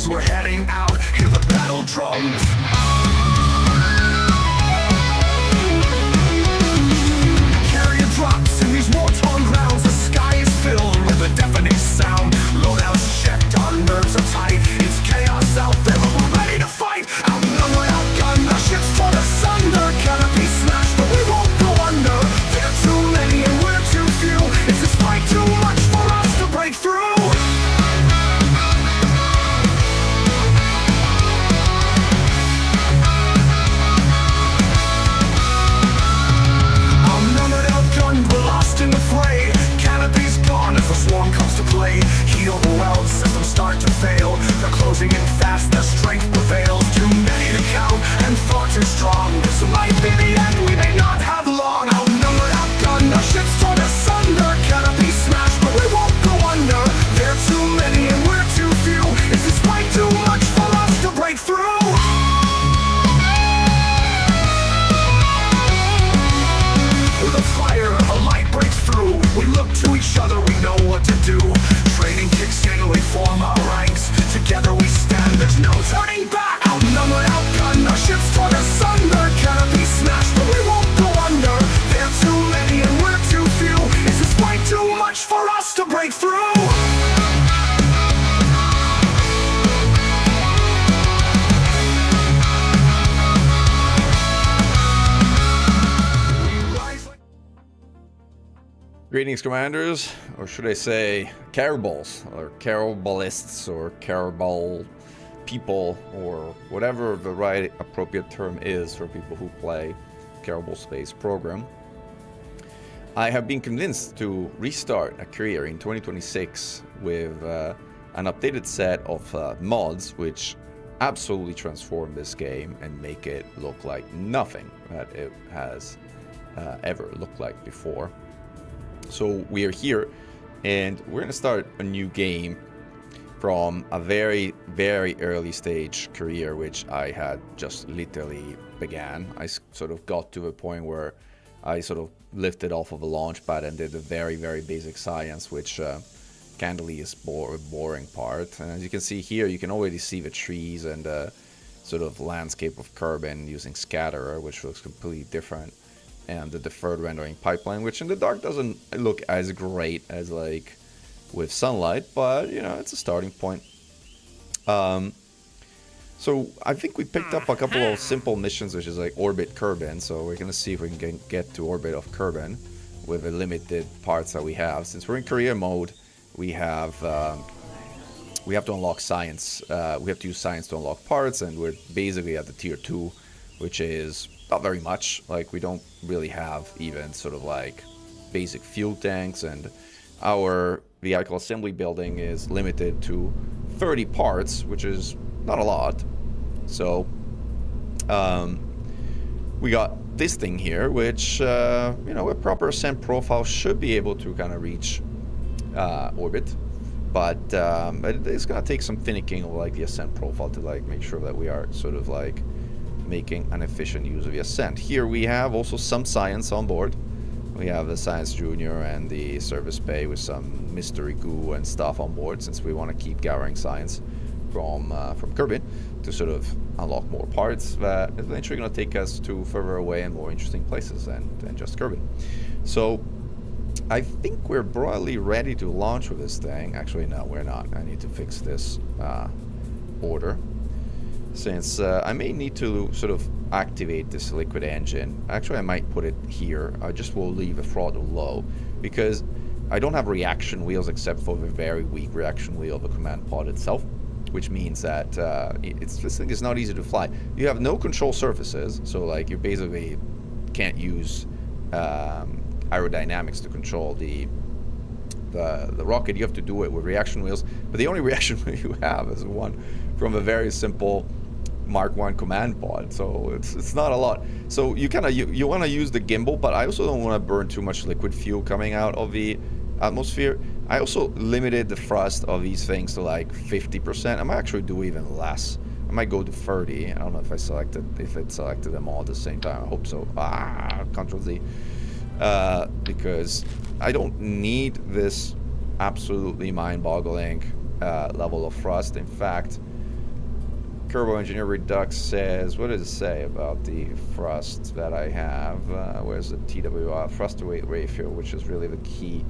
Warriors, we're heading out, hear the battle drums. Carrier drops in these war-torn grounds. The sky is filled with a deafening sound. Loadouts checked, our nerves are tight. It's chaos out there, but we're ready to fight. Outnumbered, outgunned, our ships torn asunder. Canopy smashed, but we won't go under. There are too many and we're too few. Is this fight too much for us to break through? In the fray, canopy's gone as the swarm comes to play. Heal the world, systems start to fail. They're closing in fast, their strength prevails. Too many to count and far too strong. This might be the end, we may not have long. Outnumbered, outgunned, our ships torn asunder. Canopy smashed, but we won't go under. There are too many and we're too few. Is this fight too much for us to break through? With a fire, a light breaks through. We look to each other, we know what to do. Training kicks in, we form our ranks. Together we stand, there's no turning back. Outnumbered, outgunned, our ships torn asunder. Canopy smashed, but we won't go under. There are too many and we're too few. Is this fight too much for us to break through? Greetings, commanders, or should I say Kerbals, or Kerbalists, or Kerbal people, or whatever the right appropriate term is for people who play Kerbal Space Program. I have been convinced to restart a career in 2026 with an updated set of mods which absolutely transform this game and make it look like nothing that it has ever looked like before. So we are here, and we're going to start a new game from a very, very early stage career, which I had just literally began. I sort of got to a point where I sort of lifted off of a launch pad and did a very, very basic science, which candidly is a boring part. And as you can see here, you can already see the trees and sort of landscape of Kerbin using Scatterer, which looks completely different. And the deferred rendering pipeline, which in the dark doesn't look as great as like with sunlight, but you know, it's a starting point. So I think we picked up a couple of simple missions, which is like orbit Kerbin. So we're gonna see if we can get to orbit of Kerbin with the limited parts that we have. Since we're in career mode, we have to unlock science. We have to use science to unlock parts, and we're basically at the tier 2, which is not very much. Like, we don't really have even sort of like basic fuel tanks, and our vehicle assembly building is limited to 30 parts, which is not a lot. So we got this thing here, which you know, with proper ascent profile should be able to kind of reach orbit, but it's gonna take some finicking of like the ascent profile to like make sure that we are sort of like making an efficient use of the ascent. Here we have also some science on board. We have the Science Junior and the Service Bay with some mystery goo and stuff on board, since we want to keep gathering science from Kerbin to sort of unlock more parts that is eventually going to take us to further away and more interesting places than just Kerbin. So I think we're broadly ready to launch with this thing. Actually, no, we're not. I need to fix this order, since I may need to sort of activate this liquid engine. Actually, I might put it here. I just will leave the throttle low, because I don't have reaction wheels except for the very weak reaction wheel of the command pod itself, which means that this thing is not easy to fly. You have no control surfaces, so like you basically can't use aerodynamics to control the rocket. You have to do it with reaction wheels, but the only reaction wheel you have is one from a very simple Mark 1 command pod, so it's not a lot. So you kind of you want to use the gimbal, but I also don't want to burn too much liquid fuel coming out of the atmosphere. I also limited the thrust of these things to like 50%. I might actually do even less. I might go to 30. I don't know if it selected them all at the same time. I hope so. Control Z. Because I don't need this absolutely mind-boggling level of thrust. In fact, Kerbal Engineer Redux says, what does it say about the thrust that I have? Where's the TWR, thrust to weight ratio, which is really the key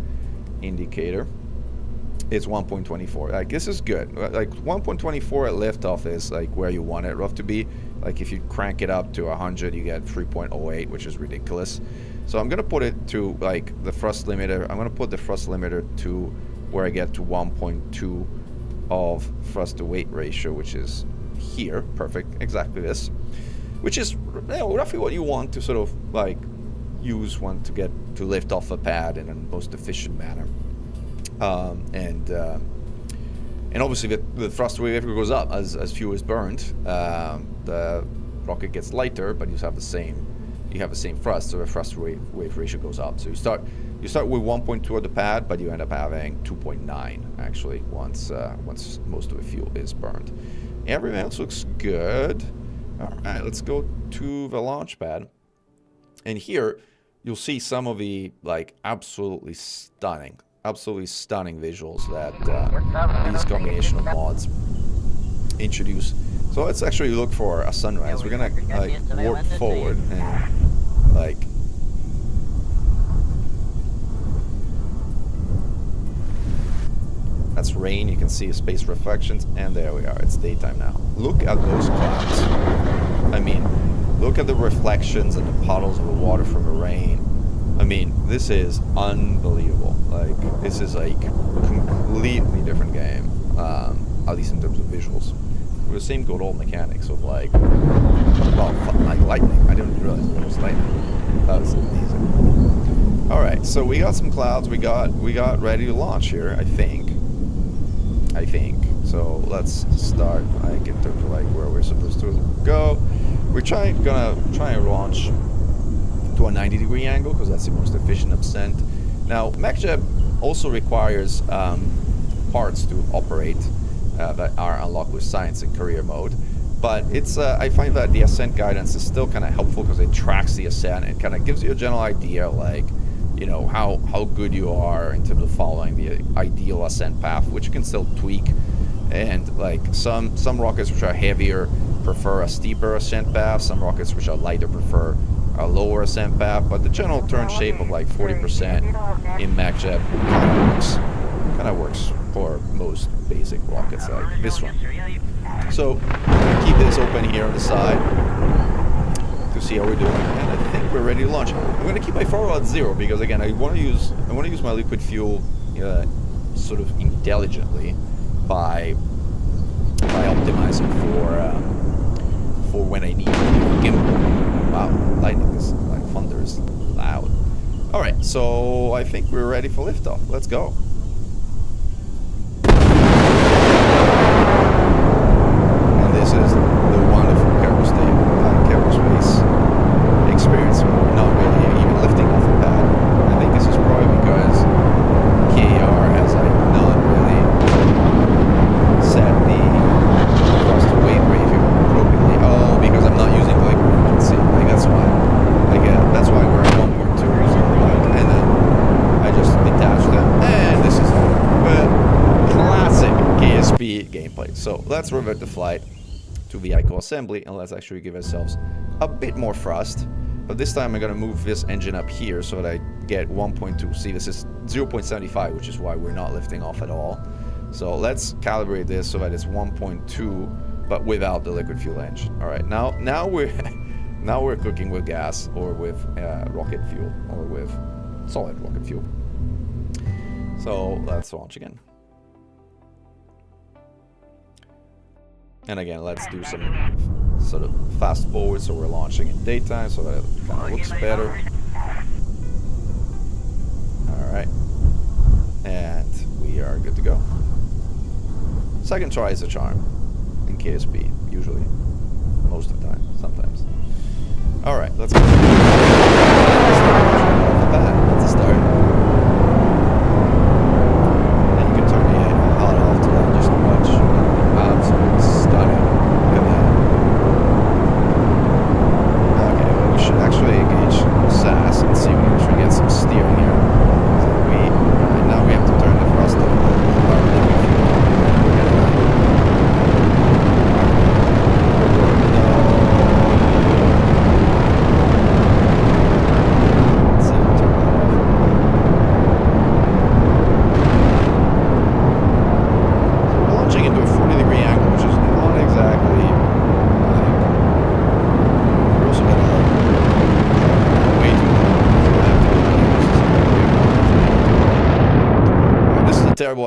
indicator. It's 1.24. Like, this is good. Like, 1.24 at liftoff is like where you want it rough to be. Like, if you crank it up to 100, you get 3.08, which is ridiculous. So I'm gonna put it to like the thrust limiter. I'm gonna put the thrust limiter to where I get to 1.2 of thrust to weight ratio, which is here. Perfect. Exactly this. Which is, you know, roughly what you want to sort of like use one to get to lift off a pad in a most efficient manner. And obviously the thrust to weight ratio goes up as fuel is burned. The rocket gets lighter, but you have the same thrust, so the thrust to weight ratio goes up. So you start with 1.2 at the pad, but you end up having 2.9 actually once most of the fuel is burned. Everything else looks good. All right, let's go to the launch pad, and here you'll see some of the like absolutely stunning visuals that these combination of mods introduce. So let's actually look for a sunrise. We're gonna like warp forward and like that's rain. You can see space reflections, and there we are. It's daytime now. Look at those clouds. I mean, look at the reflections and the puddles of the water from the rain. I mean, this is unbelievable. Like, this is like a completely different game, at least in terms of visuals. With the same good old mechanics of like, well, like lightning. I didn't realize it was lightning. That was amazing. All right, so we got some clouds. We got ready to launch here. I think. So let's start. Like in terms of like where we're supposed to go. We're gonna try and launch to a 90-degree angle because that's the most efficient ascent. Now, MechJeb also requires parts to operate that are unlocked with science and career mode, but it's I find that the ascent guidance is still kind of helpful because it tracks the ascent and kind of gives you a general idea, like, you know, how good you are in terms of following the ideal ascent path, which you can still tweak. And like some rockets which are heavier prefer a steeper ascent path, some rockets which are lighter prefer a lower ascent path, but the general turn shape of like 40% in MechJeb kind of works for most basic rockets like this one. So keep this open here on the side to see how we're doing, and I think we're ready to launch. I'm going to keep my throttle at 0 because again I want to use my liquid fuel sort of intelligently by optimizing for when I need gimbal. Wow, lightning is like thunder is loud. All right, so I think we're ready for liftoff. Let's go. And this is the wonderful Kerbal Space experience. We're not really even lifting off the pad. I think this is probably because KR has like not really set the thrust to weight ratio appropriately. Oh, because I'm not using like emergency. Like that's why. Like that's why we're at 1.2 using like, and then I just detach them, and this is classic KSP gameplay. So let's revert the flight to vehicle assembly, and let's actually give ourselves a bit more thrust. But this time I'm going to move this engine up here so that I get 1.2. See, this is 0.75, which is why we're not lifting off at all. So let's calibrate this so that it's 1.2, but without the liquid fuel engine. All right, now we're cooking with gas or with rocket fuel or with solid rocket fuel. So let's launch again. And again, let's do some sort of fast forward, so we're launching in daytime so that it kind of looks better. Alright. And we are good to go. Second try is a charm in KSP, usually. Most of the time, sometimes. Alright, let's go. That's a start. And you can turn the HUD off to like just watch. Absolutely stunning. Look at that. Okay, well, we should actually engage SAS and see if we can actually get some steering here. So now we have to turn the thrust on.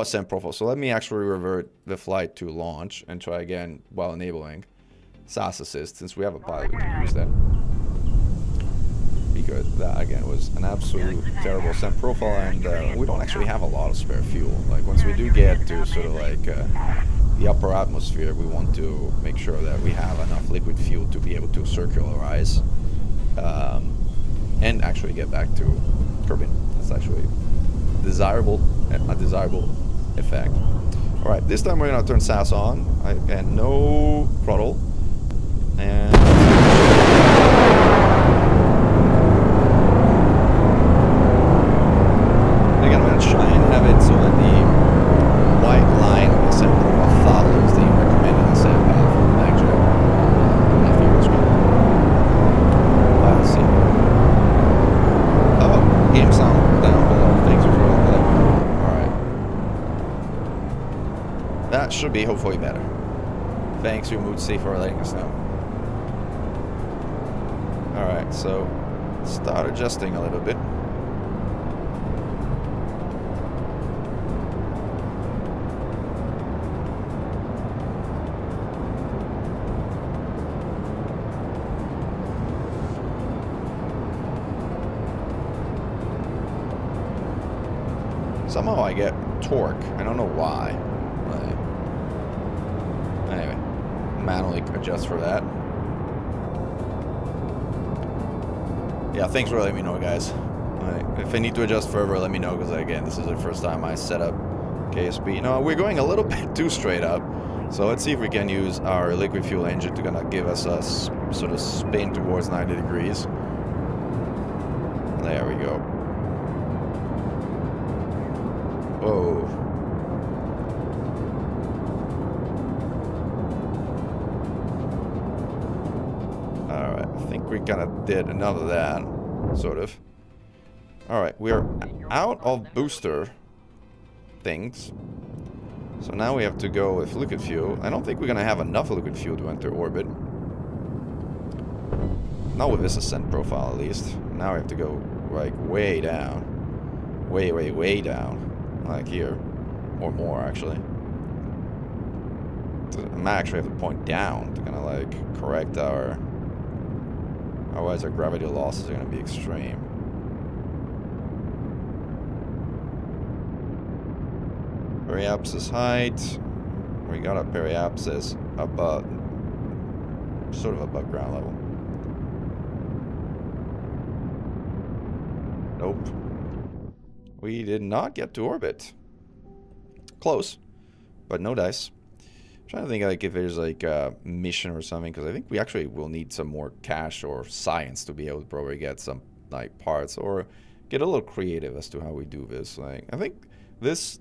ascent profile. So let me actually revert the flight to launch and try again while enabling SAS assist. Since we have a pilot, we can use that. Because that again was an absolute terrible ascent profile, and we don't actually have a lot of spare fuel. Like once we do get to sort of like the upper atmosphere, we want to make sure that we have enough liquid fuel to be able to circularize and actually get back to turbine. That's actually a desirable effect. All right, this time we're gonna turn SAS on and no throttle, and again, I'm gonna try and have it so that the white line of the ascent profile follows the recommended ascent path from the actual left here screen. Let's see. Oh, game sound down below. Thanks for that. Alright. That should be hopefully better. Thanks, Umutsi, for letting us know. Alright, so start adjusting a little bit. Somehow I get torque. I don't know why. Anyway, manually adjust for that. Yeah, thanks for letting me know, guys. If I need to adjust further, let me know, because again, this is the first time I set up KSP. No, we're going a little bit too straight up. So let's see if we can use our liquid fuel engine to kind of give us a sort of spin towards 90 degrees. There we go. Whoa. Alright, I think we kind of did enough of that, sort of. Alright, we're out of booster things. So now we have to go with liquid fuel. I don't think we're going to have enough liquid fuel to enter orbit. Not with this ascent profile, at least. Now we have to go, like, way down. Way, way, way down. Like here, or more actually. I might actually have to point down to kind of like correct our. Otherwise, our gravity losses are going to be extreme. Periapsis height. We got our periapsis above, sort of above ground level. Nope. We did not get to orbit. Close, but no dice. I'm trying to think like if there's like a mission or something, because I think we actually will need some more cash or science to be able to probably get some like parts or get a little creative as to how we do this. Like I think this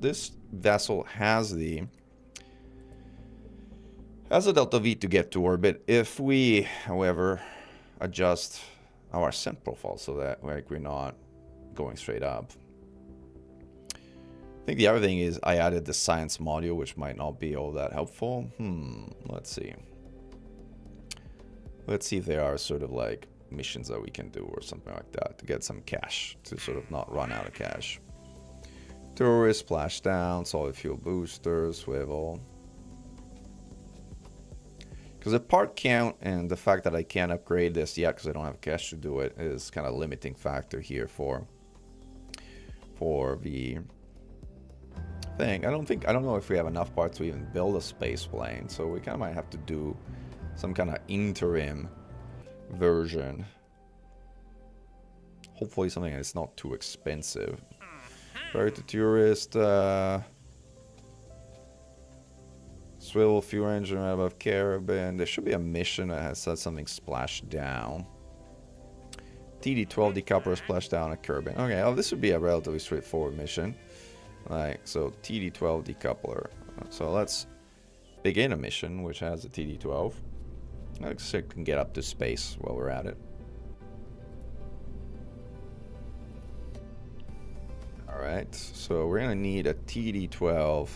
vessel has a delta V to get to orbit if we, however, adjust our ascent profile so that like we're not going straight up. I think the other thing is I added the science module, which might not be all that helpful. Let's see. Let's see if there are sort of like missions that we can do or something like that to get some cash, to sort of not run out of cash. Tourist, splashdown, solid fuel booster, swivel. Because the part count and the fact that I can't upgrade this yet because I don't have cash to do it is kind of a limiting factor here for the thing. I don't know if we have enough parts to even build a space plane, so we kind of might have to do some kind of interim version. Hopefully something that's not too expensive. Ferry to tourist, swivel fuel engine right above Caribbean. There should be a mission that has said something splashed down. TD-12 decoupler splash down at Kerbal. Okay, oh, this would be a relatively straightforward mission. Like, so TD-12 decoupler. So let's begin a mission which has a TD-12. Let's see if we can get up to space while we're at it. Alright, so we're gonna need a TD-12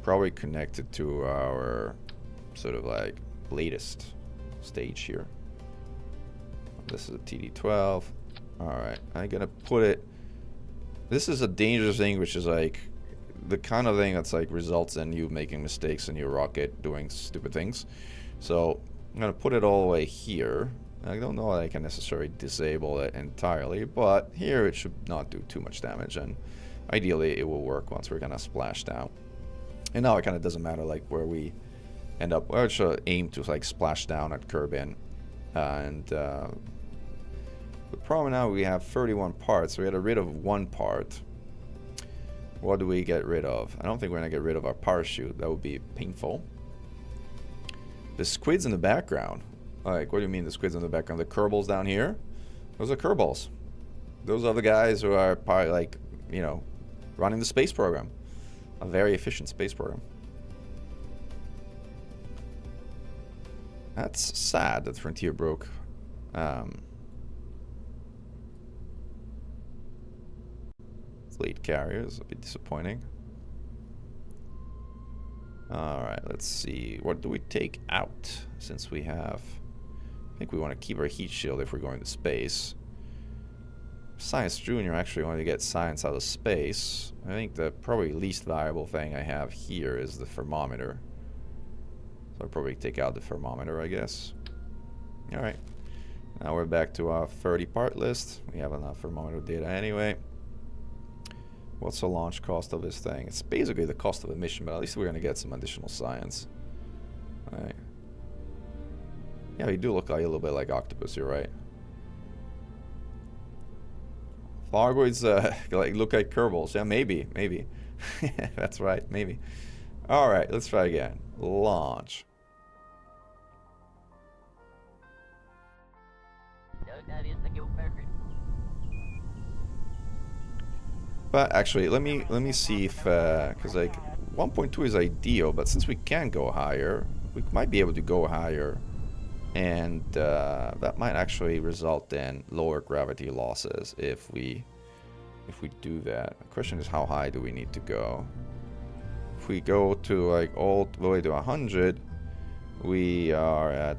probably connected to our sort of like latest stage here. This is a TD-12. Alright, I'm gonna put it. This is a dangerous thing, which is like the kind of thing that's like results in you making mistakes in your rocket, doing stupid things. So I'm gonna put it all the way here. I don't know that I can necessarily disable it entirely, but here it should not do too much damage, and ideally it will work once we're gonna splash down. And now it kind of doesn't matter like where we end up. I should aim to like splash down at Kerbin, and the problem now we have 31 parts. So we got rid of one part. What do we get rid of? I don't think we're gonna get rid of our parachute. That would be painful. The squids in the background. Like, what do you mean the squids in the background? The Kerbals down here? Those are Kerbals. Those are the guys who are probably like, you know, running the space program. A very efficient space program. That's sad that Frontier broke. Fleet carriers, a bit disappointing. Alright, let's see. What do we take out? Since we have... I think we want to keep our heat shield if we're going to space. Science Junior actually want to get science out of space. I think the probably least valuable thing I have here is the thermometer. So I'll probably take out the thermometer, I guess. Alright. Now we're back to our 30 part list. We have enough thermometer data anyway. What's the launch cost of this thing? It's basically the cost of a mission, but at least we're going to get some additional science. Alright. Yeah, you do look like a little bit like Octopus, you're right. Thargoids like look like Kerbals. Yeah, maybe. That's right, maybe. Alright, let's try again. Launch. But actually, let me see if because like 1.2 is ideal, but since we can go higher, we might be able to go higher, and that might actually result in lower gravity losses if we do that. The question is, how high do we need to go? If we go to like all the way to 100, we are at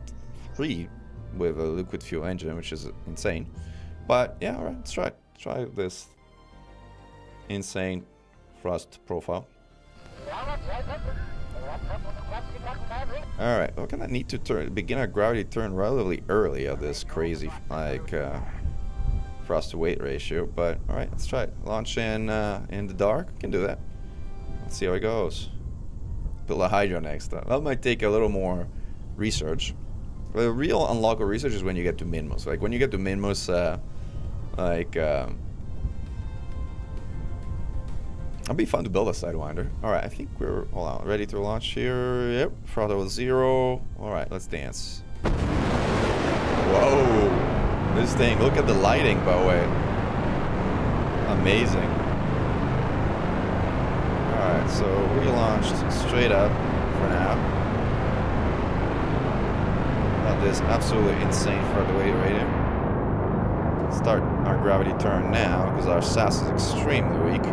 3 with a liquid fuel engine, which is insane. But yeah, all right, let's try this insane thrust profile. Alright, we're gonna need to begin our gravity turn relatively early at this crazy like thrust to weight ratio, but alright, let's try it. Launch in the dark. We can do that. Let's see how it goes. Build a Hydra next time. That might take a little more research. The real unlockable research is when you get to Minmus. Like when you get to Minmus, it'll be fun to build a Sidewinder. Alright, I think we're ready to launch here. Yep, throttle 0. Alright, let's dance. Whoa! This thing, look at the lighting, by the way. Amazing. Alright, so we launched straight up for now. Got this absolutely insane throttle weight rating. Start our gravity turn now, because our SAS is extremely weak.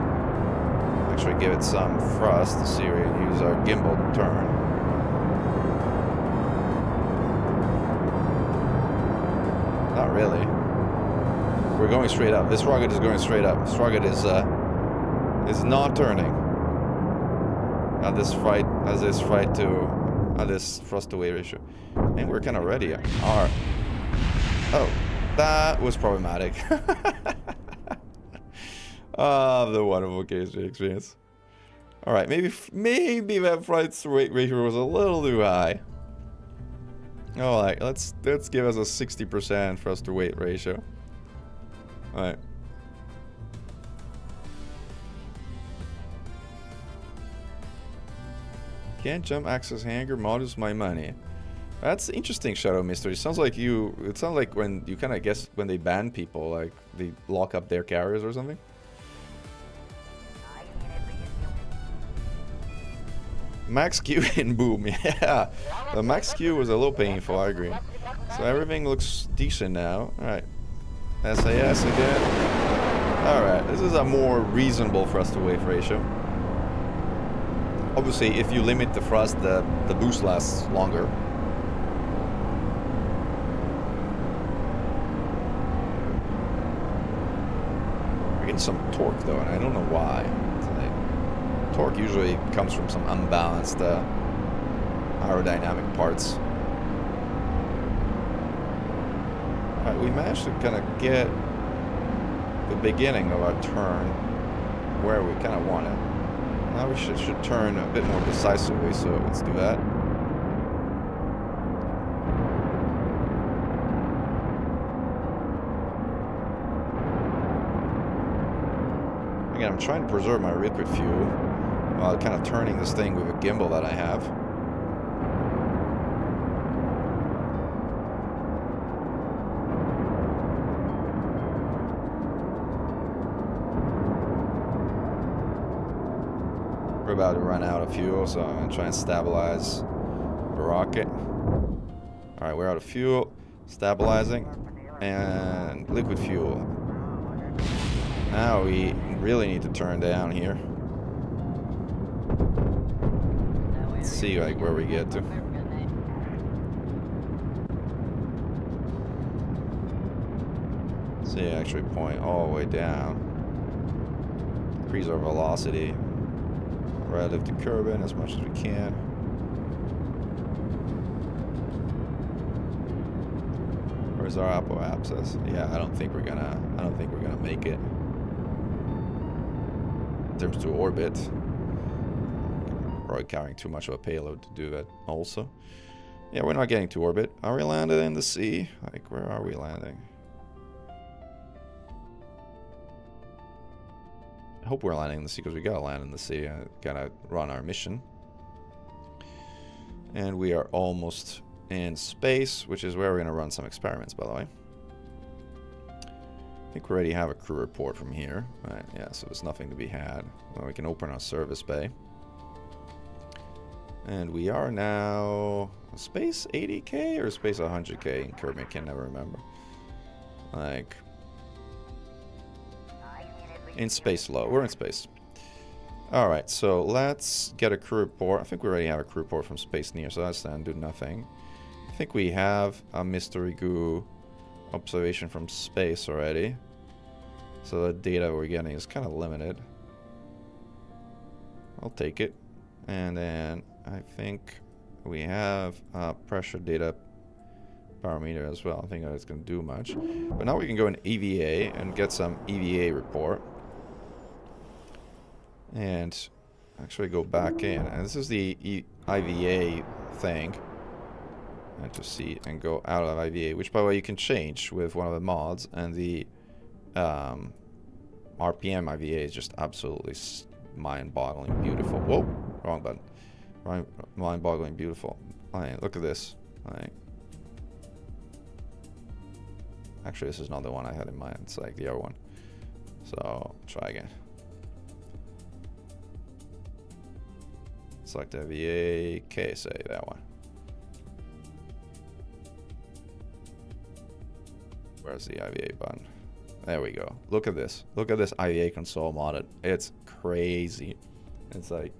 Actually give it some thrust to see if we can use our gimbal turn. Not really. We're going straight up. This rocket is going straight up. This rocket is not turning. At this thrust to weight ratio. And we're kind of ready. Oh, that was problematic. The wonderful KSP experience. Alright, maybe that flight to weight ratio was a little too high. Alright, let's give us a 60% thrust to weight ratio. Alright. Can't jump access hangar, modus my money. That's interesting, Shadow Mystery. It sounds like when you kind of guess when they ban people, like they lock up their carriers or something. Max Q in Boom, yeah. The Max Q was a little painful, I agree. So everything looks decent now. Alright. SAS again. Alright, this is a more reasonable thrust to weight ratio. Obviously, if you limit the thrust, the boost lasts longer. We're getting some torque though, and I don't know why. torque usually comes from some unbalanced aerodynamic parts. Alright, we managed to kind of get the beginning of our turn where we kind of want it. Now we should turn a bit more decisively, so let's do that. Again, I'm trying to preserve my liquid fuel while kind of turning this thing with a gimbal that I have. We're about to run out of fuel, so I'm going to try and stabilize the rocket. Alright, we're out of fuel, stabilizing, and liquid fuel. Now we really need to turn down here. Let's see like where we get to. See, actually point all the way down. Increase our velocity relative to Kerbin as much as we can. Where's our apoapsis? Yeah, I don't think we're gonna make it. In terms to orbit, probably carrying too much of a payload to do that also. Yeah, we're not getting to orbit. Are we landed in the sea? Like, where are we landing? I hope we're landing in the sea, because we gotta land in the sea. Gotta run our mission. And we are almost in space, which is where we're gonna run some experiments, by the way. I think we already have a crew report from here. Right, yeah, so there's nothing to be had. Well, we can open our service bay. And we are now space 80K or space 100K in Kerbal. I can never remember. Like, in space low. We're in space. Alright, so let's get a crew report. I think we already have a crew report from space near, so that's then do nothing. I think we have a mystery goo observation from space already. So the data we're getting is kind of limited. I'll take it. And then I think we have pressure data parameter as well. I think that's going to do much. But now we can go in EVA and get some EVA report. And actually go back in. And this is the IVA thing. And to see and go out of IVA, which by the way you can change with one of the mods, and the RPM IVA is just absolutely mind-boggling beautiful. Whoa, wrong button. Mind-boggling beautiful. Right, look at this. Right. Actually, this is not the one I had in mind. It's like the other one. So try again. Select IVA, KSA, that one. Where's the IVA button? There we go. Look at this. Look at this IVA console modded. It's crazy. It's like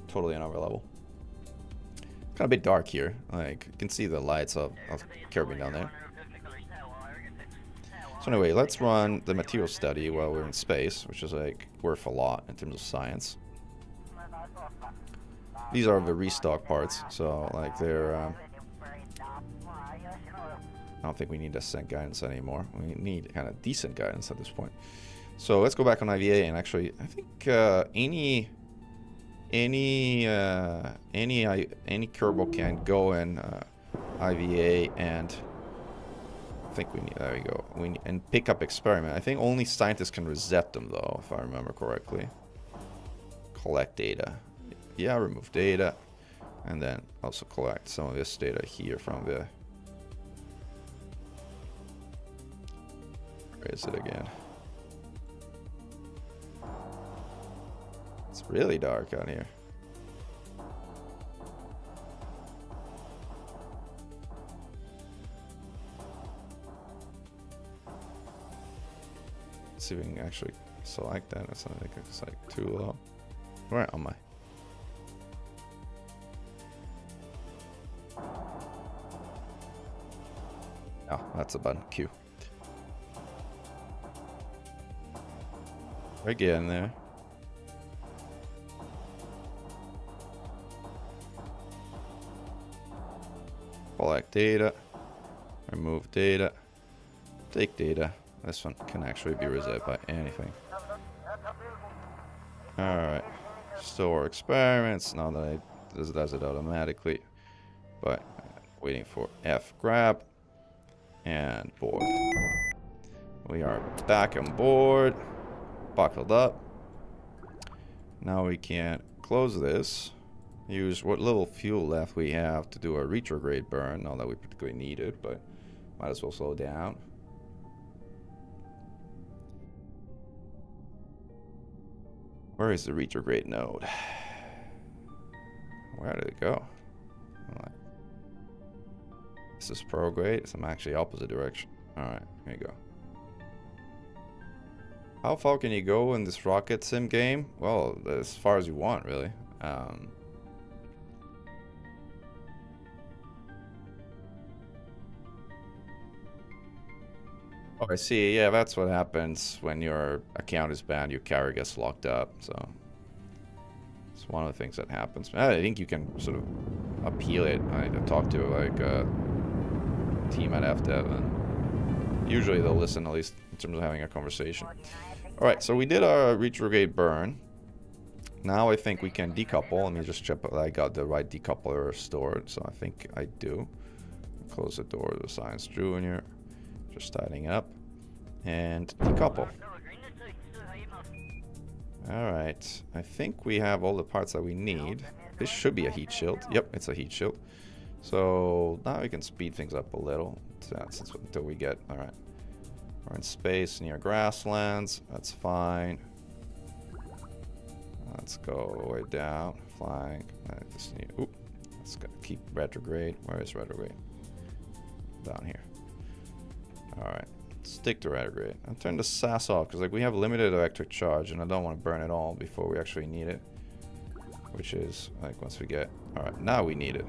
totally another level. Kind of a bit dark here. Like, you can see the lights of Kerbal down there. So anyway, let's run the material study while we're in space, which is like worth a lot in terms of science. These are the restock parts, so like they're I don't think we need ascent guidance anymore. We need kind of decent guidance at this point. So let's go back on IVA, and actually, I think any Kerbal can go in IVA, and I think we need. There we go. We need, and pick up experiment. I think only scientists can reset them, though, if I remember correctly. Collect data. Yeah, remove data, and then also collect some of this data here from the. Where is it again? It's really dark out here. Let's see if we can actually select that. It's not like it's like too low. Where am I? Oh, that's a button. Q. Right, get in there. Collect data. Remove data. Take data. This one can actually be reset by anything. Alright. Store experiments. Now that this does it automatically. But waiting for F grab. And board. We are back on board. Buckled up. Now we can close this. Use what little fuel left we have to do a retrograde burn. Not that we particularly need it, but might as well slow down. Where is the retrograde node? Where did it go? This is prograde, so I'm actually opposite direction. Alright, here you go. How far can you go in this rocket sim game? Well, as far as you want, really. Oh, I see. Yeah, that's what happens when your account is banned. Your carrier gets locked up. So it's one of the things that happens. I think you can sort of appeal it. I talk to like a team at FDev, and usually they'll listen, at least in terms of having a conversation. All right, so we did our retrograde burn. Now I think we can decouple. Let me just check that I got the right decoupler stored. So I think I do. Close the door to Science Junior. Just tightening up and decouple. Alright, I think we have all the parts that we need. This should be a heat shield. Yep, it's a heat shield. So now we can speed things up a little until we get. Alright, we're in space near grasslands. That's fine. Let's go all the way down. Flying. I just need. Oop. Let's keep retrograde. Where is retrograde? Down here. Alright, stick to retrograde. I'll turn the SAS off because like we have limited electric charge and I don't want to burn it all before we actually need it. Which is like once we get. Alright, now we need it.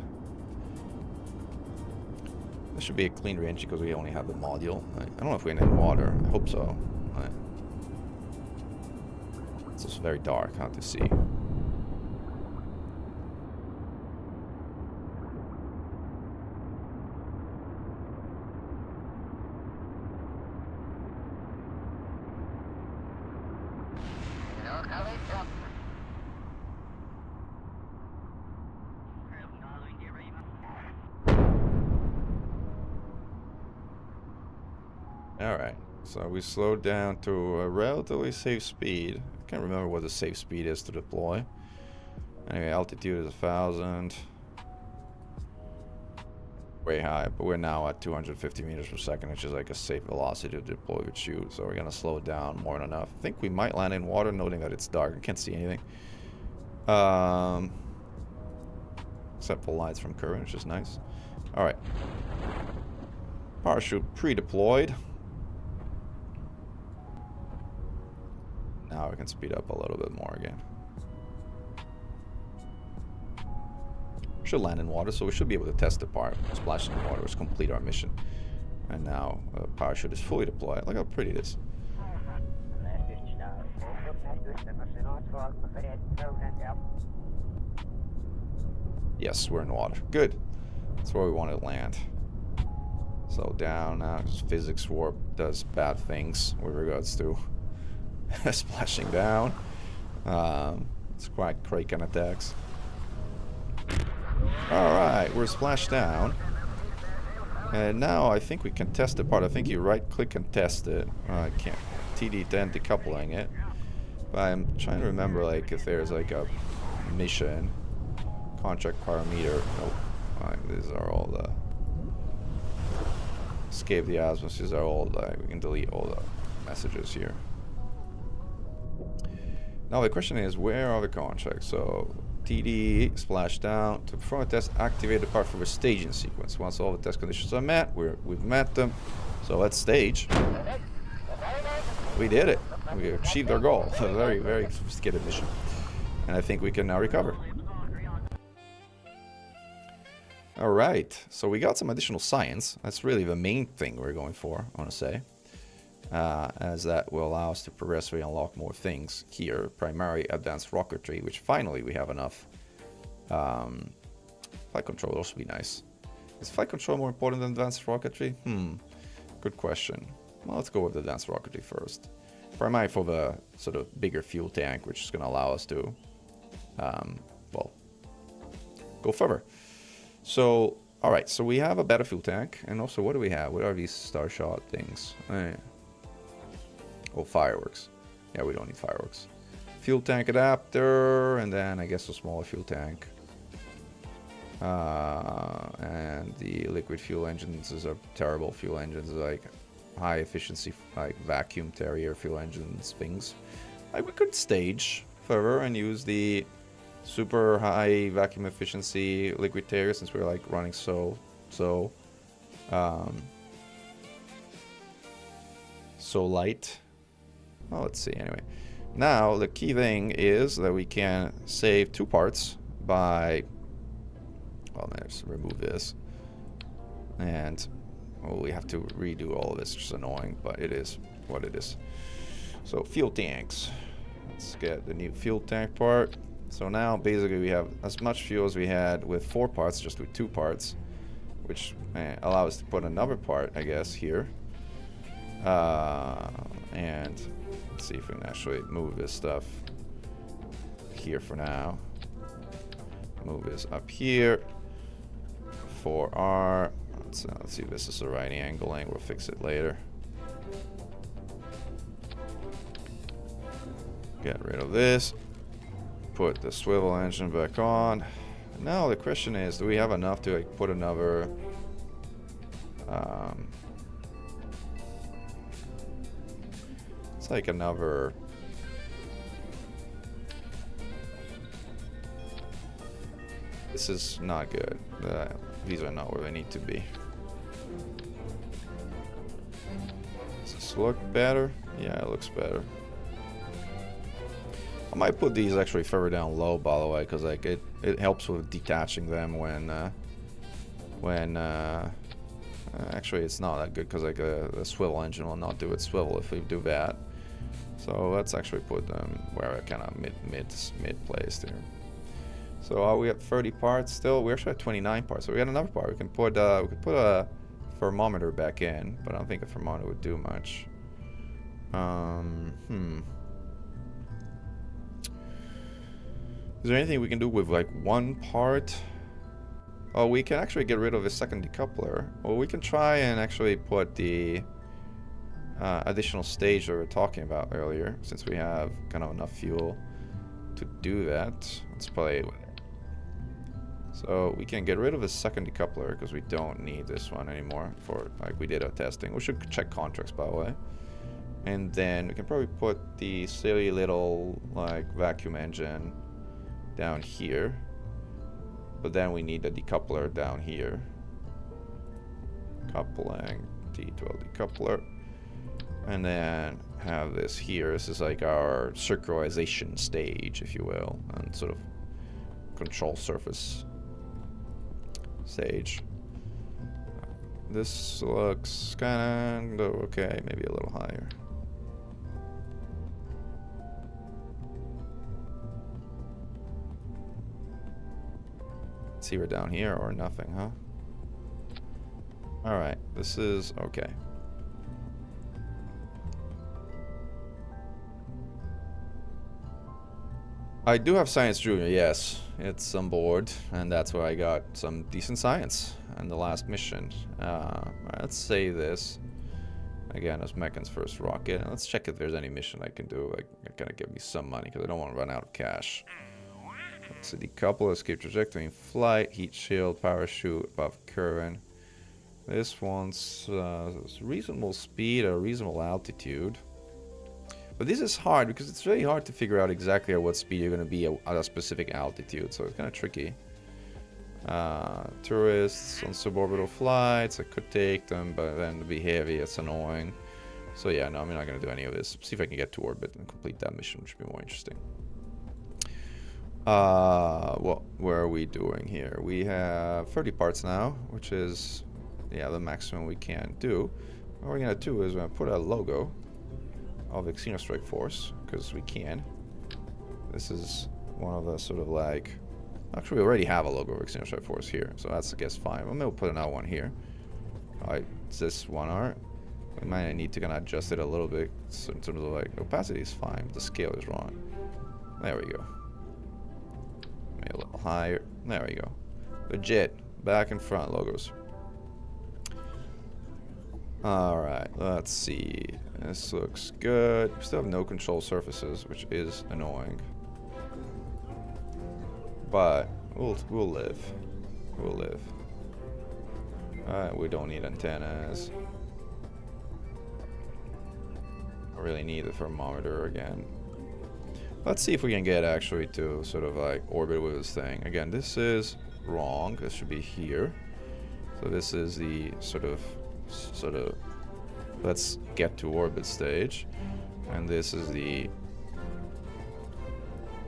This should be a clean range because we only have the module. I don't know if we need water. I hope so. It's just very dark, hard to see. Alright, so we slowed down to a relatively safe speed. I can't remember what the safe speed is to deploy. Anyway, altitude is 1,000. Way high, but we're now at 250 meters per second, which is like a safe velocity to deploy with shoot. So we're gonna slow down more than enough. I think we might land in water, noting that it's dark. I can't see anything. Except for lights from current, which is nice. Alright. Parachute pre-deployed. Now we can speed up a little bit more again. Should land in water, so we should be able to test the part. Splash in the water, which complete our mission. And now parachute is fully deployed. Look how pretty it is. Yes, we're in water. Good. That's where we want to land. Slow down now, because physics warp does bad things with regards to splashing down. It's quite Kraken attacks. Alright, we're splashed down. And now I think we can test the part. I think you right click and test it. I can't. TD10 decoupling it. But I'm trying to remember like if there's like a mission. Contract parameter. Nope. Alright, these are all the. Escape the awesomeness. These are all the. We can delete all the messages here. Now the question is, where are the contracts? So TD splash down to perform a test, activate the part for the staging sequence. Once all the test conditions are met, we've met them. So let's stage. We did it. We achieved our goal. A very, very sophisticated mission. And I think we can now recover. All right. So we got some additional science. That's really the main thing we're going for, I want to say. As that will allow us to progressively unlock more things here, primarily advanced rocketry, which finally we have enough. Flight control will also be nice. Is flight control more important than advanced rocketry? Good question. Well, let's go with the advanced rocketry first. Primarily for the sort of bigger fuel tank, which is going to allow us to, well, go further. So, all right, so we have a better fuel tank. And also, what do we have? What are these Starshot things? Oh, fireworks. Yeah, we don't need fireworks. Fuel tank adapter, and then I guess a smaller fuel tank. And the liquid fuel engines are terrible fuel engines, like high efficiency, like vacuum Terrier fuel engines things. Like we could stage further and use the super high vacuum efficiency liquid Terrier, since we're like running so light. Well, let's see. Anyway, now the key thing is that we can save 2 parts by, well, let's remove this, and well, we have to redo all of this, which is annoying, but it is what it is. So fuel tanks, let's get the new fuel tank part. So now basically we have as much fuel as we had with 4 parts, just with 2 parts, which allows us to put another part, I guess, here. And let's see if we can actually move this stuff here for now. Move this up here for our, let's see if this is the right angling. We'll fix it later. Get rid of this. Put the swivel engine back on. Now the question is, do we have enough to like put another it's like another this is not good. These are not where they need to be. Does this look better? Yeah, it looks better. I might put these actually further down low, by the way, because like it helps with detaching them when actually it's not that good, because like the swivel engine will not do its swivel if we do that. So let's actually put them where I kind of mid placed here. So are we at 30 parts still? We're actually at 29 parts. So we got another part. We could put a thermometer back in, but I don't think a thermometer would do much. Is there anything we can do with like 1 part? Oh, we can actually get rid of a second decoupler. Or we can try and actually put the additional stage that we were talking about earlier, since we have kind of enough fuel to do that. Let's play with it. So we can get rid of a second decoupler because we don't need this one anymore for like we did our testing. We should check contracts, by the way. And then we can probably put the silly little like vacuum engine down here, but then we need a decoupler down here. Coupling, T12 decoupler, and then have this here. This is like our circularization stage, if you will, and sort of control surface stage. This looks kind of okay, maybe a little higher. See, we're down here or nothing, huh? All right, this is okay. I do have Science Junior, yes. It's on board, and that's where I got some decent science in the last mission. Alright, let's save this. Again, as Mechan's first rocket. And let's check if there's any mission I can do. Like, kind of give me some money, because I don't want to run out of cash. Let's see, decouple, escape trajectory in flight, heat shield, parachute above current. This one's reasonable speed or reasonable altitude. But this is hard because it's really hard to figure out exactly at what speed you're going to be at a specific altitude, so it's kind of tricky. Tourists on suborbital flights, I could take them, but then it'd be heavy, it's annoying. So yeah, no, I'm not going to do any of this. See if I can get to orbit and complete that mission, which would be more interesting. Well, where are we doing here? We have 30 parts now, which is, yeah, the maximum we can do. What we're going to do is we're going to put a logo of the Xenostrike Force, because we can. This is one of the sort of like Actually, we already have a logo of Extinguished Strike Force here, so that's, I guess, fine. I'm gonna put another one here. Alright, it's this one art. We might need to kind of adjust it a little bit so in terms of like opacity is fine, but the scale is wrong. There we go. Maybe a little higher. There we go. Legit. Back and front logos. Alright, let's see. This looks good. We still have no control surfaces, which is annoying. But we'll live. We'll live. Alright, we don't need antennas. I really need the thermometer again. Let's see if we can get actually to sort of like orbit with this thing. Again, this is wrong. This should be here. So this is the sort of let's get to orbit stage. And this is the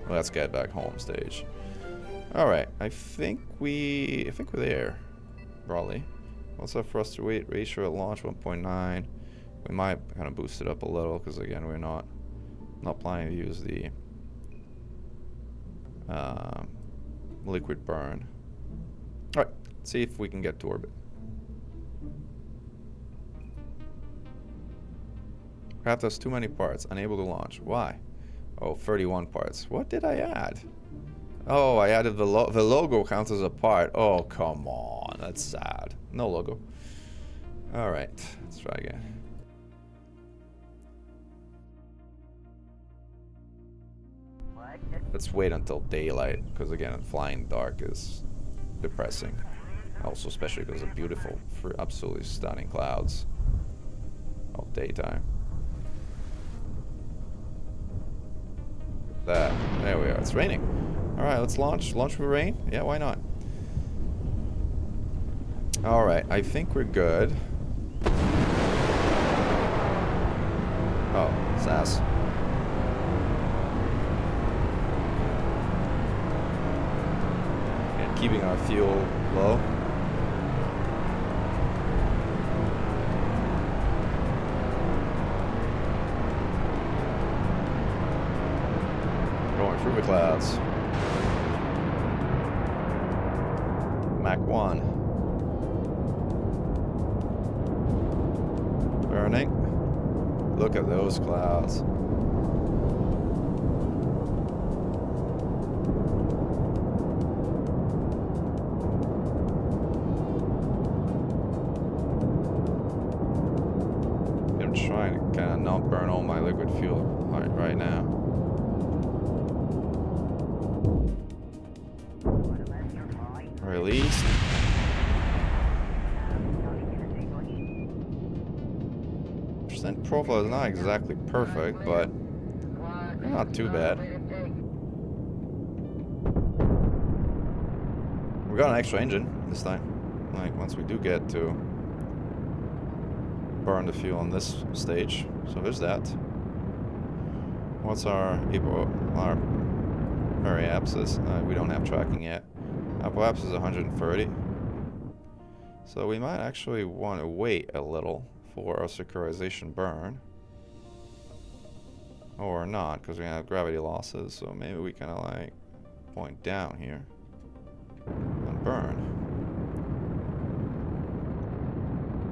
let's get back home stage. Alright, I think we're there. Probably. What's our thruster weight ratio at launch? 1.9. We might kind of boost it up a little because again we're not planning to use the liquid burn. Alright, let's see if we can get to orbit. Craft has too many parts, unable to launch. Why? Oh, 31 parts. What did I add? Oh, I added the logo counts as a part. Oh, come on. That's sad. No logo. Alright, let's try again. Let's wait until daylight, because again, flying dark is depressing. Also, especially because of beautiful, absolutely stunning clouds of daytime. There we are. It's raining. All right, let's launch. Launch with rain. Yeah, why not? All right, I think we're good. Oh, sass. And keeping our fuel low. Going through the clouds. Mach 1. Burning. Look at those clouds. I'm trying to kind of not burn all my liquid fuel right now. Released. Percent profile is not exactly perfect, but not too bad. We got an extra engine this time. Like once we do get to burn the fuel on this stage, so there's that. What's our periapsis? We don't have tracking yet. Apoapsis is 130. So we might actually want to wait a little for our securitization burn. Or not, because we have gravity losses. So maybe we kind of like point down here and burn.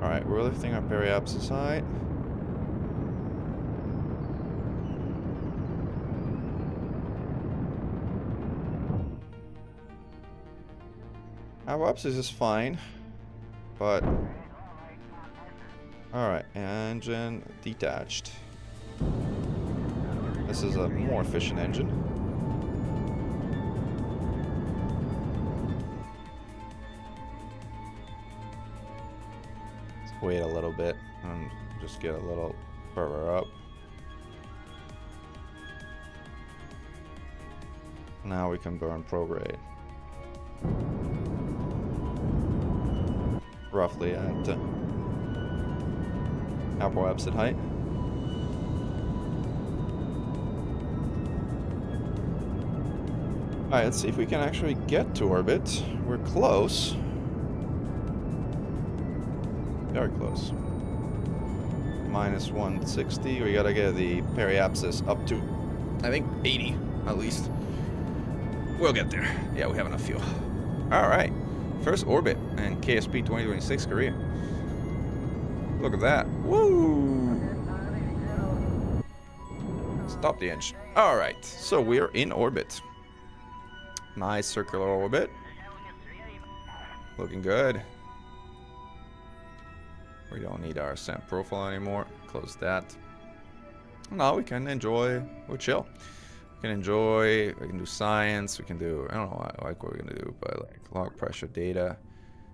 Alright, we're lifting our periapsis height. Apoapsis is fine, but alright, engine detached. This is a more efficient engine. Let's wait a little bit and just get a little further up. Now we can burn prograde. Roughly at apoapsis height. Alright, let's see if we can actually get to orbit. We're close. Very close. Minus 160. We gotta get the periapsis up to, I think, 80 at least. We'll get there. Yeah, we have enough fuel. All right. First orbit in KSP 2026 Korea. Look at that. Woo! Stop the engine. All right. So we're in orbit. Nice circular orbit. Looking good. We don't need our SAM profile anymore. Close that. Now we can enjoy. We'll chill. We can enjoy. We can do science. We can do. I don't know like what we're gonna do, but like log pressure data,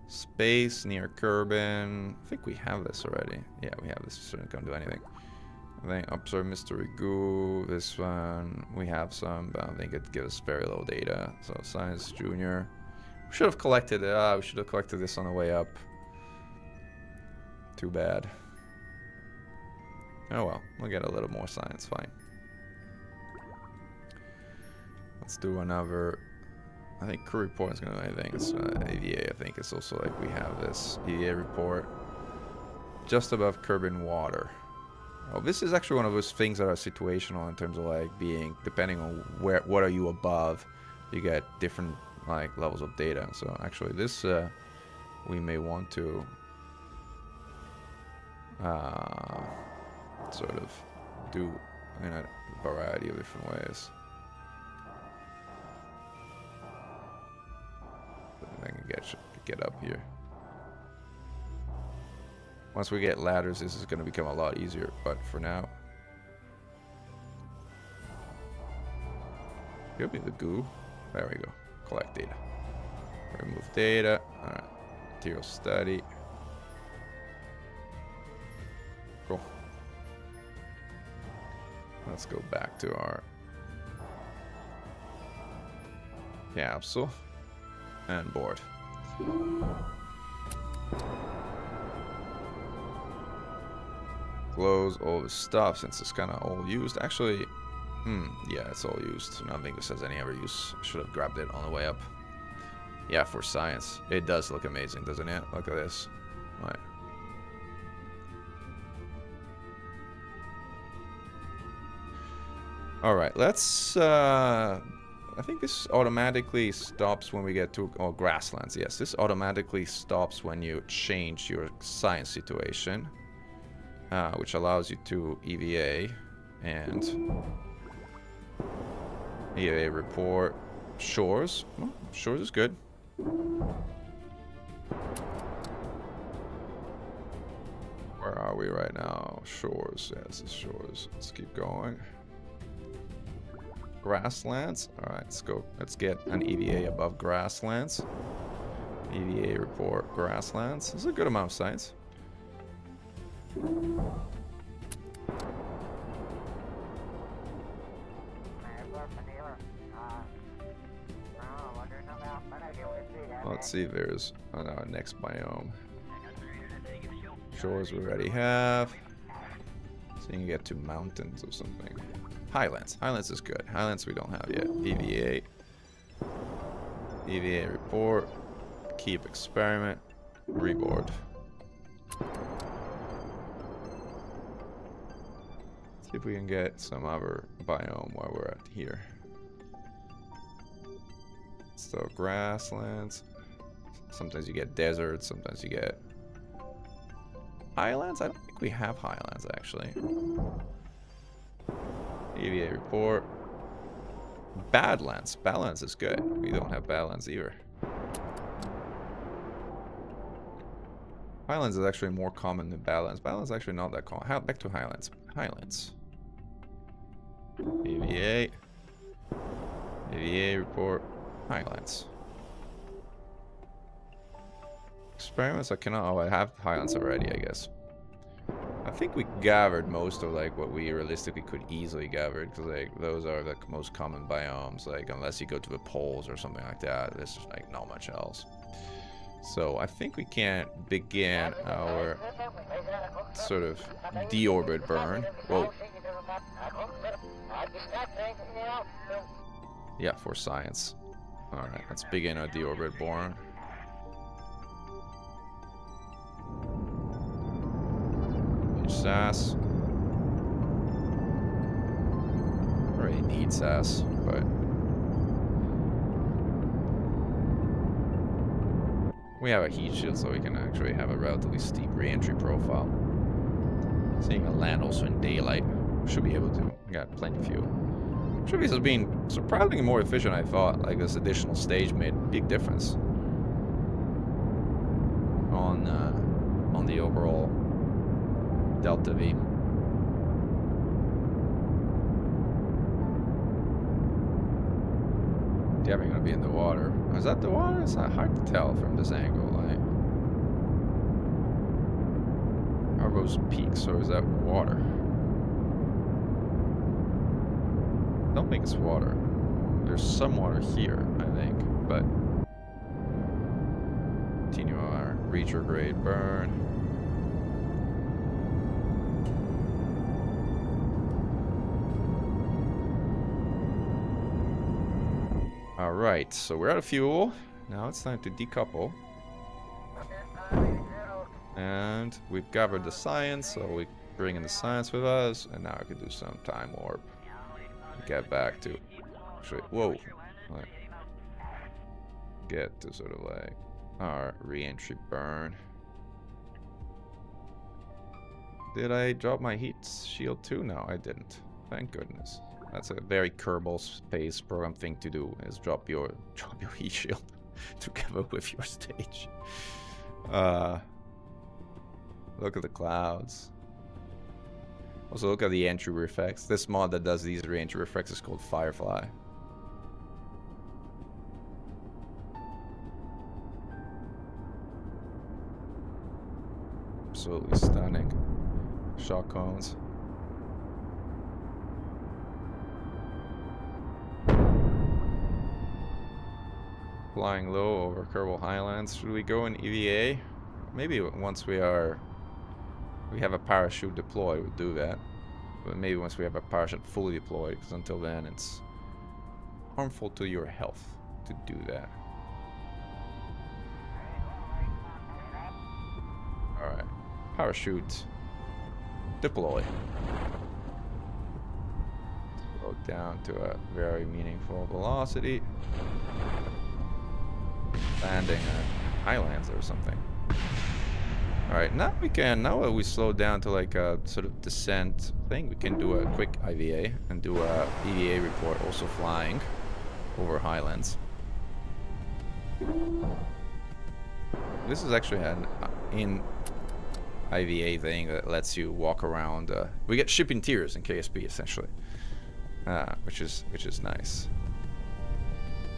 space near Kerbin. I think we have this already. Yeah, we have this. Shouldn't gonna do anything. I think observe mystery goo. This one we have some, but I think it gives very little data. So science junior. We should have collected it. We should have collected this on the way up. Too bad. Oh well, we'll get a little more science, fine. Let's do another. I think crew report is gonna do anything. It's EVA, I think it's also like we have this EVA report just above Kerbin water. Oh, this is actually one of those things that are situational in terms of like being, depending on what are you above, you get different like levels of data. So actually this we may want to sort of do in a variety of different ways. I can get up here. Once we get ladders, this is going to become a lot easier, but for now, give me the goo. There we go. Collect data. Remove data. Alright. Material study. Cool. Let's go back to our capsule and board. Close all the stuff since it's kind of all used. Actually, yeah, it's all used. I don't think this has any other use. Should have grabbed it on the way up. Yeah, for science. It does look amazing, doesn't it? Look at this. Right. Alright, let's I think this automatically stops when we get to grasslands. Yes, this automatically stops when you change your science situation, which allows you to EVA and EVA report shores. Well, shores is good. Where are we right now? Shores. Yes, it's shores. Let's keep going. Grasslands. All right, let's go. Let's get an EVA above grasslands. EVA report grasslands. This is a good amount of science. Let's see if there's our next biome. Shores we already have. So you can get to mountains or something. Highlands. Highlands is good. Highlands we don't have yet. EVA. EVA report. Keep experiment. Reboard. See if we can get some other biome while we're at here. So grasslands. Sometimes you get deserts. Sometimes you get highlands. I don't think we have highlands actually. EVA report. Badlands. Badlands is good. We don't have Badlands either. Highlands is actually more common than Badlands. Badlands is actually not that common. Back to Highlands. Highlands. EVA. EVA report. Highlands. Experiments I cannot. Oh, I have Highlands already, I guess. I think we gathered most of like what we realistically could easily gather, because like those are the most common biomes. Like unless you go to the poles or something like that, there's just like not much else. So I think we can begin our sort of deorbit burn. Well, yeah, for science. All right, let's begin our deorbit burn. SAS. Already need SAS, but We have a heat shield, so we can actually have a relatively steep re-entry profile. Seeing a land also in daylight, should be able to. We got plenty of fuel. Should be being surprisingly more efficient, I thought. Like, this additional stage made a big difference on the overall Delta V. Definitely gonna be in the water. Is that the water? It's not hard to tell from this angle, like. Are those peaks or is that water? I don't think it's water. There's some water here, I think, but continue our retrograde burn. Alright, so we're out of fuel. Now it's time to decouple. And we've gathered the science, so we bring in the science with us, and now I can do some time warp. Get back to actually, whoa, like, get to sort of like our re-entry burn. Did I drop my heat shield too? No, I didn't. Thank goodness. That's a very Kerbal Space Program thing to do, is drop your heat shield together with your stage. Look at the clouds. Also look at the entry reflex. This mod that does these re-entry reflex is called Firefly. Absolutely stunning. Shock cones. Flying low over Kerbal Highlands. Should we go in EVA? Maybe once we have a parachute deployed, we'll do that. But maybe once we have a parachute fully deployed, because until then it's harmful to your health to do that. Alright. Parachute deploy. Slow down to a very meaningful velocity. Landing at Highlands or something. Alright, now that we slow down to like a sort of descent thing, we can do a quick IVA and do a EVA report also flying over Highlands. This is actually an in IVA thing that lets you walk around. We get ship interiors in KSP essentially, which is nice.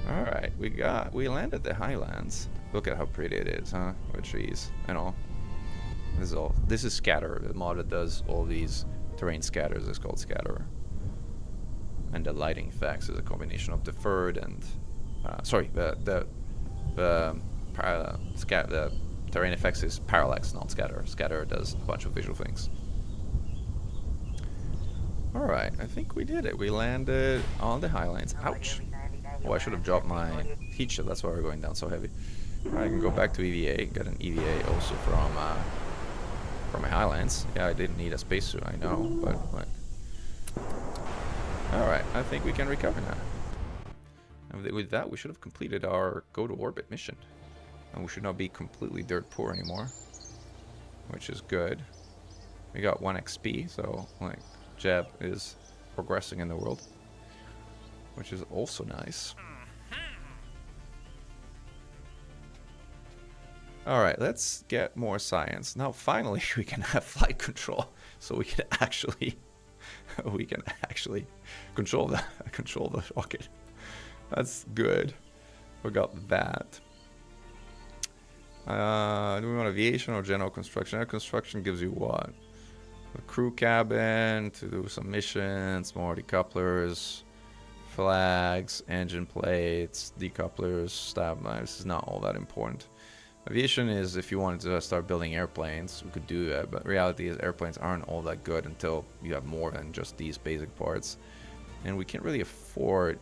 Alright, we landed the Highlands. Look at how pretty it is, huh? With trees and all. This is Scatter. The mod that does all these terrain scatters is called Scatterer. And the lighting effects is a combination of deferred and the terrain effects is parallax, not scatter. Scatter does a bunch of visual things. Alright, I think we did it. We landed on the Highlands. Ouch! Oh, I should have dropped my heat shield. That's why we're going down so heavy. I can go back to EVA, get an EVA also from my Highlands. Yeah, I didn't need a spacesuit, I know, but like. Alright, I think we can recover now. And with that, we should have completed our go to orbit mission. And we should not be completely dirt poor anymore, which is good. We got 1 XP, so like Jeb is progressing in the world, which is also nice. Alright, let's get more science. Now finally we can have flight control, so we can actually control the rocket. That's good. We got that. Do we want aviation or general construction? General construction gives you what? A crew cabin to do some missions, more decouplers, flags, engine plates, decouplers, stab knives. This is not all that important. Aviation is if you wanted to start building airplanes, we could do that, but reality is airplanes aren't all that good until you have more than just these basic parts. And we can't really afford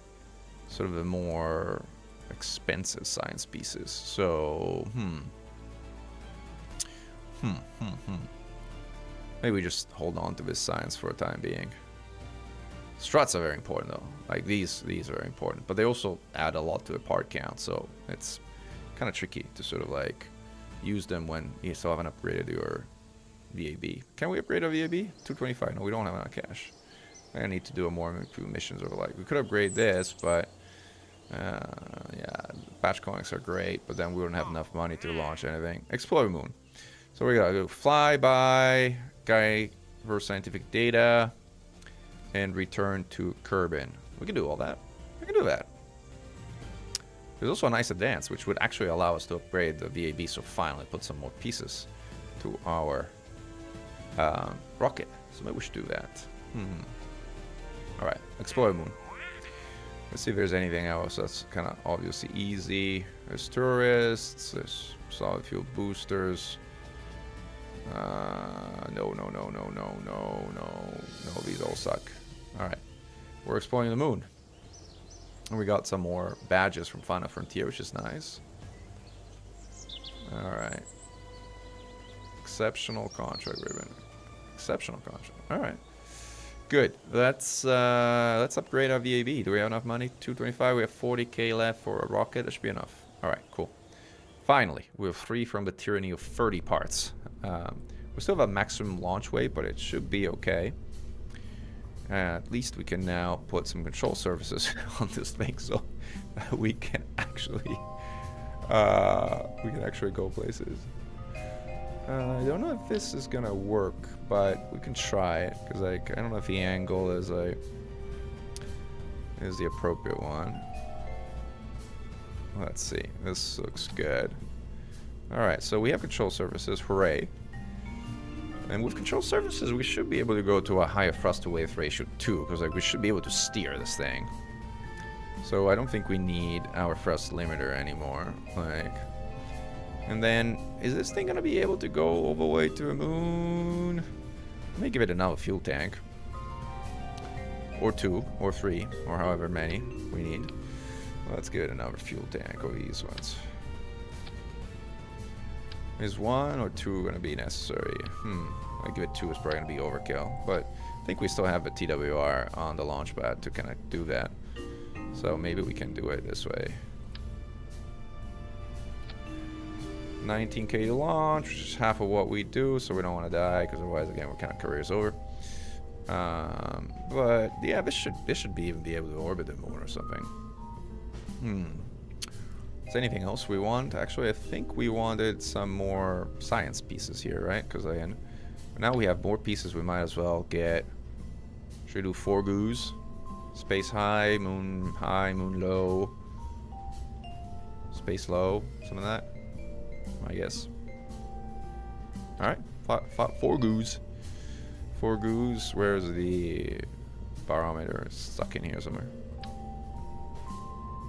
sort of the more expensive science pieces. So, maybe we just hold on to this science for a time being. Struts are very important though. Like these are very important, but they also add a lot to the part count, so it's kind of tricky to sort of like use them when you still haven't upgraded your VAB. Can we upgrade our VAB? 225. No, we don't have enough cash. I need to do a more missions or like. We could upgrade this, but yeah, patch coins are great, but then we wouldn't have enough money to launch anything. Explore Moon. So we gotta do flyby, guy versus scientific data, and return to Kerbin. We can do all that. We can do that. There's also a nice advance, which would actually allow us to upgrade the VAB, so finally put some more pieces to our rocket. So maybe we should do that. Alright, explore Moon. Let's see if there's anything else that's kind of obviously easy. There's tourists, there's solid fuel boosters. No, these all suck. Alright, we're exploring the moon. And we got some more badges from Final Frontier, which is nice. Alright. Exceptional contract ribbon. Exceptional contract. Alright. Good. Let's upgrade our VAB. Do we have enough money? 225. We have 40k left for a rocket. That should be enough. Alright, cool. Finally, we're free from the tyranny of 30 parts. We still have a maximum launch weight, but it should be okay. At least we can now put some control surfaces on this thing, so we can actually go places. I don't know if this is gonna work, but we can try it because, like, I don't know if the angle is the appropriate one. Let's see. This looks good. All right, so we have control surfaces. Hooray! And with control surfaces, we should be able to go to a higher thrust to wave ratio too, because, like, we should be able to steer this thing. So I don't think we need our thrust limiter anymore. Like, and then is this thing gonna be able to go all the way to the moon? Let me give it another fuel tank, or 2, or 3, or however many we need. Let's give it another fuel tank of these ones. Is 1 or 2 gonna be necessary? I give it 2 is probably gonna be overkill, but I think we still have a TWR on the launch pad to kind of do that. So maybe we can do it this way. 19k to launch, which is half of what we do, so we don't want to die, because otherwise, again, we're kind of career's over. But yeah, this should even be able to orbit the moon or something. Is anything else we want? Actually, I think we wanted some more science pieces here, right? Because now we have more pieces. We might as well get. Should we do 4 goos? Space high, moon low, space low, some of that. I guess. All right, 4 goos. 4 goos. Where's the barometer? It's stuck in here somewhere.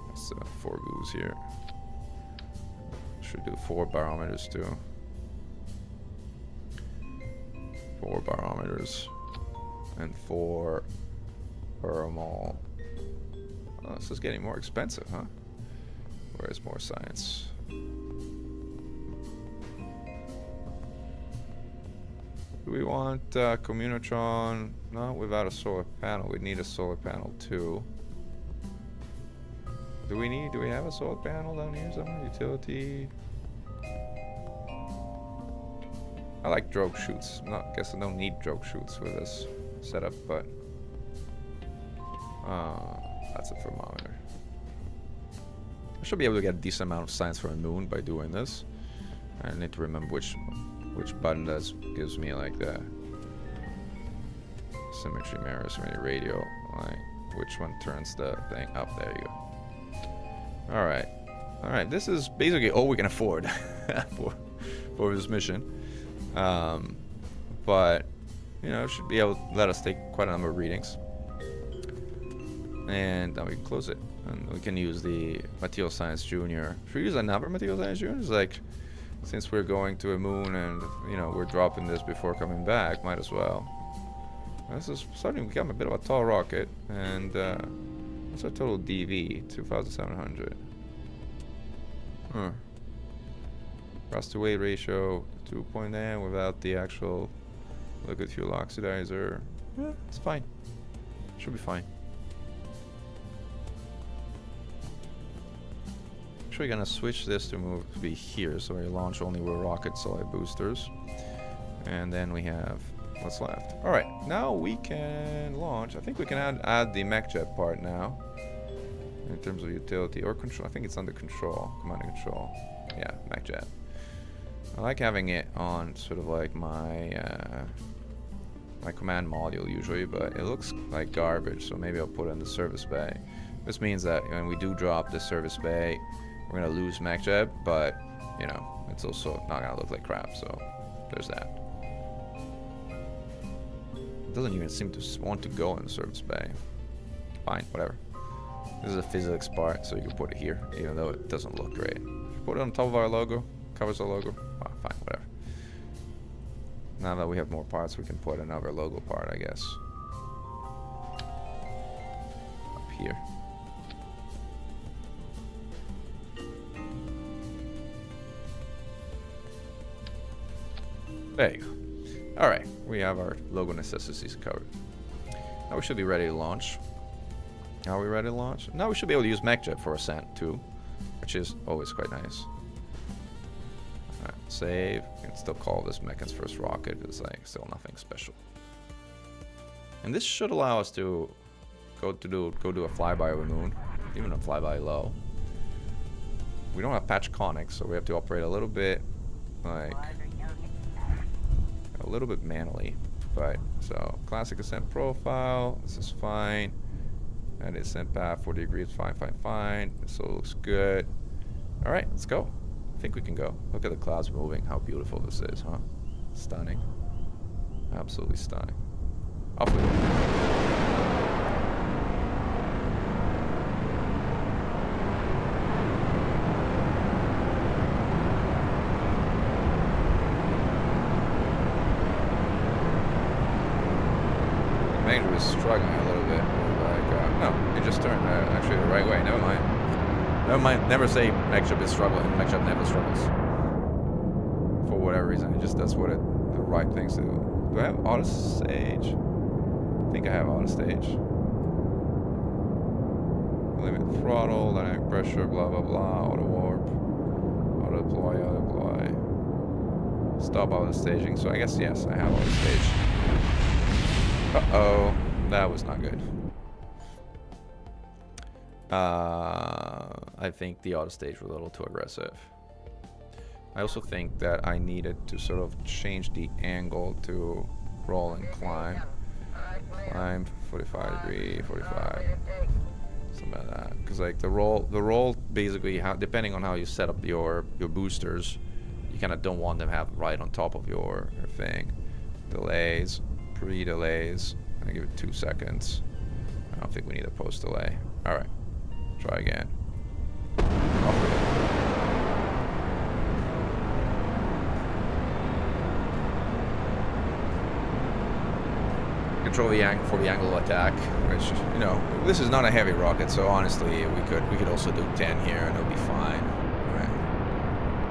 That's 4 goos here. Should do 4 barometers too. 4 barometers and 4 thermal. Oh, this is getting more expensive, huh? Where's more science? Do we want Communotron? No, without a solar panel. We need a solar panel too. Do we have a solar panel down here somewhere? Utility. I like drogue chutes. Guess I don't need drogue chutes for this setup, but that's a thermometer. I should be able to get a decent amount of science for a moon by doing this. I need to remember which button gives me, like, the symmetry mirror, symmetry radio, like which one turns the thing up. There you go. All right, this is basically all we can afford for this mission, but you know, it should be able to let us take quite a number of readings, and then we can close it, and we can use the Material Science Junior. Should we use another Material Science Junior? It's like, since we're going to a moon and, you know, we're dropping this before coming back, might as well. This is starting to become a bit of a tall rocket, and what's our total DV? 2,700. Thrust to weight ratio 2.9 without the actual liquid fuel oxidizer. Yeah, it's fine. Should be fine. actually gonna switch this to move to be here, so we launch only with rocket solid boosters. And then we have what's left. Alright, now we can launch. I think we can add the mech jet part now. In terms of utility or control. I think it's under control. Command and control. Yeah, mech jet. I like having it on sort of like my my command module usually, but it looks like garbage, so maybe I'll put it in the service bay. This means that when we do drop the service bay, we're gonna lose mech jet, but you know, it's also not gonna look like crap, so there's that. It doesn't even seem to want to go in the service bay. Fine, whatever. This is a physics part, so you can put it here, even though it doesn't look great. Put it on top of our logo, covers our logo. Oh, fine, whatever. Now that we have more parts, we can put another logo part, I guess. Up here. There you go. Alright, we have our logo necessities covered. Now we should be ready to launch. Are we ready to launch? Now we should be able to use mech-jet for ascent too, which is always quite nice. Alright, save. You can still call this Mechan's first rocket, but it's like still nothing special. And this should allow us to go do a flyby of the moon, even a flyby low. We don't have patch conics, so we have to operate a little bit manually. But so classic ascent profile. This is fine. And ascent path 40 degrees. Fine. This all looks good. All right, let's go. I think we can go. Look at the clouds moving. How beautiful this is, huh? Stunning. Absolutely stunning. Off we go. Major was struggling a little bit. Like, no, it just turned actually the right way. Never mind. Never say mech-jet is struggling. Mech-jet never struggles. For whatever reason, it just does what the right things to do. Do I have auto stage? I think I have auto stage. Limit throttle, dynamic pressure, blah blah blah. Auto warp, auto deploy. Stop auto staging. So I guess yes, I have auto stage. Uh-oh, that was not good. I think the auto stage was a little too aggressive. I also think that I needed to sort of change the angle to roll and climb. Climb 45 degree, 45, something like that. Because like the roll basically, depending on how you set up your boosters, you kind of don't want them to have right on top of your thing. Delays. Pre-delays. I'm gonna give it 2 seconds. I don't think we need a post delay. Alright. Try again. Off we go. Control the angle for the angle of attack, which, you know, this is not a heavy rocket, so honestly we could also do 10 here and it'll be fine. Right.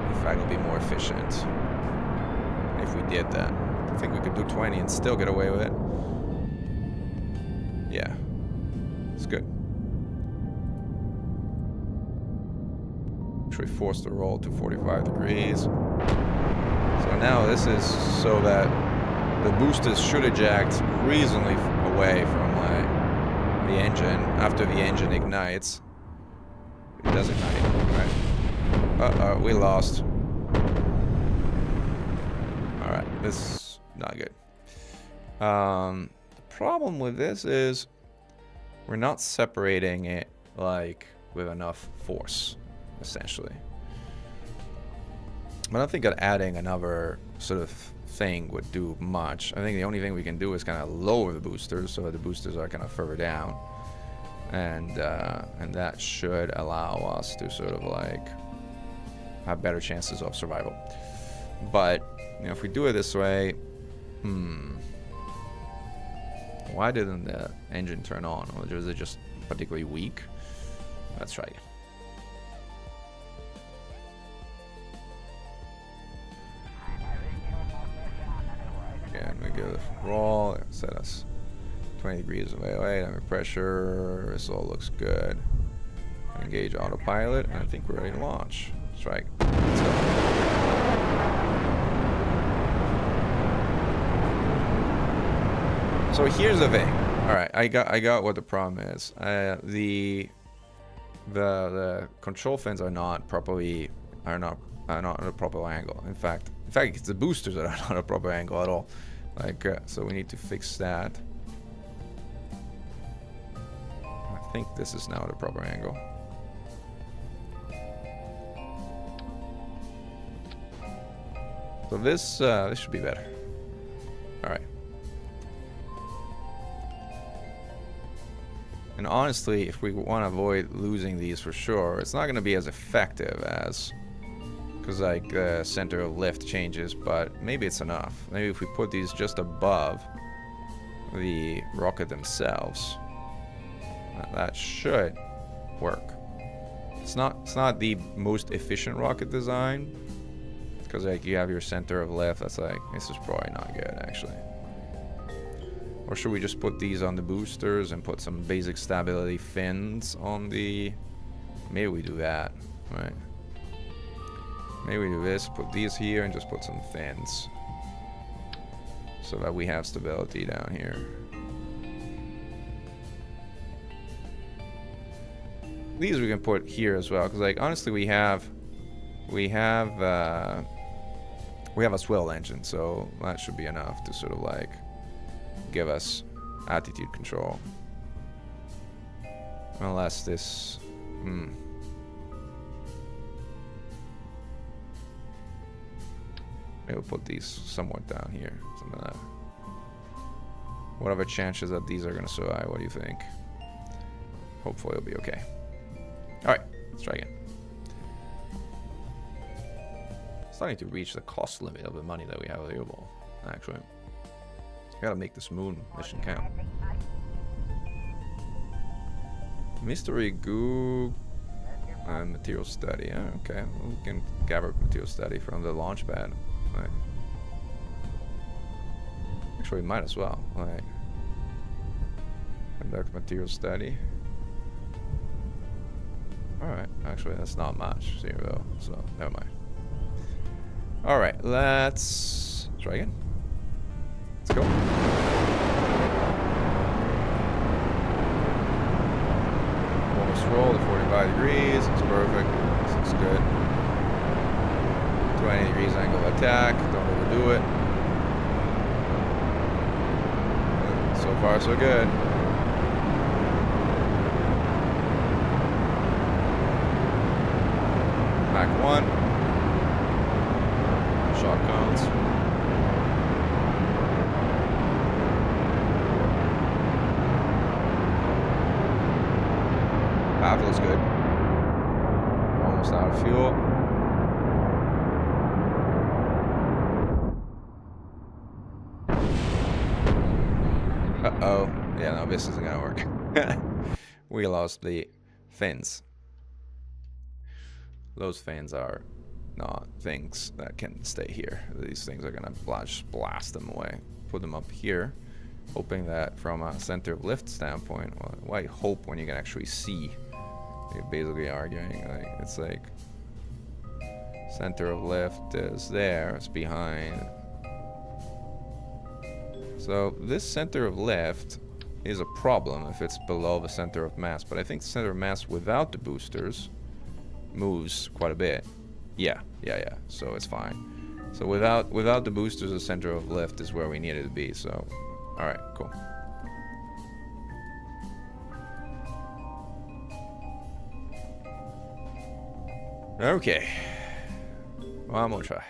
In fact, it'll be more efficient if we did that. I think we could do 20 and still get away with it. Yeah, it's good. Actually force the roll to 45 degrees. So now this is so that the boosters should eject reasonably away from like the engine. After the engine ignites, it does ignite, right? Uh-oh, we lost. All right, this. Not good. The problem with this is we're not separating it like with enough force, essentially. But I don't think that adding another sort of thing would do much. I think the only thing we can do is kind of lower the boosters so that the boosters are kind of further down, and that should allow us to sort of like have better chances of survival. But you know, if we do it this way. Why didn't the engine turn on? Or was it just particularly weak? Let's try again. Again, we give it a roll. Set us 20 degrees away. Dynamic pressure. This all looks good. Engage autopilot, and I think we're ready to launch. Strike. Let's go. So here's the thing. All right, I got what the problem is. The control fins are not properly not at a proper angle. In fact, it's the boosters that are not at a proper angle at all. Like so, we need to fix that. I think this is now the proper angle. So this should be better. All right. And honestly, if we want to avoid losing these for sure, it's not going to be as effective as, because like center of lift changes, but maybe it's enough. Maybe if we put these just above the rocket themselves, that should work. It's not the most efficient rocket design, because like you have your center of lift. That's like, this is probably not good actually. Or should we just put these on the boosters and put some basic stability fins on the... Maybe we do that, right? Maybe we do this, put these here, and just put some fins. So that we have stability down here. These we can put here as well, because like honestly we have a swivel engine, so that should be enough to sort of like give us attitude control. Unless this... Maybe we'll put these somewhat down here. Something like that. What are the chances that these are going to survive? What do you think? Hopefully it'll be okay. Alright, let's try again. Starting to reach the cost limit of the money that we have available, actually. I gotta make this moon mission count. Mystery goo and material study. Yeah, okay. Well, we can gather material study from the launch pad. Right. Actually, might as well. Like, conduct material study. Alright, actually, that's not much. 0, so never mind. Alright, let's try again. Let's go. Almost roll to 45 degrees. It's perfect. This looks good. 20 degrees angle of attack. Don't overdo it. So far, so good. Mach 1. Shock counts. That feels good. Almost out of fuel. Uh-oh. Yeah, no, this isn't gonna work. We lost the fins. Those fins are not things that can stay here. These things are gonna blast them away. Put them up here, hoping that from a center of lift standpoint, well, why hope when you can actually see? You're basically arguing, like, it's like center of lift is there, it's behind. So this center of lift is a problem if it's below the center of mass, but I think the center of mass without the boosters moves quite a bit. Yeah, so it's fine. So without the boosters, the center of lift is where we need it to be, so alright, cool. Okay. One more try.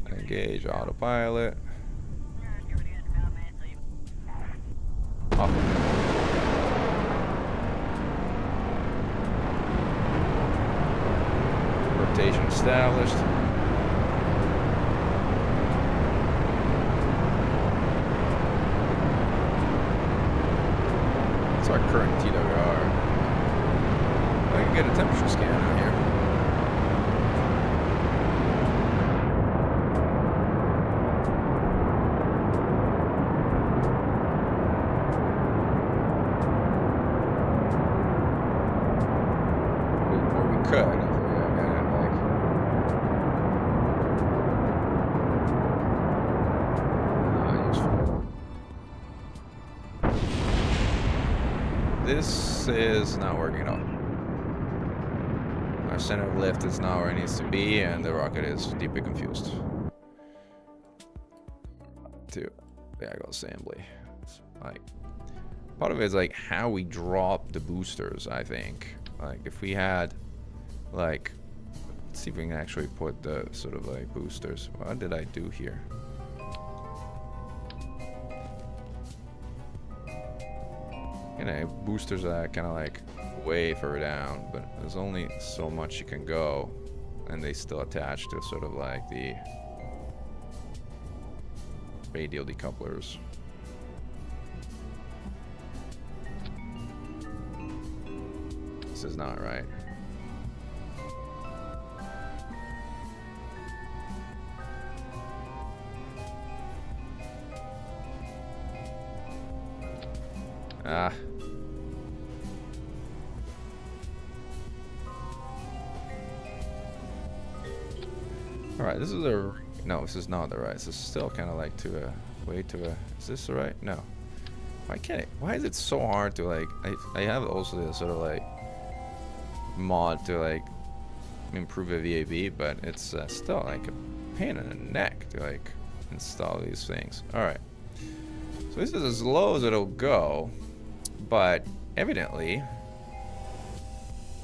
Engage autopilot. Off. Rotation established. What's our current TWR? I can get a temperature scan out here. this is not working at all. Our center of lift is not where it needs to be, and the rocket is deeply confused. There goes assembly. Like, part of it is like how we drop the boosters, I think. Like, if we had, like, let's see if we can actually put the sort of like boosters. What did I do here? You know, boosters are kind of like way further down, but there's only so much you can go, and they still attach to sort of like the radial decouplers. This is not right. Ah. Alright, this is a... No, this is not the right. This is still kind of like to a... Way to a... Is this the right? No. Why can't it... Why is it so hard to like... I have also this sort of like... mod to like... improve a VAV, but it's still like a pain in the neck to like... install these things. Alright. So this is as low as it'll go. But evidently...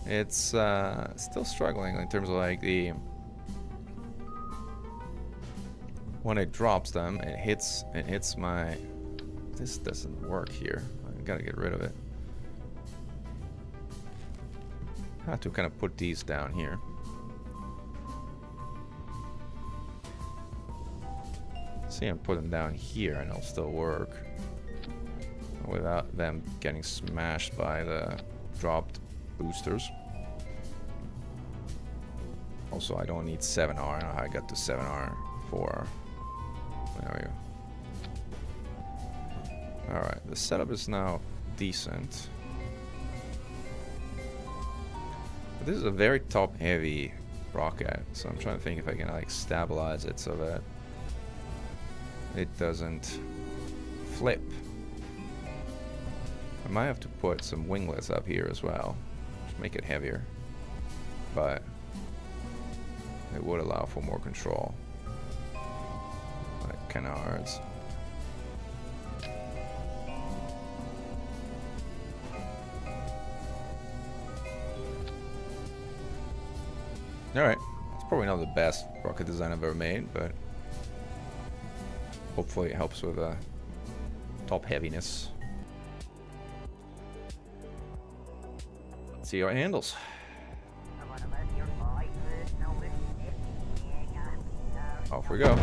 it's still struggling in terms of like the... When it drops them, it hits my... This doesn't work here. I gotta get rid of it. I have to kind of put these down here. See, I'm putting them down here and it'll still work without them getting smashed by the dropped boosters. Also, I don't need 7R. I don't know how I got to 7R, 4R. There we go. Alright, the setup is now decent. But this is a very top heavy rocket, so I'm trying to think if I can like stabilize it so that it doesn't flip. I might have to put some winglets up here as well to make it heavier, but it would allow for more control. Like canards. Alright, it's probably not the best rocket design I've ever made, but hopefully it helps with top heaviness. Let's see how it handles. Off we go.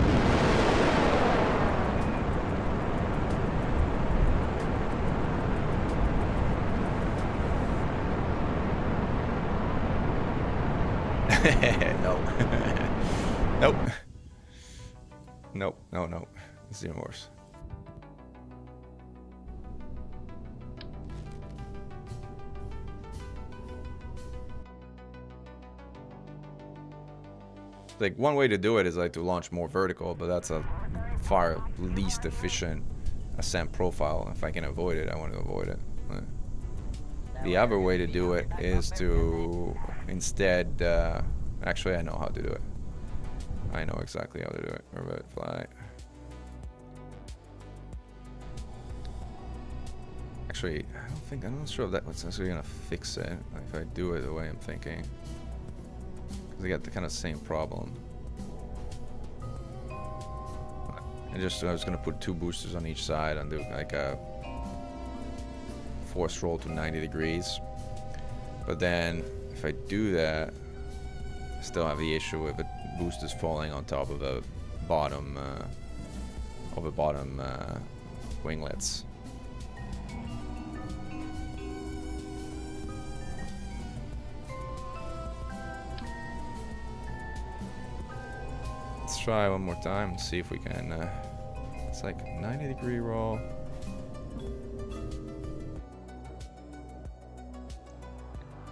No. Nope. Nope. No, no. This is even worse. Like, one way to do it is like to launch more vertical, but that's a far least efficient ascent profile. If I can avoid it, I want to avoid it. The other way to do it is to instead, actually I know how to do it. I know exactly how to do it. Orbit fly. Actually, I'm not sure if that's actually gonna fix it. Like, if I do it the way I'm thinking. Because I got the kind of same problem. I was gonna put 2 boosters on each side and do like a force roll to 90 degrees. But then if I do that, I still have the issue with the boosters falling on top of the bottom winglets. Let's try one more time and see if we can. It's like 90-degree roll.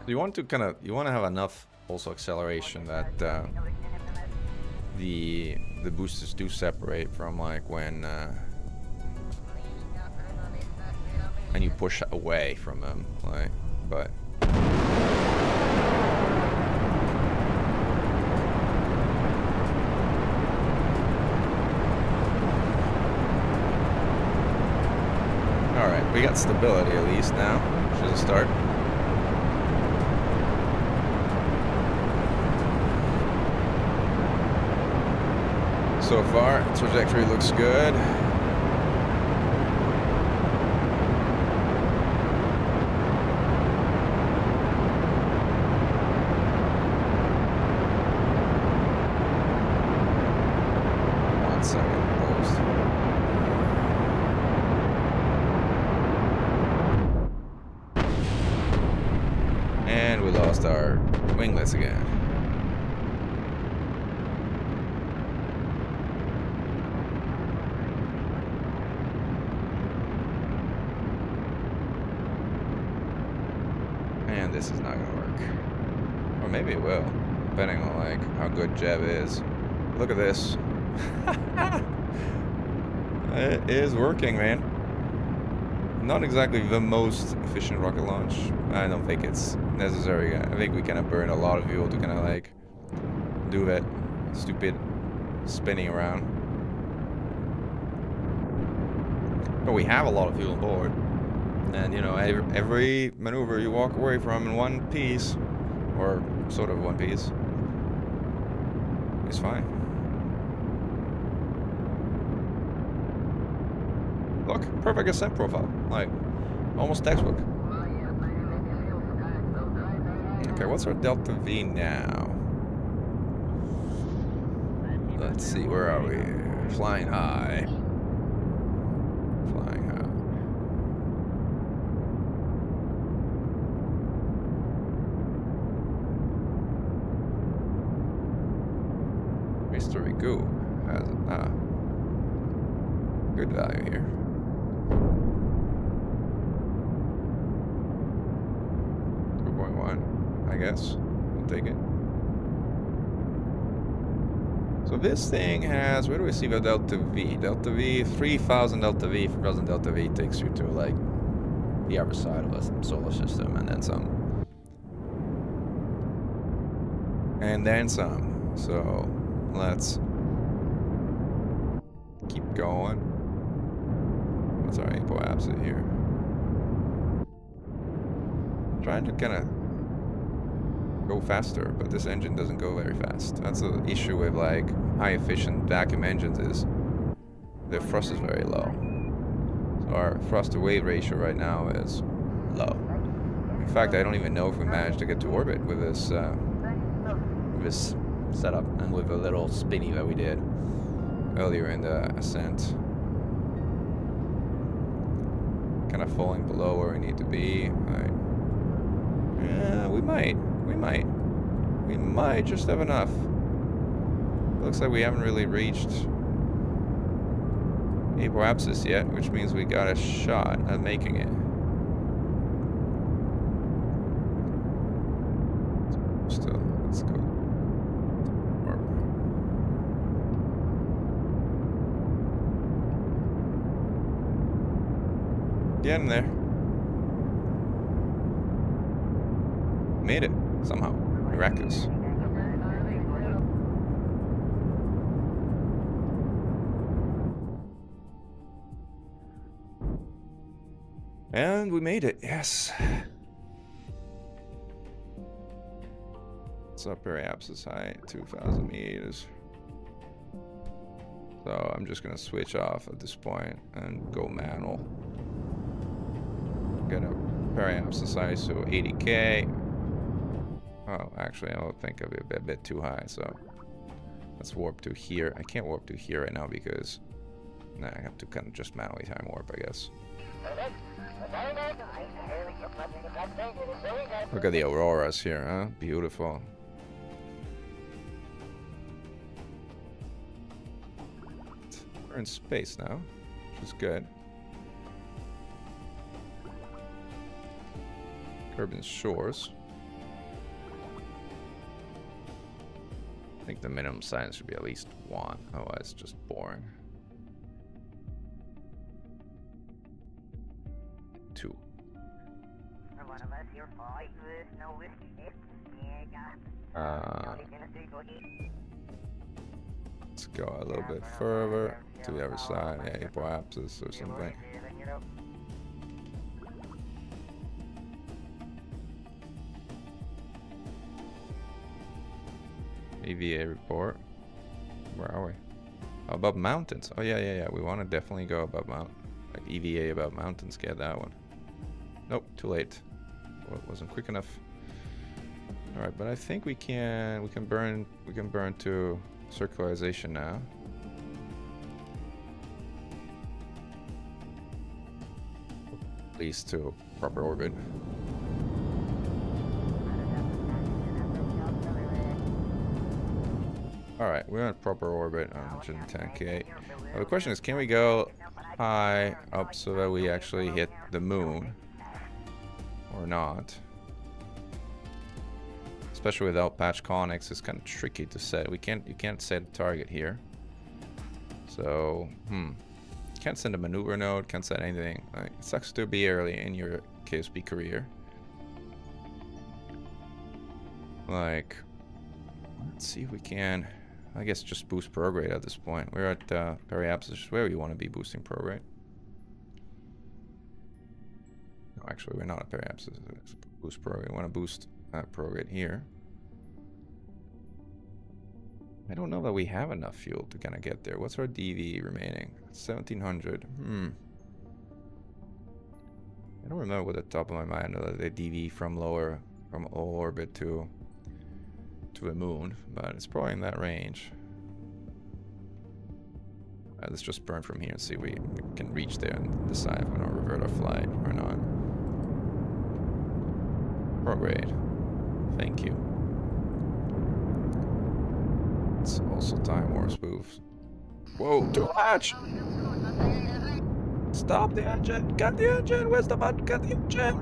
You want to have enough also acceleration that the boosters do separate from like when and you push away from them, like, but. Alright, we got stability at least now, which is a start. So far, trajectory looks good. One second, closed. And we lost our winglets again. And this is not gonna work. Or maybe it will, depending on like how good Jeb is. Look at this. It is working, man. Not exactly the most efficient rocket launch. I don't think it's necessary. I think we kind of burn a lot of fuel to kind of like do that stupid spinning around. But we have a lot of fuel on board. And you know, every maneuver you walk away from in one piece, or sort of one piece, is fine. Look, perfect ascent profile, like almost textbook. Okay, what's our delta V now? Let's see, where are we? Flying high. Flying high. Mr. Rigu has good value here. I guess. We'll take it. So this thing has, where do we see the delta V? Delta V, 3,000 delta V, 4,000 delta V takes you to like the other side of the solar system and then some. And then some. So let's keep going. What's our apoapsis here? Trying to kind of go faster, but this engine doesn't go very fast. That's the issue with like high efficient vacuum engines, is their thrust is very low. So our thrust to weight ratio right now is low. In fact, I don't even know if we managed to get to orbit with this setup and with the little spinny that we did earlier in the ascent. Kind of falling below where we need to be. Yeah, we might just have enough. Looks like we haven't really reached apoapsis yet, which means we got a shot at making it. Still, let's go. Getting there. Made it somehow. Miraculous. And we made it, yes. What's up, periapsis height? 2,000 meters. So I'm just gonna switch off at this point and go manual. Get a periapsis height, so 80K. Oh, actually, I don't think I'll be a bit too high, so let's warp to here. I can't warp to here right now because I have to kind of just manually time warp, I guess. Look at the auroras here, huh? Beautiful. We're in space now, which is good. Kerbal shores. I think the minimum size should be at least 1, otherwise it's just boring. 2 Let's go a little bit further to the other side. Yeah, apoapsis or something. EVA report. Where are we? Oh, above mountains. Oh yeah. We want to definitely go above mountain. Like EVA above mountains. Get that one. Nope, too late. Well, it wasn't quick enough. All right, but I think we can burn to circularization now. At least to proper orbit. Alright, we're in proper orbit on 110K. Now the question is, can we go high up so that we actually hit the moon? Or not? Especially without patch conics, it's kind of tricky to set. You can't set a target here. So, can't send a maneuver node, can't set anything. Like, it sucks to be early in your KSP career. Like, let's see if we can, I guess, just boost prograde at this point. We're at periapsis, where you want to be boosting prograde. No, actually, we're not at periapsis. It's boost prograde. We want to boost prograde here. I don't know that we have enough fuel to kind of get there. What's our DV remaining? 1700. I don't remember what the top of my mind the DV from low orbit to the moon, but it's probably in that range. Let's just burn from here and see if we can reach there and decide if we're gonna revert our flight or not. Prograde. Thank you. It's also time war spoofs. Whoa, too much! Stop the engine! Cut the engine! Where's the button? Cut the engine!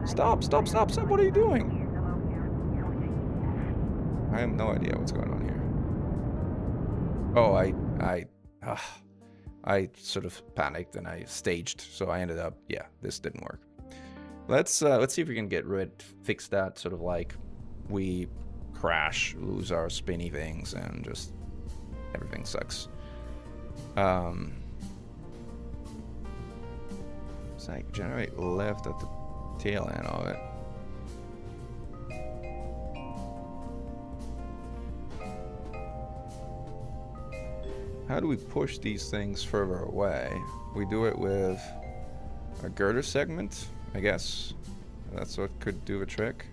Stop! What are you doing? I have no idea what's going on here. Oh, I sort of panicked and I staged, so I ended up, yeah, this didn't work. Let's see if we can fix that, sort of like we crash, lose our spinny things, and just everything sucks. It's like generate left at the tail end of it. How do we push these things further away? We do it with a girder segment, I guess. That's what could do the trick.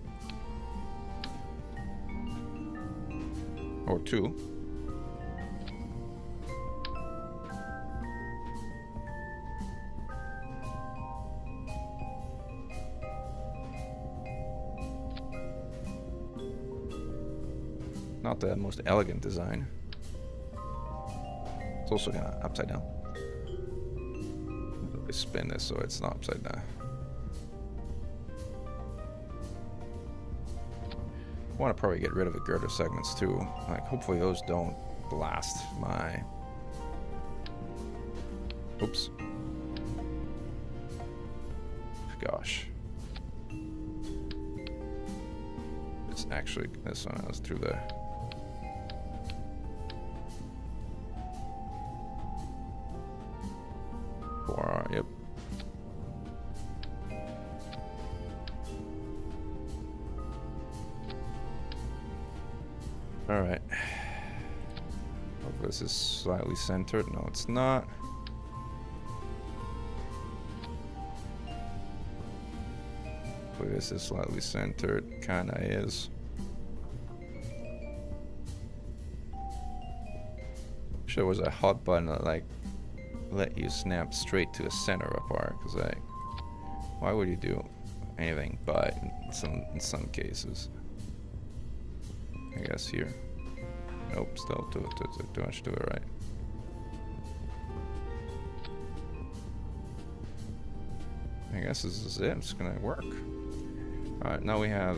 Or two. Not the most elegant design. It's also gonna upside down. Let me spin this so it's not upside down. I want to probably get rid of the girder segments too. Like, hopefully those don't blast my... Oops. Gosh. It's actually this one. I was through the... Yep. All right. Hope this is slightly centered. No, it's not. Hopefully this is slightly centered. Kinda is. Wish there was a hot button that like let you snap straight to the center of a part, because like, why would you do anything but in some cases? I guess here. Nope, still too much to the right. I guess this is it. It's gonna work. Alright, now we have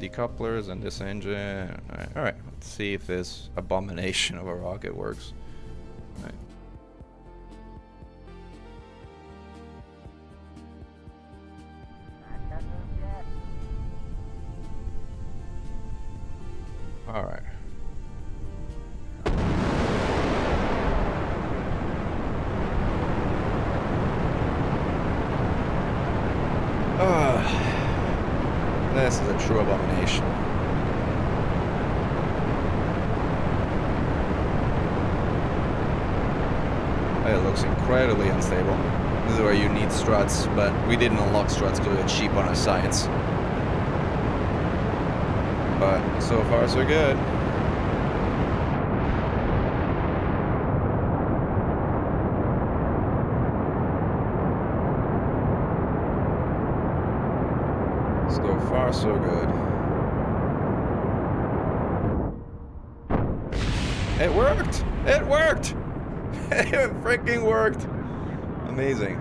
decouplers and this engine. Alright, let's see if this abomination of a rocket works. All right. All right. This is a true abomination. It looks incredibly unstable. This is where you need struts, but we didn't unlock struts because we were cheap on our science. But so far so good. So far so good. It worked! It worked! It freaking worked! Amazing.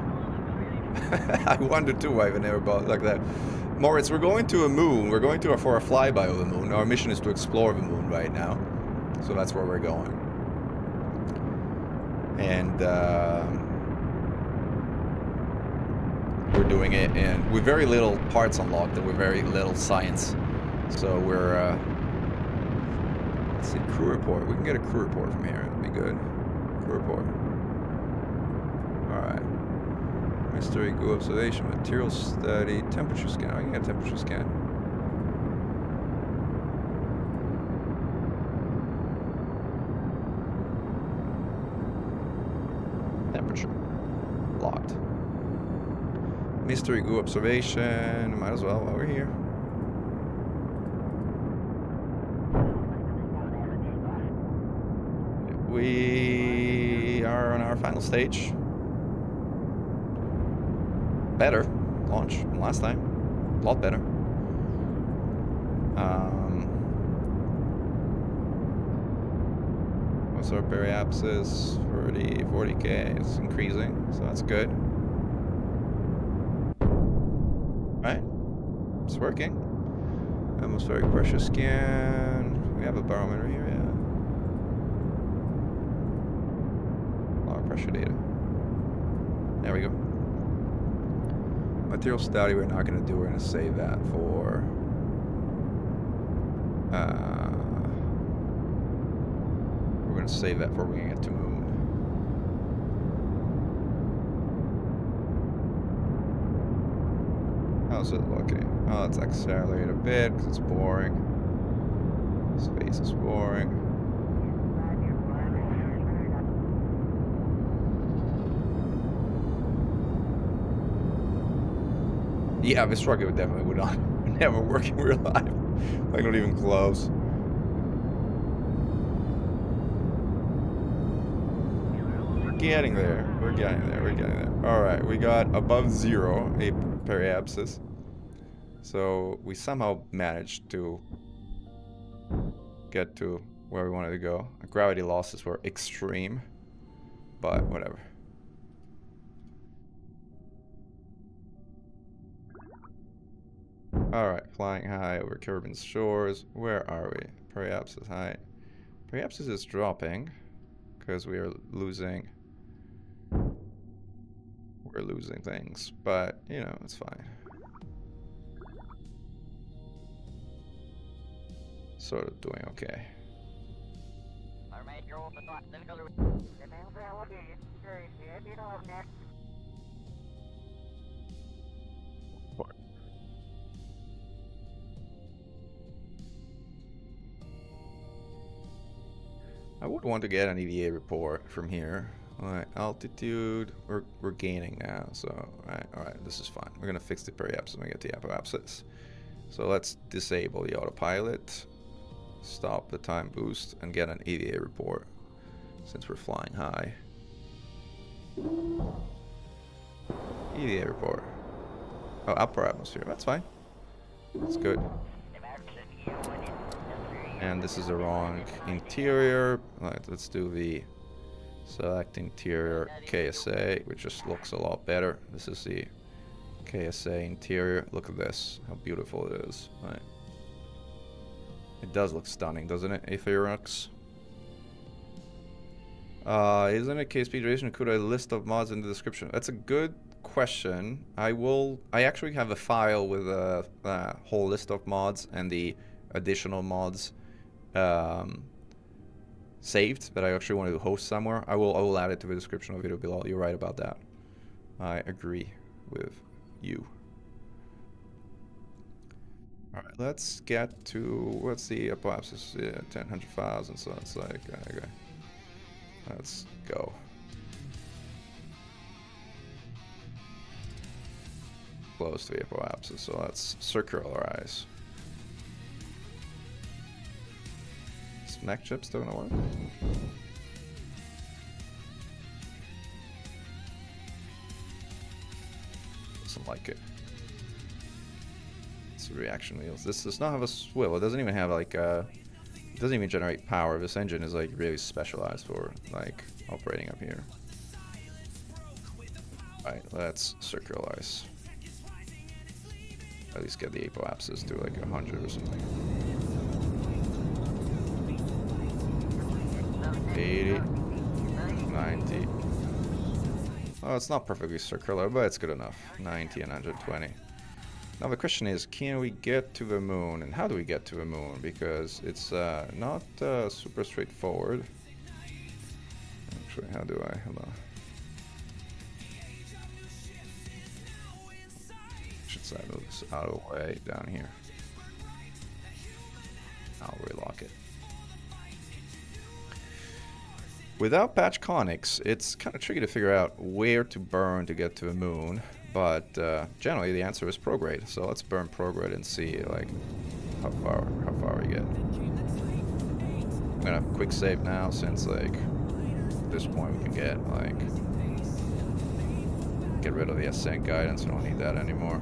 I wonder too why I never bought like that. Moritz, we're going to a moon. We're going to for a flyby of the moon. Our mission is to explore the moon right now. So that's where we're going. And we're doing it and with very little parts unlocked and with very little science. So we're let's see, crew report. We can get a crew report from here. That'd be good. Crew report. Alright. Mystery, goo observation, material study, temperature scan. I can get a temperature scan. Temperature. Locked. Mystery, goo observation. Might as well while we're here. We are on our final stage. Better launch than last time. A lot better. What's our periapsis? 40k. It's increasing, so that's good. Right? It's working. Atmospheric pressure scan. We have a barometer here, yeah. Pressure data. There we go. Material study we're not going to do. We're going to save that for we're going to save that for when we get to moon. How's it looking? Oh, it's accelerated a bit because it's boring. Space is boring. Yeah, this rocket would definitely would not never work in real life. Like not even close. We're getting there. We're getting there. We're getting there. Alright, we got above 0 a periapsis. So we somehow managed to get to where we wanted to go. Our gravity losses were extreme. But whatever. Alright, flying high over Kerbal shores. Where are we? Periapsis height. Periapsis is dropping because we are losing. We're losing things, but you know, it's fine. Sort of doing okay. I would want to get an EVA report from here. Alright, altitude, we're gaining now, so alright, this is fine. We're gonna fix the periapsis when we get the apoapsis. So let's disable the autopilot, stop the time boost, and get an EVA report since we're flying high. EVA report. Oh, upper atmosphere, that's fine. That's good. And this is the wrong interior. Alright, let's do the select interior KSA, which just looks a lot better. This is the KSA interior. Look at this, how beautiful it is. Right. It does look stunning, doesn't it, Aetherix? Isn't it KSP duration? Could I list of mods in the description? That's a good question. I actually have a file with a whole list of mods and the additional mods saved that I actually want to host somewhere, I will add it to the description of the video below. You're right about that. I agree with you. All right, let's get to, what's the apoapsis? Yeah, 100,000, so it's like, okay. Let's go. Close to the apoapsis, so let's circularize. Is mech chip still gonna work? Doesn't like it. Reaction wheels. This does not have a swivel. It doesn't even have like it doesn't even generate power. This engine is like really specialized for like operating up here. Alright, let's circularize. At least get the apoapsis to like 100 or something. 80, 90. Oh, it's not perfectly circular, but it's good enough. 90 and 120. Now the question is, can we get to the moon, and how do we get to the moon? Because it's not super straightforward. Actually, how do I? Hold on. Should side move this out of the way down here. I'll relock it. Without patch conics, it's kind of tricky to figure out where to burn to get to the moon. But generally the answer is prograde, so let's burn prograde and see like how far we get. I'm gonna quick save now since like at this point we can get rid of the ascent guidance. We don't need that anymore.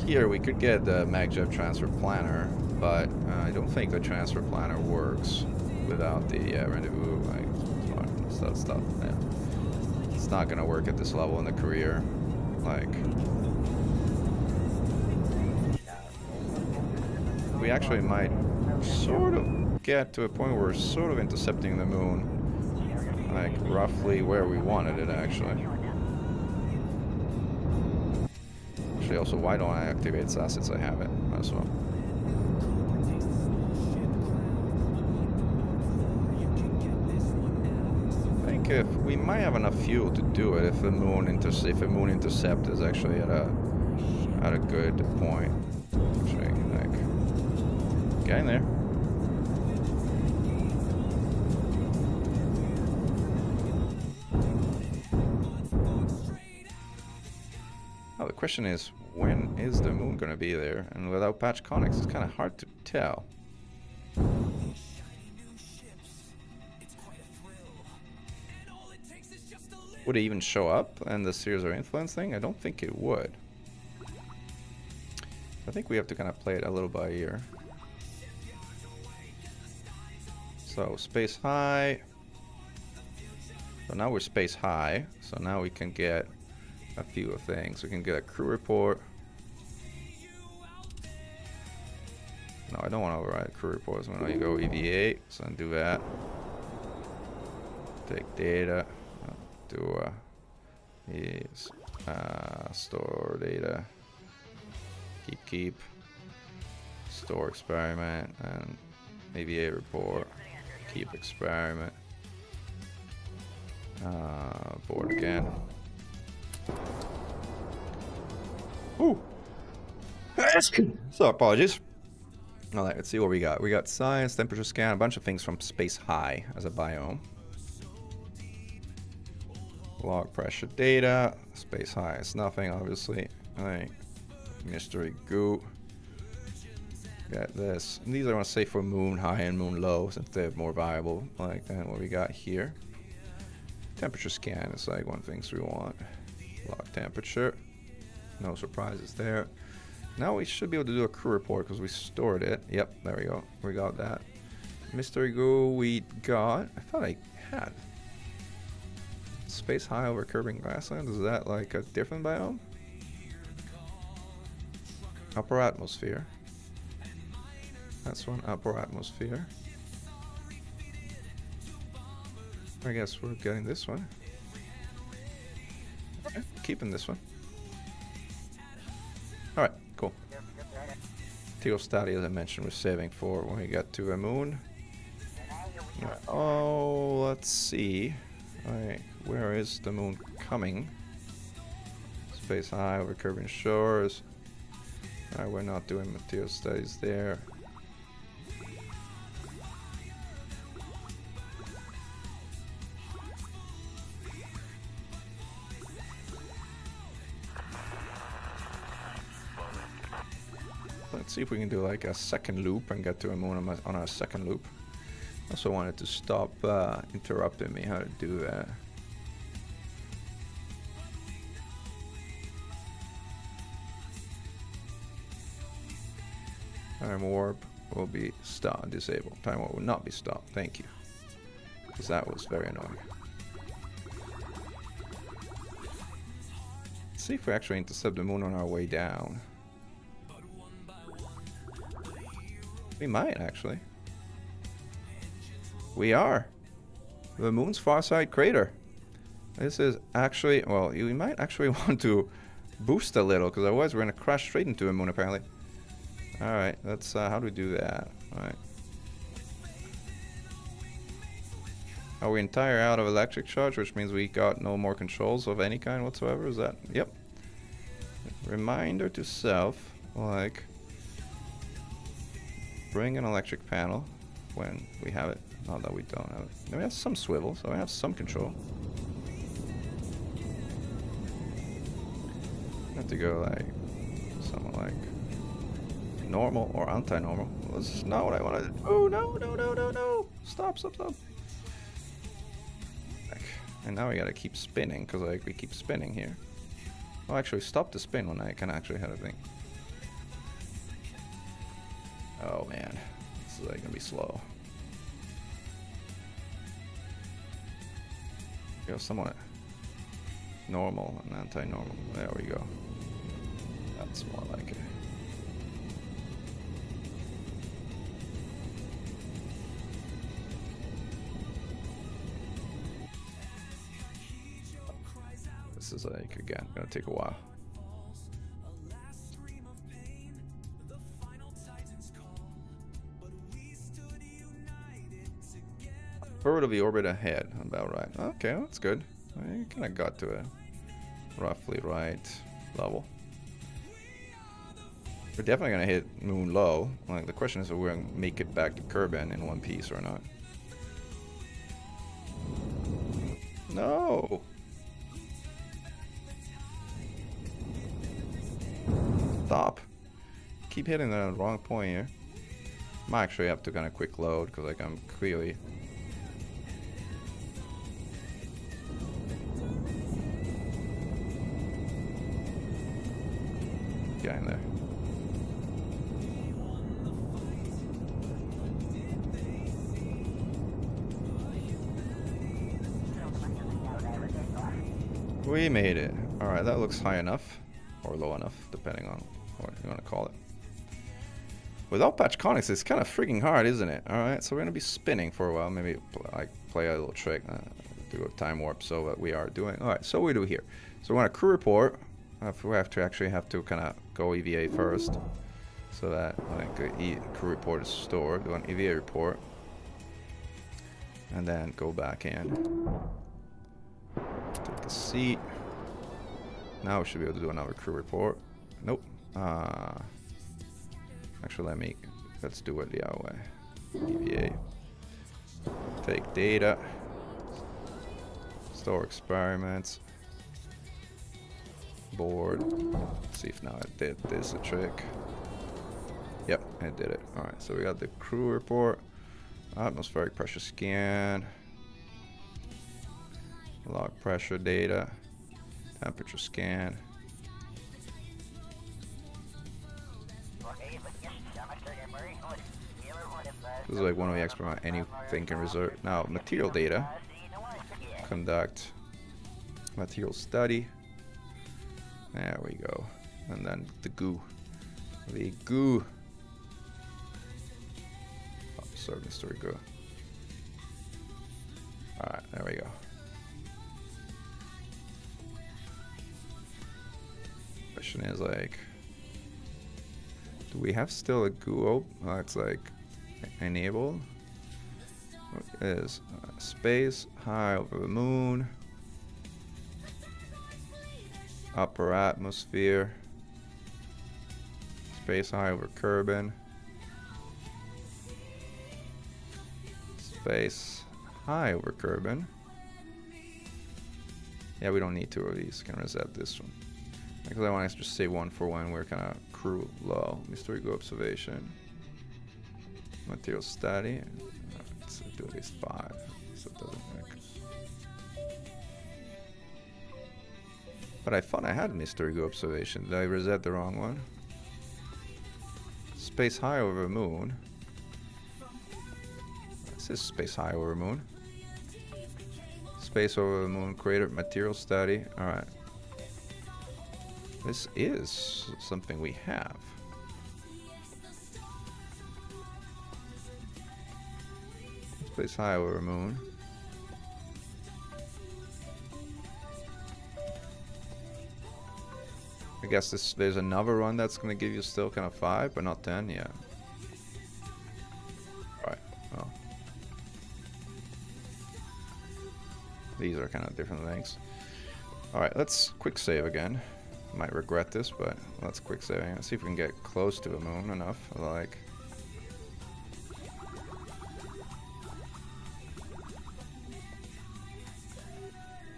Here we could get the MagJet transfer planner, but I don't think the transfer planner works without the rendezvous. Stuff. Yeah. It's not gonna work at this level in the career. Like, we actually might sort of get to a point where we're sort of intercepting the moon, like roughly where we wanted it actually. Actually, also, why don't I activate its assets? I have it. Might as well. If we might have enough fuel to do it if the moon intercept is actually at a good point. Actually, like getting there. Now the question is, when is the moon gonna be there? And without patch conics, it's kind of hard to tell. Would it even show up in the series of influence thing? I don't think it would. I think we have to kind of play it a little by ear. So space high. So now we're space high. So now we can get a few things. We can get a crew report. No, I don't want to override crew reports. I'm going to go EVA. So do that. Take data. Do is store data, keep, store experiment, and AVA report, keep experiment, board again. Ooh. So apologies. Alright, let's see what we got. We got science, temperature scan, a bunch of things from space high as a biome. Log pressure data, space high is nothing, obviously. Alright, mystery goo. Got this. And these I want to say for moon high and moon low, since they're more viable, like than what we got here. Temperature scan is like one thing we want. Log temperature, no surprises there. Now we should be able to do a crew report because we stored it. Yep, there we go. We got that. Mystery goo we got. I thought I had. Space high over curbing grassland, is that like a different biome? Upper atmosphere. That's one, upper atmosphere. I guess we're getting this one. Okay, keeping this one. Alright, cool. material study, as I mentioned, we're saving for when we get to a moon. Oh, let's see. Alright, where is the moon coming? Space high over Caribbean shores. Alright, we're not doing material studies there. Let's see if we can do like a second loop and get to a moon on our second loop. Also wanted to stop interrupting me how to do that. Time warp will be stopped, disabled. Time warp will not be stopped. Thank you. Because that was very annoying. Let's see if we actually intercept the moon on our way down. We might actually. We are. The moon's far side crater. This is actually, well, we might actually want to boost a little, because otherwise we're going to crash straight into a moon apparently. Alright, let's, how do we do that? Alright. Are we entire out of electric charge, which means we got no more controls of any kind whatsoever? Is that, yep. Reminder to self, like, bring an electric panel when we have it. Not that we don't have it. We have some swivel, so we have some control. I have to go like something like normal or anti-normal. Well, this is not what I wanted. Oh no, no, no, no, no! Stop, stop, stop! And now we gotta keep spinning, because like we keep spinning here. Oh, actually stop the spin when I can actually have a thing. Oh man, this is like gonna be slow. Go somewhat normal and anti-normal. There we go. That's more like it. This is like, again, gonna take a while. Third of the orbit ahead, about right. Okay, well, that's good. I kind of got to a roughly right level. We're definitely gonna hit moon low. Like the question is if we're gonna make it back to Kerbal in one piece or not. No. Stop. Keep hitting the wrong point here. Might actually have to kind of quick load because like I'm clearly. Get in there. We made it. Alright, that looks high enough. Or low enough, depending on what you want to call it. Without patch conics, it's kind of freaking hard, isn't it? Alright, so we're going to be spinning for a while. Maybe I play a little trick. Do a time warp, so what we are doing. Alright, so we do here. So we want a crew report. We have to actually kind of go EVA first. So that like crew report is stored. Do an EVA report. And then go back in. Take a seat. Now we should be able to do another crew report. Nope. Actually, let's do it the other way. EVA. Take data. Store experiments. Board. Let's see if now it did this a trick. Yep, it did it. Alright, so we got the crew report. Atmospheric pressure scan. Log pressure data. Temperature scan. This is like one of the experiment anything can result. Now, material data. Conduct material study. There we go. And then the goo. The goo. Observe mystery goo. Alright, there we go. Question is like, Do we have still a GUO? It's like enabled. What is space high over the moon? Upper atmosphere. Space high over Kerbin. Space high over Kerbin. Yeah, we don't need two of these. Can reset this one. Because I want to just save one for when we're kind of crew low. Mystery Go observation. Material study. Let's do at least 5. So it doesn't make. But I thought I had Mystery Go observation. Did I reset the wrong one? Space high over moon. This is space high over moon. Space over the moon crater material study. Alright. This is something we have. Space high over moon. I guess there's another one that's gonna give you still kind of 5, but not 10, yeah. Alright, well. These are kind of different things. Alright, let's quick save again. Might regret this, but let's quick save. Let's see if we can get close to the moon enough. Like,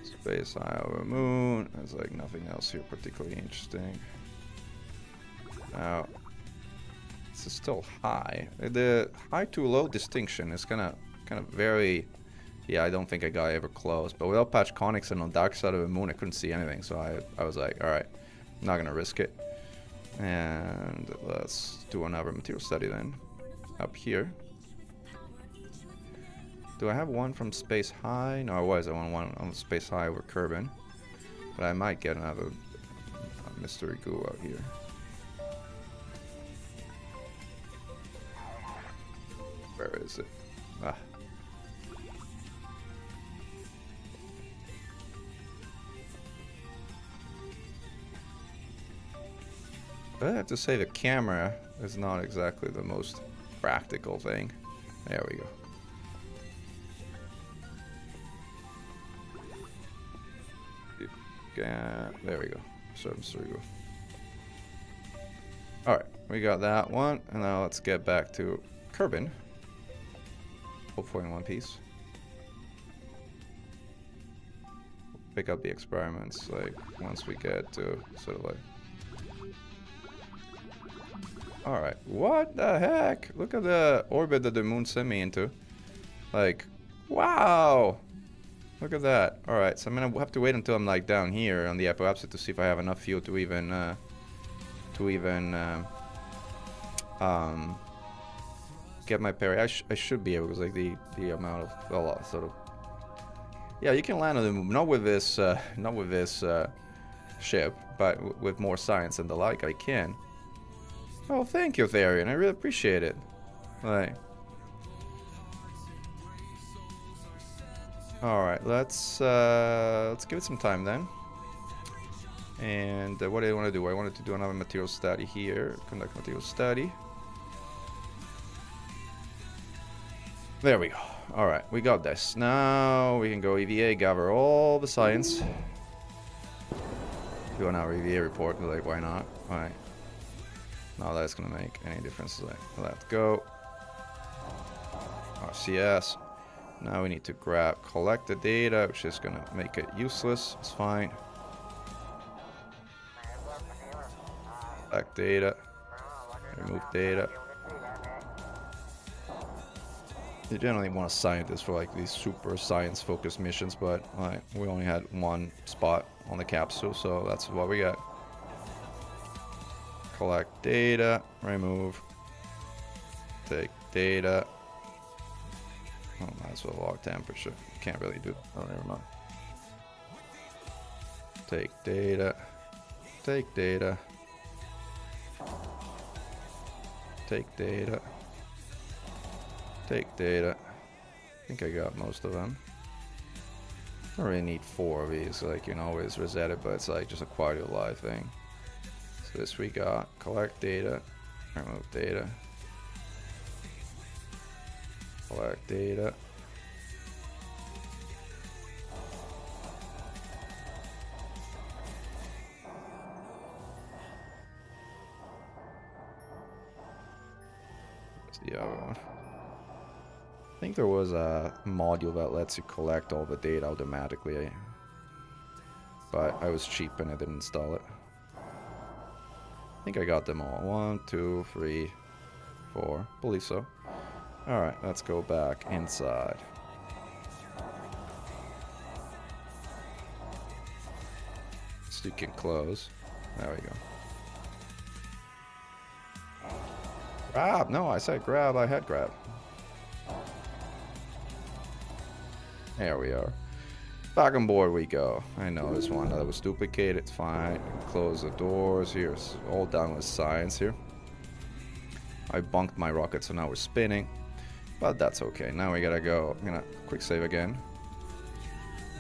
space high over moon. There's like nothing else here particularly interesting. Now, this is still high. The high to low distinction is kind of very. Yeah, I don't think I got ever close. But without patch conics and on dark side of the moon, I couldn't see anything. So I was like, all right, I'm not gonna risk it. And let's do another material study then. Up here. Do I have one from space high? No, I want one on space high over Kerbin. But I might get another mystery goo out here. Where is it? Ah. But I have to say the camera is not exactly the most practical thing. There we go. There we go. So we go. Alright, we got that one. And now let's get back to Kerbin. Hopefully in one piece. Pick up the experiments like once we get to sort of like. Alright, what the heck? Look at the orbit that the moon sent me into. Like, wow! Look at that. Alright, so I'm gonna have to wait until I'm like down here on the apoapsis to see if I have enough fuel to even get my parry. I should be able, because like the amount of, well, sort of. Yeah, you can land on the moon, not with this ship, but with more science and the like, I can. Oh, thank you, Therian. I really appreciate it. Like. Alright, let's give it some time then. And what do I want to do? I wanted to do another material study here. Conduct material study. There we go. Alright, we got this. Now we can go EVA, gather all the science. Do another EVA report, like why not? Alright. Not that it's gonna make any difference. Like, let's go. RCS. Now we need to collect the data, which is gonna make it useless. It's fine. Collect data. Remove data. You generally want a scientist for like these super science-focused missions, but we only had one spot on the capsule, so that's what we got. Collect data. Remove. Take data. Oh, that's a log temperature. Can't really do. Oh, never mind. Take data. Take data. Take data. Take data. I think I got most of them. I don't really need 4 of these. Like, you can always reset it, but it's like just a quality of life thing. So this we got. Collect data. Remove data. Collect data. What's the other one? I think there was a module that lets you collect all the data automatically, but I was cheap and I didn't install it. I think I got them all. 1, 2, 3, 4. Believe so. Alright, let's go back inside. So you can close. There we go. Grab! No, I said grab. I had grab. There we are. Back on board we go. I know this one that was duplicated. It's fine. Close the doors here. It's all done with science here. I bunked my rocket, so now we're spinning. But that's okay. Now we gotta go. I'm gonna quick save again.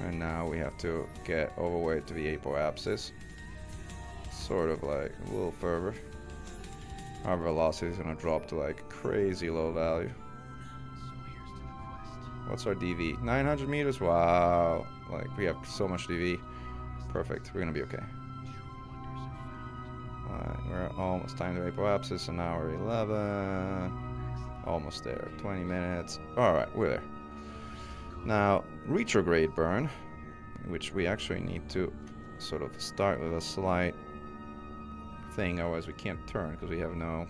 And now we have to get overweight to the apoapsis. Sort of like a little further. Our velocity is gonna drop to like crazy low value. What's our DV? 900 meters? Wow. Like, we have so much DV. Perfect. We're gonna be okay. Alright, we're almost time to apoapsis, and now we're 11. Almost there. 20 minutes. Alright, we're there. Now, retrograde burn, which we actually need to sort of start with a slight thing, otherwise we can't turn because we have no...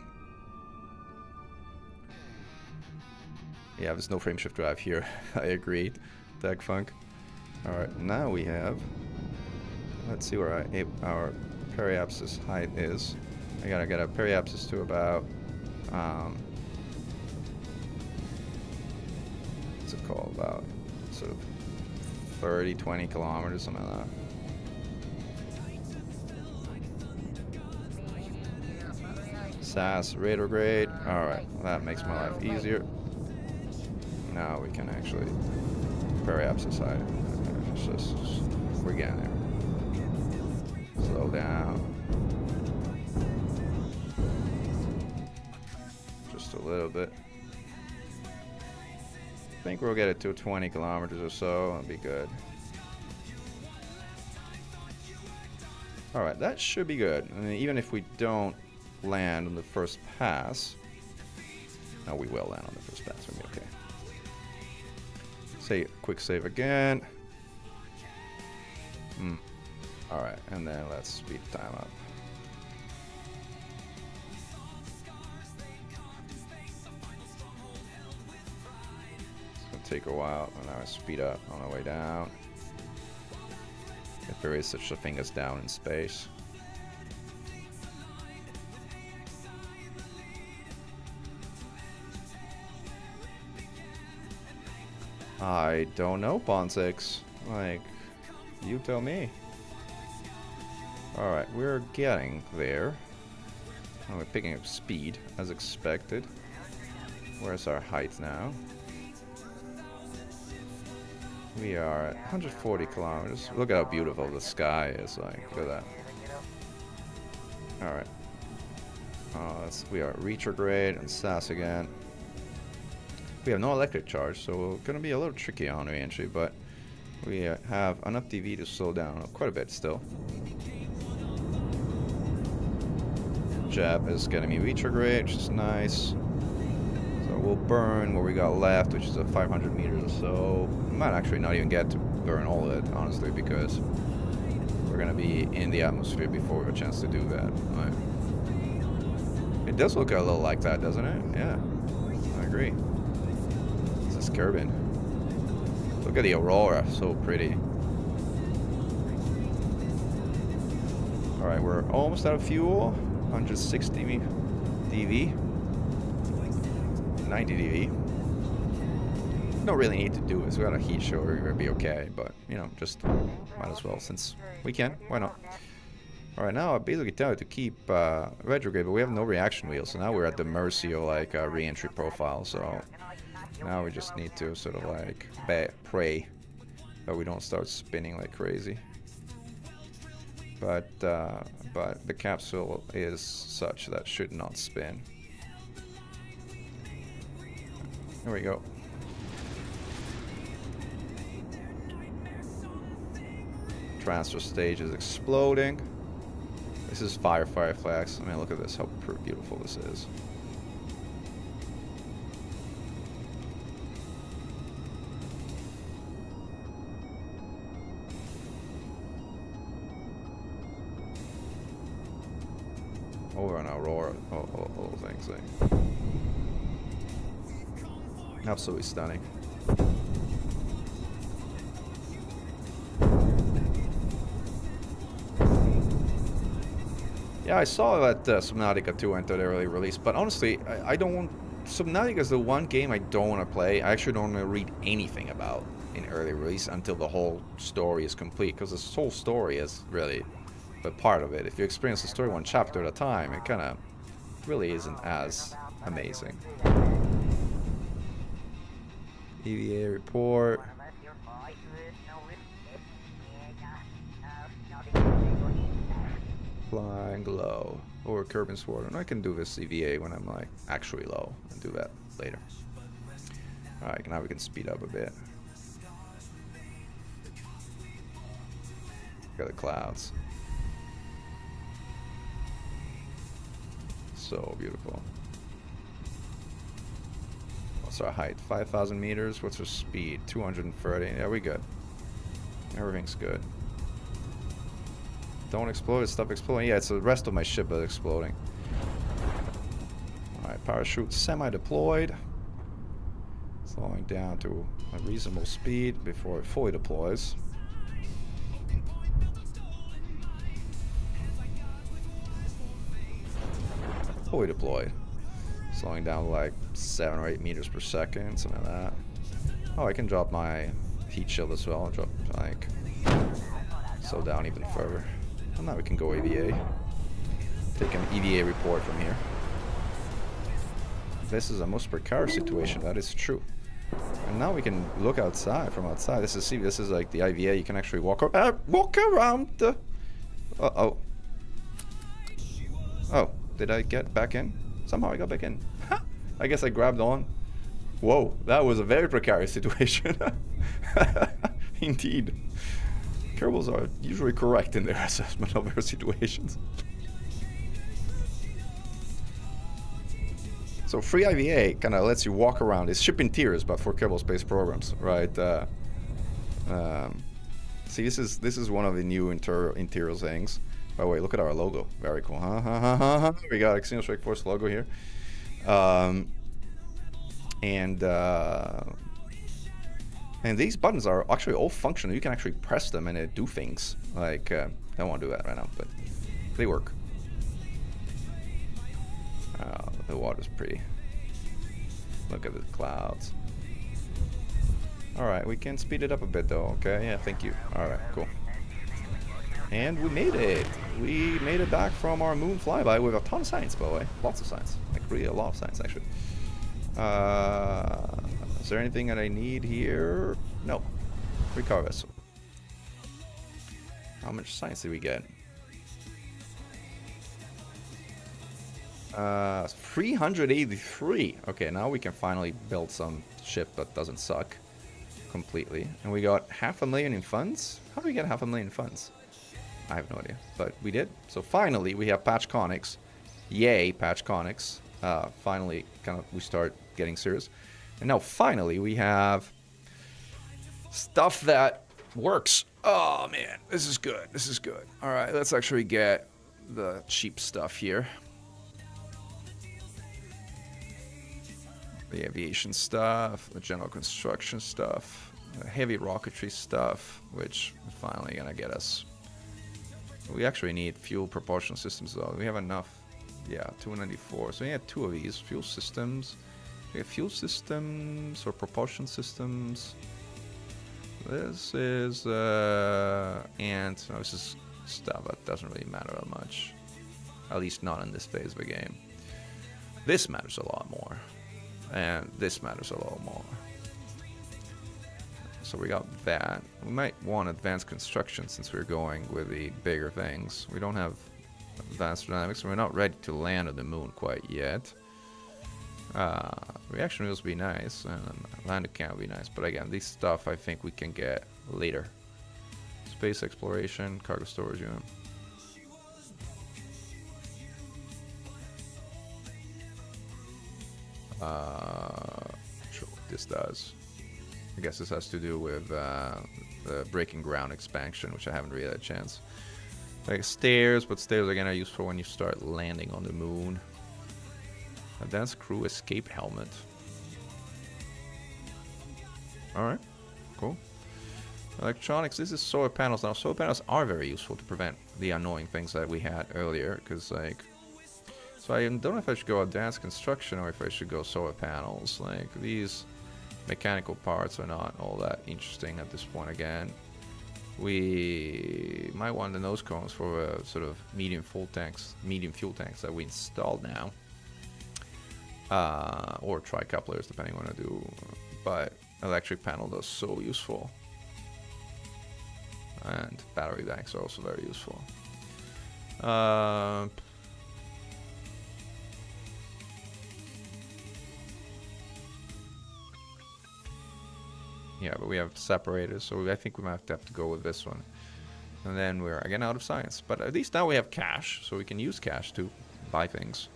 Yeah, there's no frame shift drive here. I agreed. Tag funk. Alright, now we have... Let's see where our periapsis height is. I gotta get a periapsis to about... what's it called? About sort of 30, 20 kilometers, something like that. SAS retrograde. Alright, that makes my life easier. Now we can actually periapsis height. It's just we're getting there. Slow down. Just a little bit. I think we'll get it to 20 kilometers or so. That'll be good. Alright, that should be good. I mean, even if we don't land on the first pass. No, we will land on the first pass. We'll be okay. Say quick save again. Alright, and then let's speed time up. It's gonna take a while, and now I speed up on the way down. If there is such a thing as down in space. I don't know, Pawn6. Like, you tell me. Alright, we're getting there. Oh, we're picking up speed, as expected. Where's our height now? We are at 140 kilometers. Look at how beautiful the sky is. Like, look at that. Alright. We are retrograde and SAS again. We have no electric charge, so we're going to be a little tricky on re-entry, but we have enough DV to slow down quite a bit still. Jab is getting me retrograde, which is nice. So we'll burn what we got left, which is a 500 meters or so. We might actually not even get to burn all of it, honestly, because we're going to be in the atmosphere before we have a chance to do that. Right. It does look a little like that, doesn't it? Yeah, I agree. Kerbin. Look at the aurora, so pretty. Alright, we're almost out of fuel. 160 DV. 90 DV. Don't really need to do this. We got a heat show, we're gonna be okay, but you know, just might as well since we can. Why not? Alright, now I basically tell you to keep retrograde, but we have no reaction wheel, so now we're at the mercy of like a re-entry profile, so now we just need to sort of like pray that we don't start spinning like crazy. but the capsule is such that should not spin. Here we go. Transfer stage is exploding. This is Firefly flags. I mean, look at this, how beautiful this is. Over an Aurora, all things. Absolutely stunning. Yeah, I saw that Subnautica 2 entered early release, but honestly, I don't want... Subnautica is the one game I don't want to play. I actually don't want to read anything about in early release until the whole story is complete, because this whole story is really but part of it. If you experience the story one chapter at a time, it kind of really isn't as amazing. EVA report. Flying low. Or Kerbal Space Program. I can do this EVA when I'm like actually low and do that later. Alright, now we can speed up a bit. Look at the clouds. So beautiful. What's our height? 5,000 meters. What's our speed? 230. Yeah, we good. Everything's good. Don't explode it. Stop exploding. Yeah, it's the rest of my ship that's exploding. Alright, parachute semi-deployed. Slowing down to a reasonable speed before it fully deploys. Fully deployed. Slowing down to like 7 or 8 meters per second, something like that. Oh, I can drop my heat shield as well. I'll drop like slow down even further. And now we can go EVA. Take an EVA report from here. This is a most precarious situation, that is true. And now we can look outside, from outside. This is like the IVA. You can actually walk around the... Uh-oh. Oh, did I get back in? Somehow I got back in. I guess I grabbed on. Whoa, that was a very precarious situation. Indeed. Kerbals are usually correct in their assessment of their situations. So free IVA kind of lets you walk around. It's ship interiors, but for Kerbal Space Programs, right? See, this is one of the new interior things. By the way, look at our logo. Very cool. We got Exynos Strike Force logo here. And these buttons are actually all functional. You can actually press them and they do things. Like, I don't want to do that right now, but they work. Oh, the water's pretty. Look at the clouds. Alright, we can speed it up a bit though, okay? Yeah, thank you. Alright, cool. And we made it! We made it back from our moon flyby with a ton of science, by the way. Lots of science. Like, really a lot of science, actually. Is there anything that I need here? No. Recover vessel. How much science did we get? 383. Okay, now we can finally build some ship that doesn't suck completely. And we got 500,000 in funds? How do we get 500,000 in funds? I have no idea, but we did. So finally, we have Patch Conics. Yay, Patch Conics. Finally, we start getting serious. And now finally, we have stuff that works. Oh man, this is good. This is good. All right, let's actually get the cheap stuff here. The aviation stuff, the general construction stuff, the heavy rocketry stuff, which is finally gonna get us. We actually need fuel propulsion systems though. We have enough. Yeah, 294. So we had 2 of these fuel systems. We have fuel systems or propulsion systems. This is and no, this is stuff that doesn't really matter that much. At least not in this phase of the game. This matters a lot more. And this matters a lot more. so we got that. We might want advanced construction since we're going with the bigger things. We don't have advanced dynamics, so we're not ready to land on the moon quite yet. Reaction wheels would be nice, and landing camp would be nice, but again, this stuff I think we can get later. Space exploration, cargo storage unit. Sure what this does. I guess this has to do with the breaking ground expansion, which I haven't really had a chance. Like stairs, but stairs again are useful when you start landing on the moon. Advanced crew escape helmet. Alright, cool. Electronics, this is solar panels. Now solar panels are very useful to prevent the annoying things that we had earlier, because like, so I don't know if I should go advanced construction or if I should go solar panels. Like these mechanical parts are not all that interesting at this point again. We might want the nose cones for sort of medium fuel tanks that we installed now. Or tri-couplers depending on what I do. But electric panel is so useful. And battery banks are also very useful. Yeah, but we have separators, so I think we might have to go with this one. And then we're again out of science. But at least now we have cash, so we can use cash to buy things.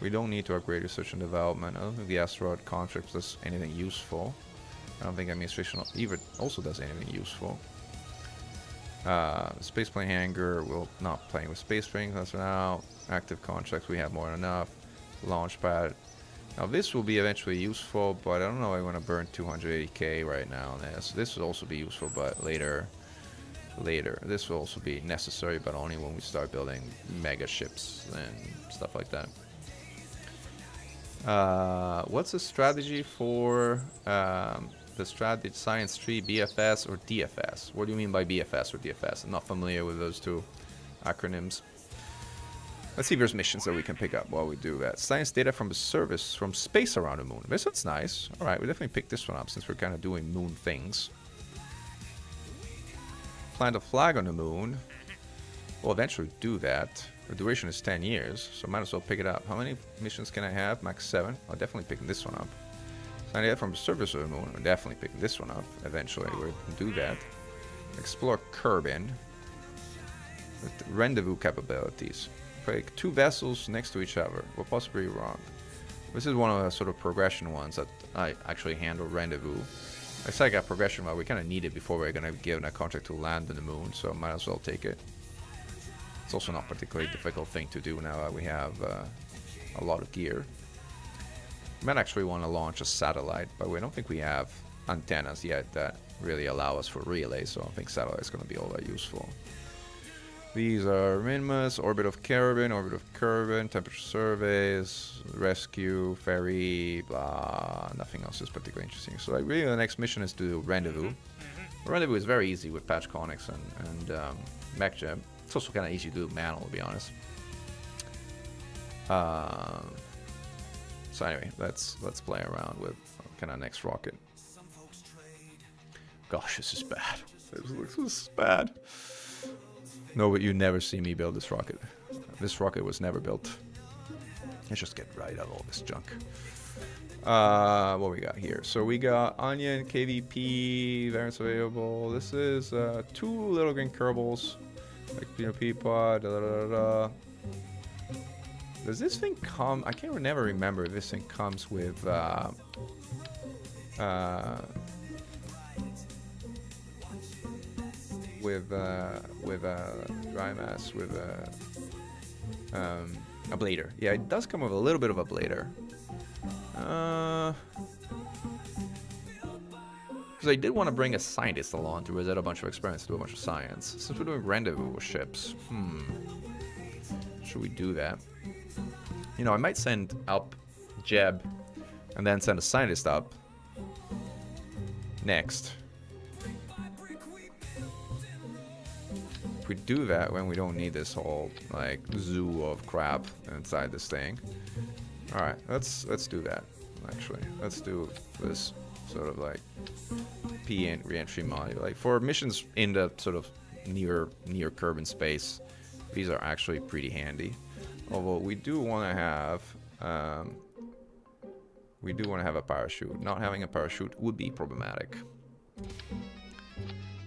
We don't need to upgrade research and development. I don't think the asteroid contract does anything useful. I don't think administration either also does anything useful. Spaceplane hangar, we're not playing with space springs as of now. Active contracts, we have more than enough. Launch pad. Now this will be eventually useful, but I don't know if I want to burn 280k right now on this. This will also be useful, but later. This will also be necessary, but only when we start building mega ships and stuff like that. What's the strategy for the strategy science tree, BFS or DFS? What do you mean by BFS or DFS? I'm not familiar with those two acronyms. Let's see if there's missions that we can pick up while we do that. Science data from the service from space around the moon. This one's nice. Alright, we definitely pick this one up since we're kind of doing moon things. Plant a flag on the moon. We'll eventually do that. The duration is 10 years, so might as well pick it up. How many missions can I have? Max 7. I'll definitely pick this one up. Science data from the surface of the moon. I'll definitely pick this one up. Eventually, we'll do that. Explore Kerbin. With rendezvous capabilities. Like 2 vessels next to each other. We're possibly wrong. This is one of the sort of progression ones that I actually handle rendezvous. I said I got progression, but we kind of need it before we're going to give a contract to land on the moon, so might as well take it. It's also not a particularly difficult thing to do now that we have a lot of gear. We might actually want to launch a satellite, but we don't think we have antennas yet that really allow us for relay, so I don't think satellite is going to be all that useful. These are minimus, orbit of Kerbin, temperature surveys, rescue, ferry, blah, nothing else is particularly interesting. So like really the next mission is to do rendezvous. Rendezvous is very easy with patch conics and MechJeb. It's also kind of easy to do manual, to be honest. So anyway, let's play around with kind of next rocket. Gosh, this is bad. This is bad. No, but you never see me build this rocket. This rocket was never built. Let's just get rid of all this junk. What we got here? So we got Onion, KVP, variants available. This is 2 little green Kerbals. Like, you know, Peapod, da da da da. Does this thing come? I can't never remember if this thing comes with dry mass with a blader. Yeah, it does come with a little bit of a blader. Because I did want to bring a scientist along to visit a bunch of experiments, to do a bunch of science. Since we're doing rendezvous ships, should we do that? You know, I might send up Jeb and then send a scientist up next. If we do that when we don't need this whole like zoo of crap inside this thing. Alright, let's do that. Actually, let's do this. sort of like re-entry module. Like for missions in the sort of near Kerbal Space, these are actually pretty handy. Although we do want to have a parachute. Not having a parachute would be problematic.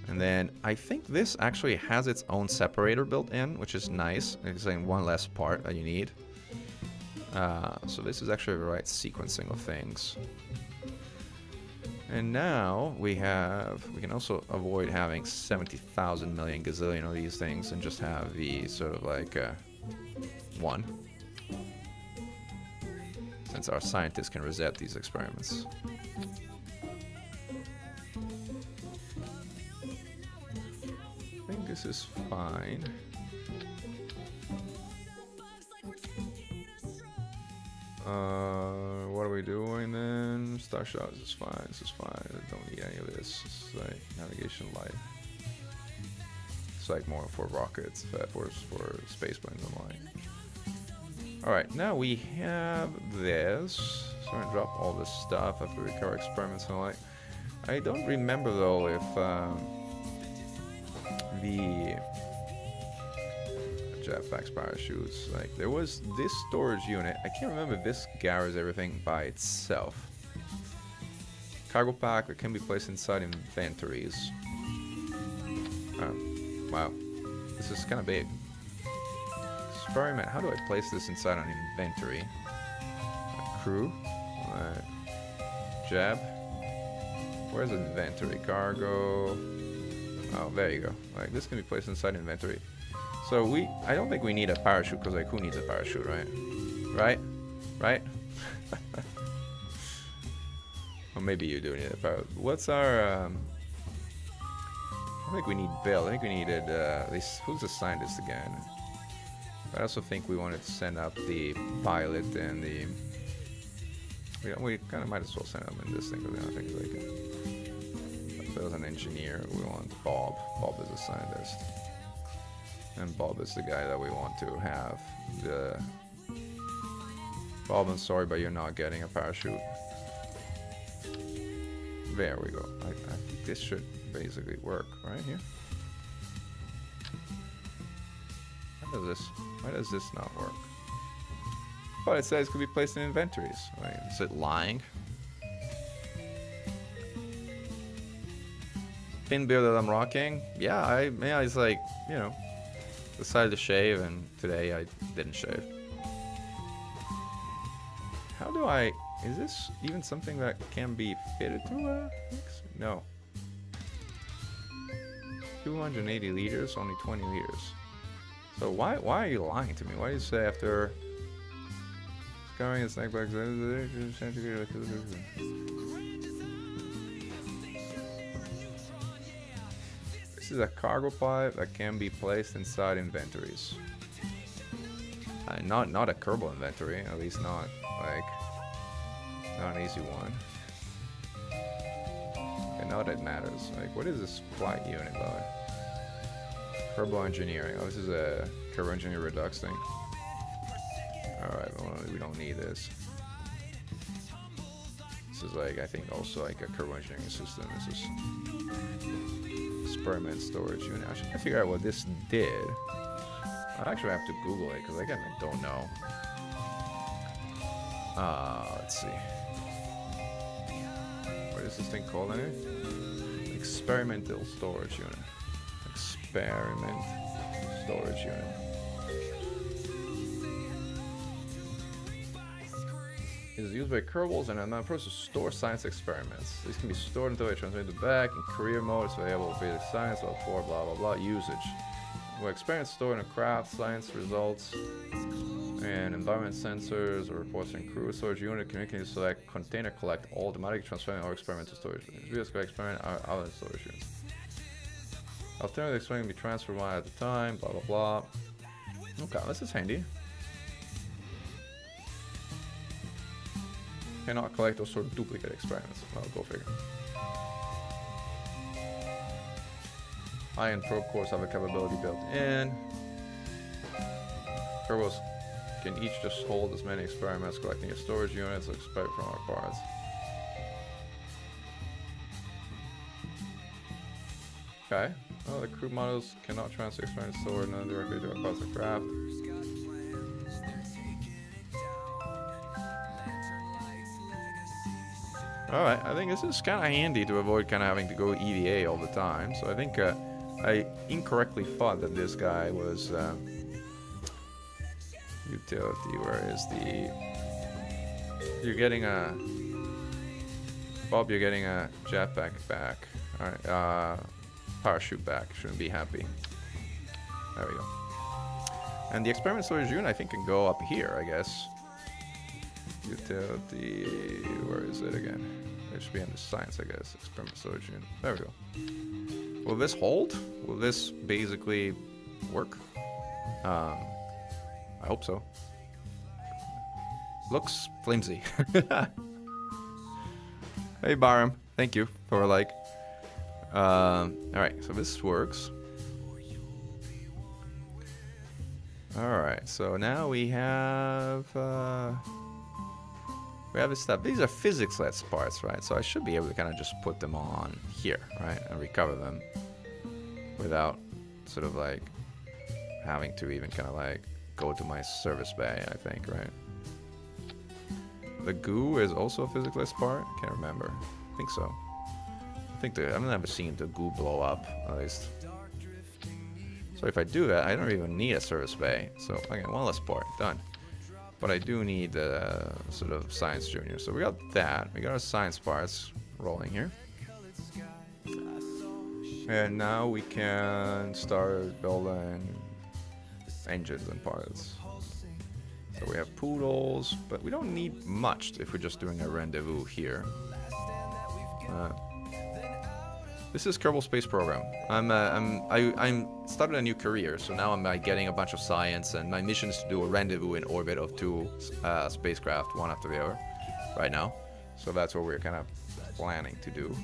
And then I think this actually has its own separator built in, which is nice. It's like one less part that you need. So this is actually the right sequencing of things. And now we can also avoid having 70,000 million gazillion of these things and just have the sort of like one. Since our scientists can reset these experiments. I think this is fine. What are we doing then? Star shots is fine. This is fine. I don't need any of this. It's like navigation light. It's like more for rockets, for spaceplanes and light. All right, now we have this. So I'm gonna drop all this stuff after we cover experiments and light. I don't remember though if the jetpacks, parachutes, like there was this storage unit. I can't remember if this carries everything by itself. Cargo pack that can be placed inside inventories. Wow, this is kind of big. Experiment. How do I place this inside an inventory? Crew. Jab. Where's the inventory? Cargo. Oh, there you go. Like this can be placed inside inventory. So I don't think we need a parachute because like who needs a parachute, right? Right? Or maybe you do need a parachute. What's our? I think we need Bill. I think we needed who's the scientist again? I also think we wanted to send up the pilot and the. We kind of might as well send them in this thing because I don't think like Bill's an engineer. We want Bob. Bob is a scientist. And Bob is the guy that we want to have. Bob, I'm sorry, but you're not getting a parachute. There we go. I think this should basically work right here. Why does this not work? But it says it could be placed in inventories. Right? Is it lying? Pin beard that I'm rocking? Yeah, it's like, you know, decided to shave and today I didn't shave. How do is this even something that can be fitted to a mix? No. 280 liters, only 20 liters. So why are you lying to me? Why do you say after scouring a snack box? This is a cargo pipe that can be placed inside inventories. Not a Kerbal inventory, at least not an easy one. Okay, now that matters. Like, what is this flight unit, by the way? Kerbal engineering. Oh, this is a Kerbal engineer redux thing. Alright, well, we don't need this. This is like, I think also like a Kerbal engineering system. This is experiment storage unit. I should figure out what this did. I actually have to Google it because I kind of don't know. Let's see. What is this thing called anyway? Experimental storage unit. Experiment storage unit. It is used by Kerbals and an approach to store science experiments. These can be stored until they transmit back in career mode. It's available for basic science, level 4, blah blah blah. Usage. When experiments stored in a craft, science results, and environment sensors or reports in crew storage unit, communicating select container collect automatically transferring our experiment to storage units. Real experiment are other storage units. Alternative experiment can be transferred one at a time, blah blah blah. Okay, this is handy. Cannot collect or sort of duplicate experiments. Well, go figure. Ion probe cores have a capability built in. Kerbals can each just hold as many experiments collecting a storage units or expect from our parts. Okay. Oh, the crew models cannot transfer external sword not directly to a puzzle craft. Alright, I think this is kind of handy to avoid kind of having to go EVA all the time. So I think I incorrectly thought that this guy was utility. Where is the... You're getting a... Bob, you're getting a jetpack back. Alright, parachute back. Shouldn't be happy. There we go. And the experiment storage unit, I think, can go up here, I guess. Utility... Where is it again? It should be under science, I guess. Experiment storage unit. There we go. Will this hold? Will this basically work? I hope so. Looks flimsy. Hey, Barum. Thank you for like. Alright, so this works. Alright, so now we have this stuff. These are physics-less parts, right? So I should be able to kind of just put them on here, right? And recover them without sort of like having to even kind of like go to my service bay, I think, right? The goo is also a physics-less part? Can't remember. I think so. I've never seen the goo blow up, at least. So if I do that, I don't even need a service bay. So, okay, one less part, done. But I do need the sort of science junior. So we got that. We got our science parts rolling here. And now we can start building engines and parts. So we have poodles, but we don't need much if we're just doing a rendezvous here. This is Kerbal Space Program. I'm started a new career, so now I'm getting a bunch of science, and my mission is to do a rendezvous in orbit of 2 spacecraft, one after the other, right now. So that's what we're kind of planning to do.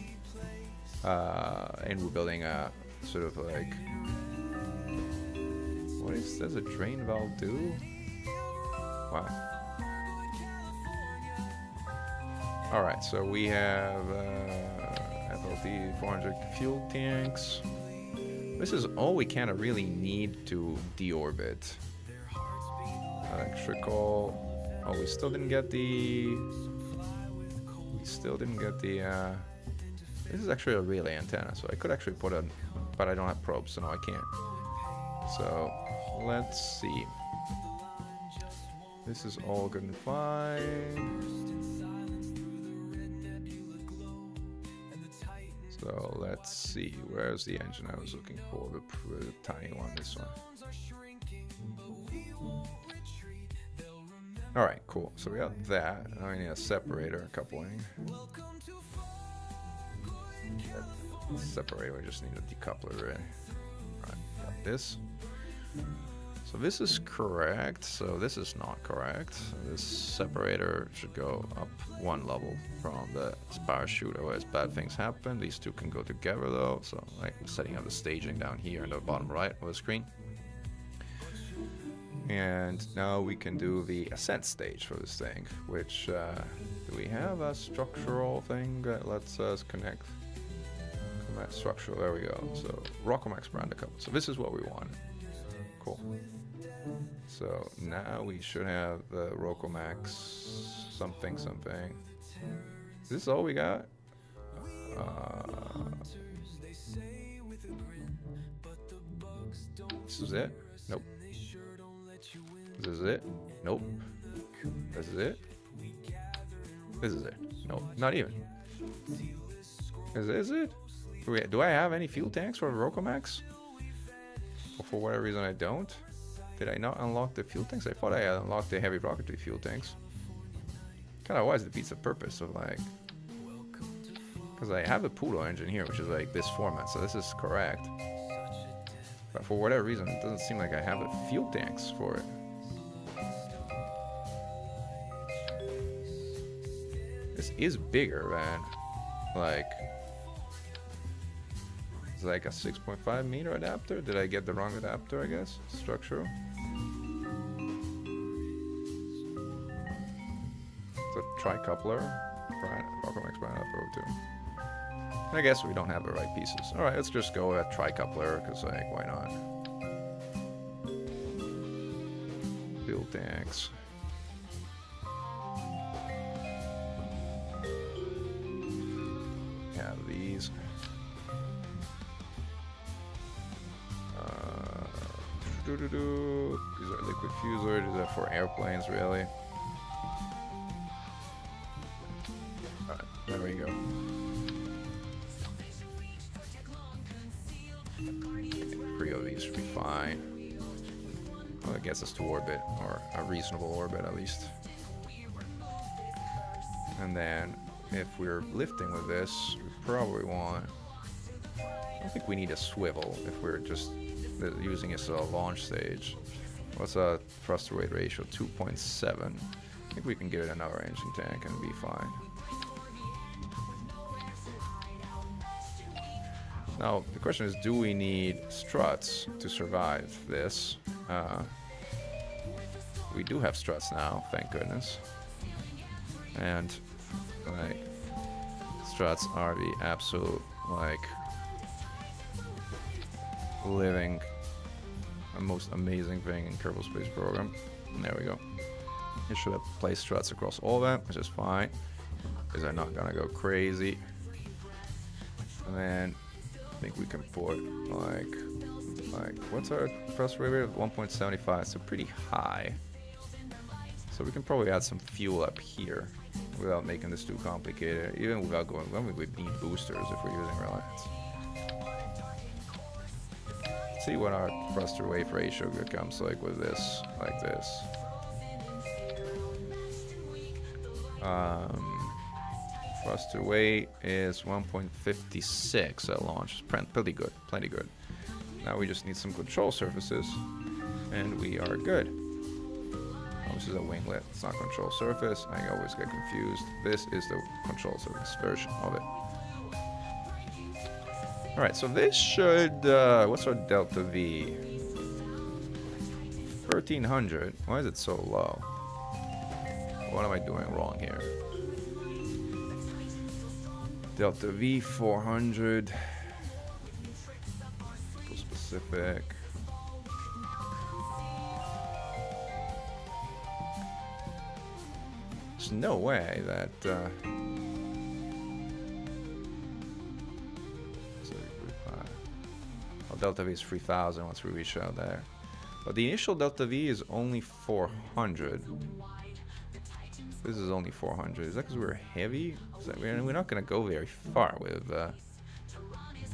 And we're building a sort of like, does a drain valve do? Wow. Alright, so we have FLT 400 fuel tanks. This is all we kind of really need to deorbit. Electrical. Oh, we still didn't get the... This is actually a relay antenna, so I could actually put a... But I don't have probes, so no, I can't. So, let's see. This is all good and fine. So let's see, where's the engine I was looking for? The tiny one, this one. Alright, cool. So we got that. Now we need a separator coupling. That separator, we just need a decoupler, really. Alright, got this. So this is correct, so this is not correct. So this separator should go up 1 level from the parachute, otherwise bad things happen. These two can go together though, so like setting up the staging down here in the bottom right of the screen. And now we can do the ascent stage for this thing, which, do we have a structural thing that lets us connect? Command structural, there we go. So Rockomax brand a couple. So this is what we want. Cool. So now we should have the Rockomax something. Is this all we got? This is it? Nope. This is it? Nope. This is it? This is it? Nope. Not even. Is this it? Do I have any fuel tanks for Rockomax? Or for whatever reason I don't? Did I not unlock the fuel tanks? I thought I had unlocked the heavy rocketry fuel tanks. Kind of wise defeats the purpose of like... Because I have a Poodle engine here, which is like this format, so this is correct. But for whatever reason, it doesn't seem like I have the fuel tanks for it. This is bigger, man. Like... It's like a 6.5 meter adapter. Did I get the wrong adapter, I guess? Structural. It's a tri-coupler. Rockomax brand for 02. I guess we don't have the right pieces. Alright, let's just go with a tri-coupler, because, like, why not? Fuel tanks. Have these. These are liquid fuselage. Is that for airplanes, really? Alright, there we go. 3 of these should be fine. Well, it gets us to orbit, or a reasonable orbit at least. And then, if we're lifting with this, we probably want... I don't think we need a swivel if we're just using it as a launch stage. What's a thrust to weight ratio? 2.7. I think we can give it another engine tank and be fine. Now, the question is, do we need struts to survive this? We do have struts now, thank goodness. And, like, struts are the absolute, like, living, the most amazing thing in Kerbal Space Program. And there we go. You should have placed struts across all of them, which is fine, because they're not gonna go crazy. And then I think we can put like what's our thrust rate of 1.75? So pretty high. So we can probably add some fuel up here without making this too complicated. Even without going, well, we would need boosters if we're using Reliance. See what our thrust to weight ratio becomes like with this, like this. Thrust to weight is 1.56 at launch. Pretty good, plenty good. Now we just need some control surfaces, and we are good. Oh, this is a winglet. It's not control surface. I always get confused. This is the control surface version of it. All right, so this should. What's our delta V? 1300. Why is it so low? What am I doing wrong here? Delta V 400. Specific. There's no way that. Delta V is 3000 once we reach out there. But the initial Delta V is only 400. This is only 400. Is that because we're heavy? Is that we're not going to go very far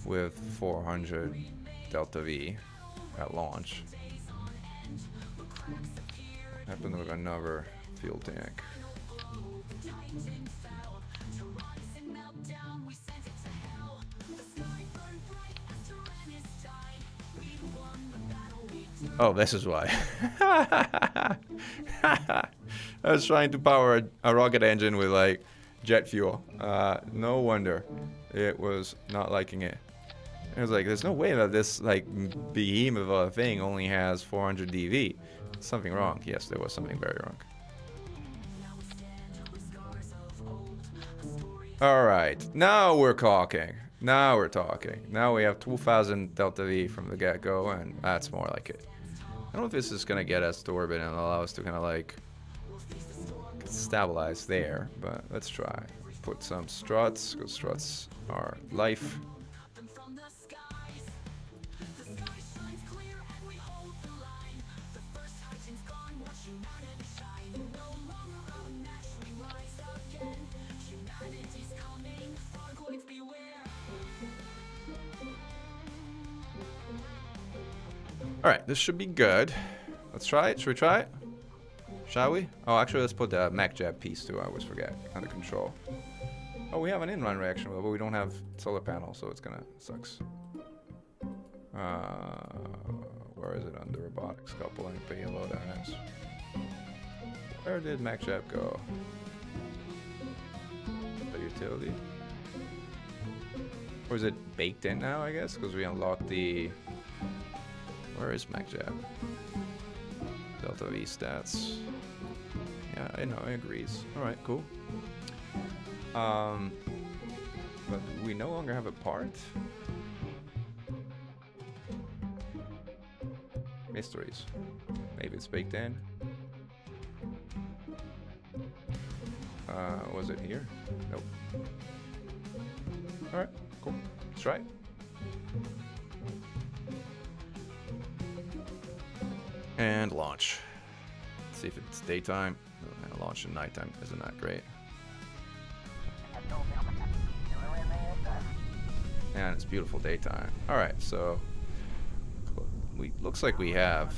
with 400 Delta V at launch. What happened with another fuel tank? Oh, this is why. I was trying to power a rocket engine with like jet fuel. No wonder it was not liking it. It was like, there's no way that this like behemoth of a thing only has 400 DV. Something wrong. Yes, there was something very wrong. All right, now we're talking. Now we're talking. Now we have 2000 Delta V from the get-go, and that's more like it. I don't know if this is gonna get us to orbit and allow us to kind of like stabilize there, but let's try. Put some struts, because struts are life. Alright, this should be good. Let's try it. Should we try it? Shall we? Oh, actually, let's put the Mech Jab piece too. I always forget. Under control. Oh, we have an in-run reaction wheel, but we don't have solar panel, so it's gonna sucks. Where is it under robotics coupling payload items? Where did Mech Jab go? The utility? Or is it baked in now, I guess? Because we unlocked the... Where is Mech Jab? Delta V stats. Yeah, I know, it agrees. Alright, cool. But we no longer have a part? Mysteries. Maybe it's baked in. Was it here? Nope. Alright, cool. Let's try it. And launch. Let's see if it's daytime. And launch at nighttime isn't that great. And it's beautiful daytime. Alright, so looks like we have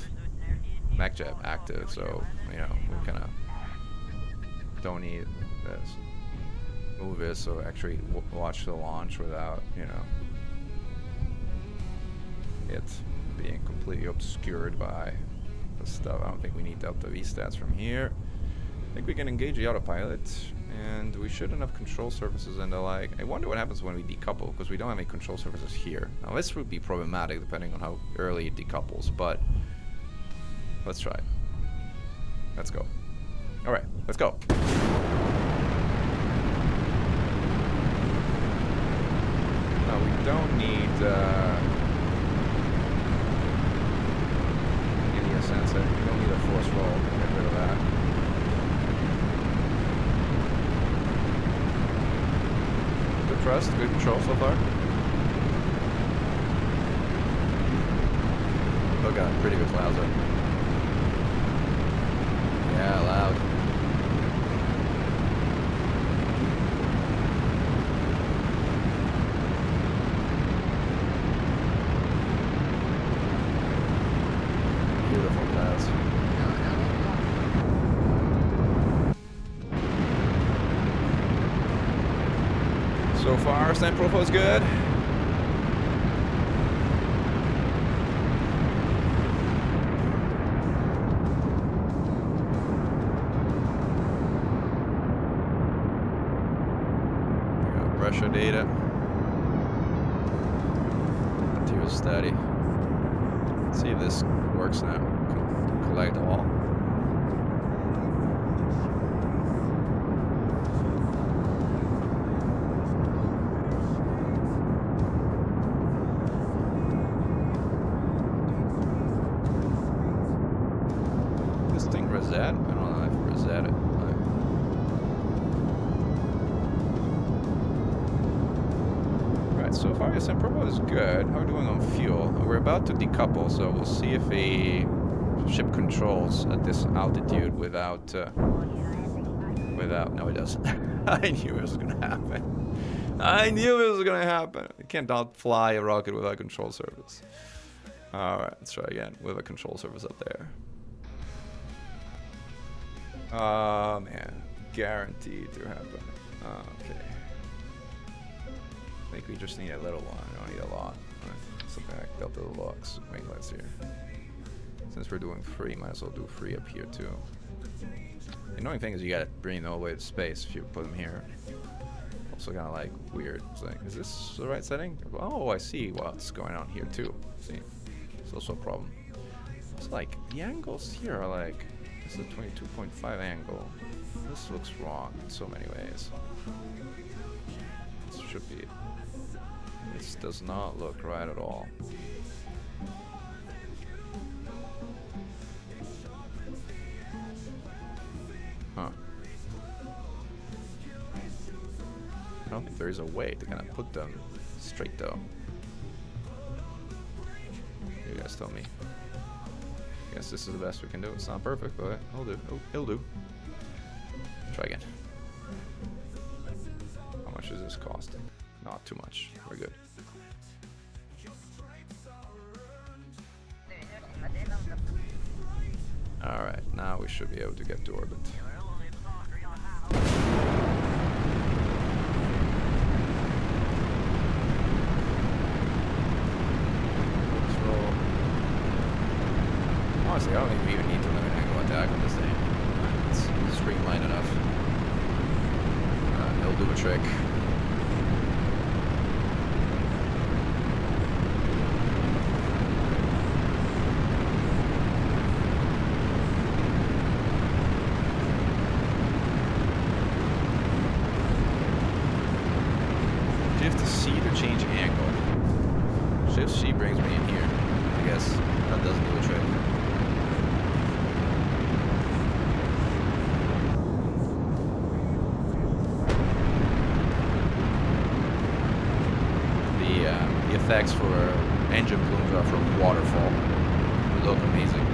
MechJab active, so you know we kind of don't need this. Move this, so actually watch the launch without, you know, it being completely obscured by the stuff. I don't think we need Delta V stats from here. I think we can engage the autopilot, and we shouldn't have control surfaces and the like. I wonder what happens when we decouple, because we don't have any control surfaces here. Now this would be problematic depending on how early it decouples, but let's try it. Let's go. Alright, let's go. No, we don't need any sensor. We don't need a force roll. Get rid of that. Good thrust, good control so far. Still got pretty good clouds up. Yeah, loud. Beautiful clouds. So far, stand profile is good. Pressure data. Material steady. Let's see if this works now. Collect all. This thing reset? I don't know if it reset it. So far, yes, profile is good. How are we doing on fuel? We're about to decouple, so we'll see if a ship controls at this altitude without. No, it doesn't. I knew it was gonna happen. I knew it was gonna happen. You can't not fly a rocket without a control surface. All right, let's try again with a control surface up there. Oh man, guaranteed to happen. Okay. I think we just need a little one. We don't need a lot. Right. Something like Delta Deluxe winglets here. Since we're doing free, might as well do free up here too. The annoying thing is you gotta bring them all the way to space if you put them here. Also kind of like weird. It's like, is this the right setting? Oh, I see what's going on here too. See, it's also a problem. It's like the angles here are like, this is a 22.5 angle. This looks wrong in so many ways. This should be. This does not look right at all. Huh. I don't think there is a way to kind of put them straight though. You guys tell me. I guess this is the best we can do. It's not perfect, but it'll do. It'll do. Try again. How much is this costing? Not too much. We're good. Alright, now we should be able to get to orbit. Let's roll. Honestly, I don't think we even need to limit angle attack on this thing. It's streamlined enough. It'll do a trick. C to change angle. Shift C brings me in here. I guess that doesn't do the trick. The effects for engine plumes are from waterfall. They look amazing.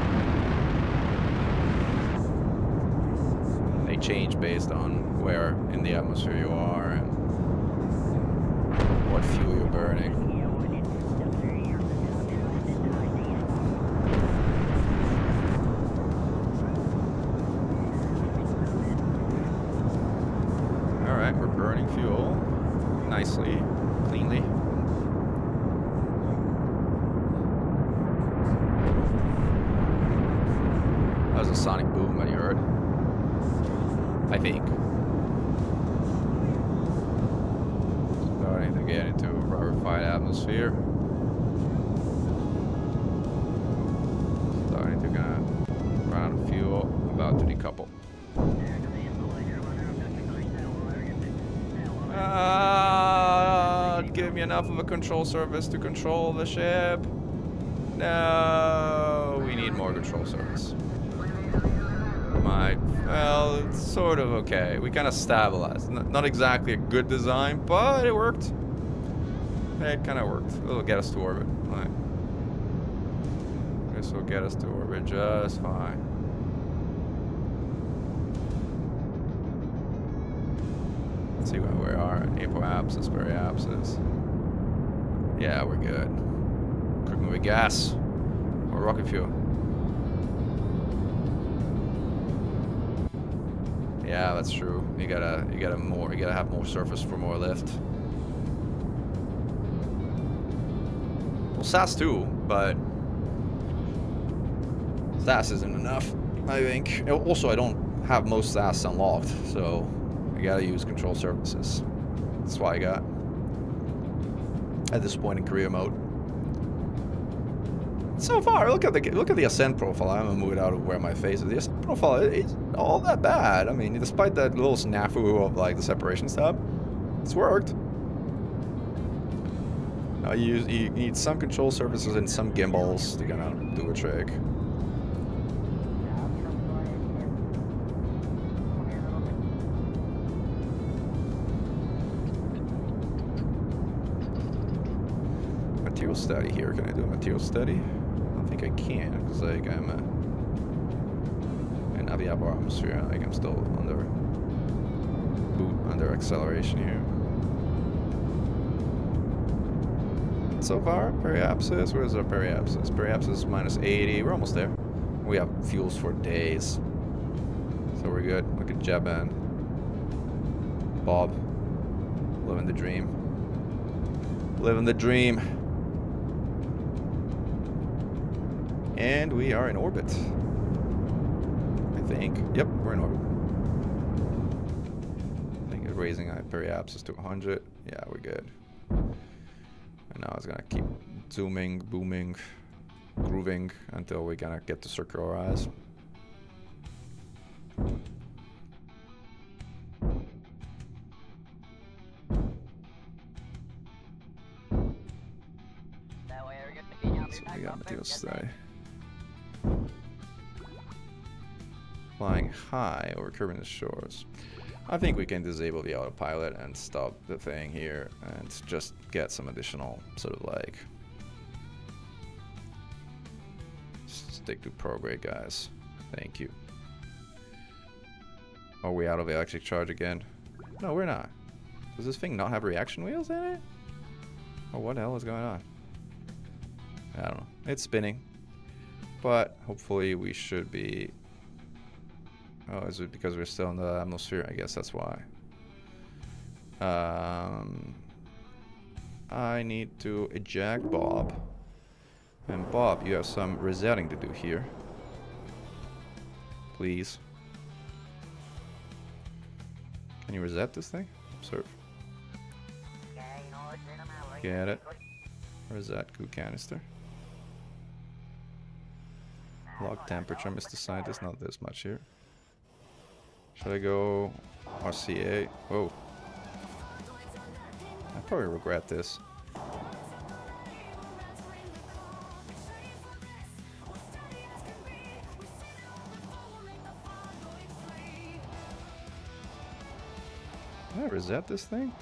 They change based on where in the atmosphere you are and what fuel you're burning. Alright, we're burning fuel nicely, cleanly. That was a sonic boom that you heard. I think. Starting to get into a rarefied atmosphere. Starting to kind of run out of fuel. About to decouple. Give me enough of a control surface to control the ship. No, we need more control surface. Well, it's sort of okay. We kind of stabilized. Not exactly a good design, but it worked. It kind of worked. It'll get us to orbit. Right. This will get us to orbit just fine. Let's see where we are. Apoapsis, periapsis. Yeah, we're good. Cooking with gas or rocket fuel. Yeah, that's true. You gotta have more surface for more lift. Well, SAS too, but SAS isn't enough, I think. Also, I don't have most SAS unlocked, so I gotta use control surfaces. That's why I got at this point in career mode. So far, look at the ascent profile. I'm gonna move it out of where my face is. The ascent profile is not all that bad. I mean, despite that little snafu of like the separation step, it's worked. You need some control surfaces and some gimbals to kind of do a trick. Material study here. Can I do a material study? I think I can, because like I'm in the upper atmosphere. Like I'm still under acceleration here. So far, periapsis. Where's our periapsis? Periapsis minus 80. We're almost there. We have fuels for days, so we're good. Look at Jaban, Bob, living the dream. Living the dream. And we are in orbit. I think. Yep, we're in orbit. I think it's raising our periapsis to 100. Yeah, we're good. And now it's gonna keep zooming, booming, grooving until we gonna get to circular eyes. So we got material stay. Flying high over curving shores. I think we can disable the autopilot and stop the thing here and just get some additional sort of like stick to prograde, guys. Thank you. Are we out of electric charge again? No, we're not. Does this thing not have reaction wheels in it? Or what the hell is going on? I don't know. It's spinning. But hopefully we should be... Oh, is it because we're still in the atmosphere? I guess that's why. I need to eject Bob. And Bob, you have some resetting to do here. Please. Can you reset this thing? Observe. Get it. Reset goo canister. Log temperature, Mr. Scientist, not this much here. Should I go RCA? Whoa. I probably regret this. Did I reset this thing?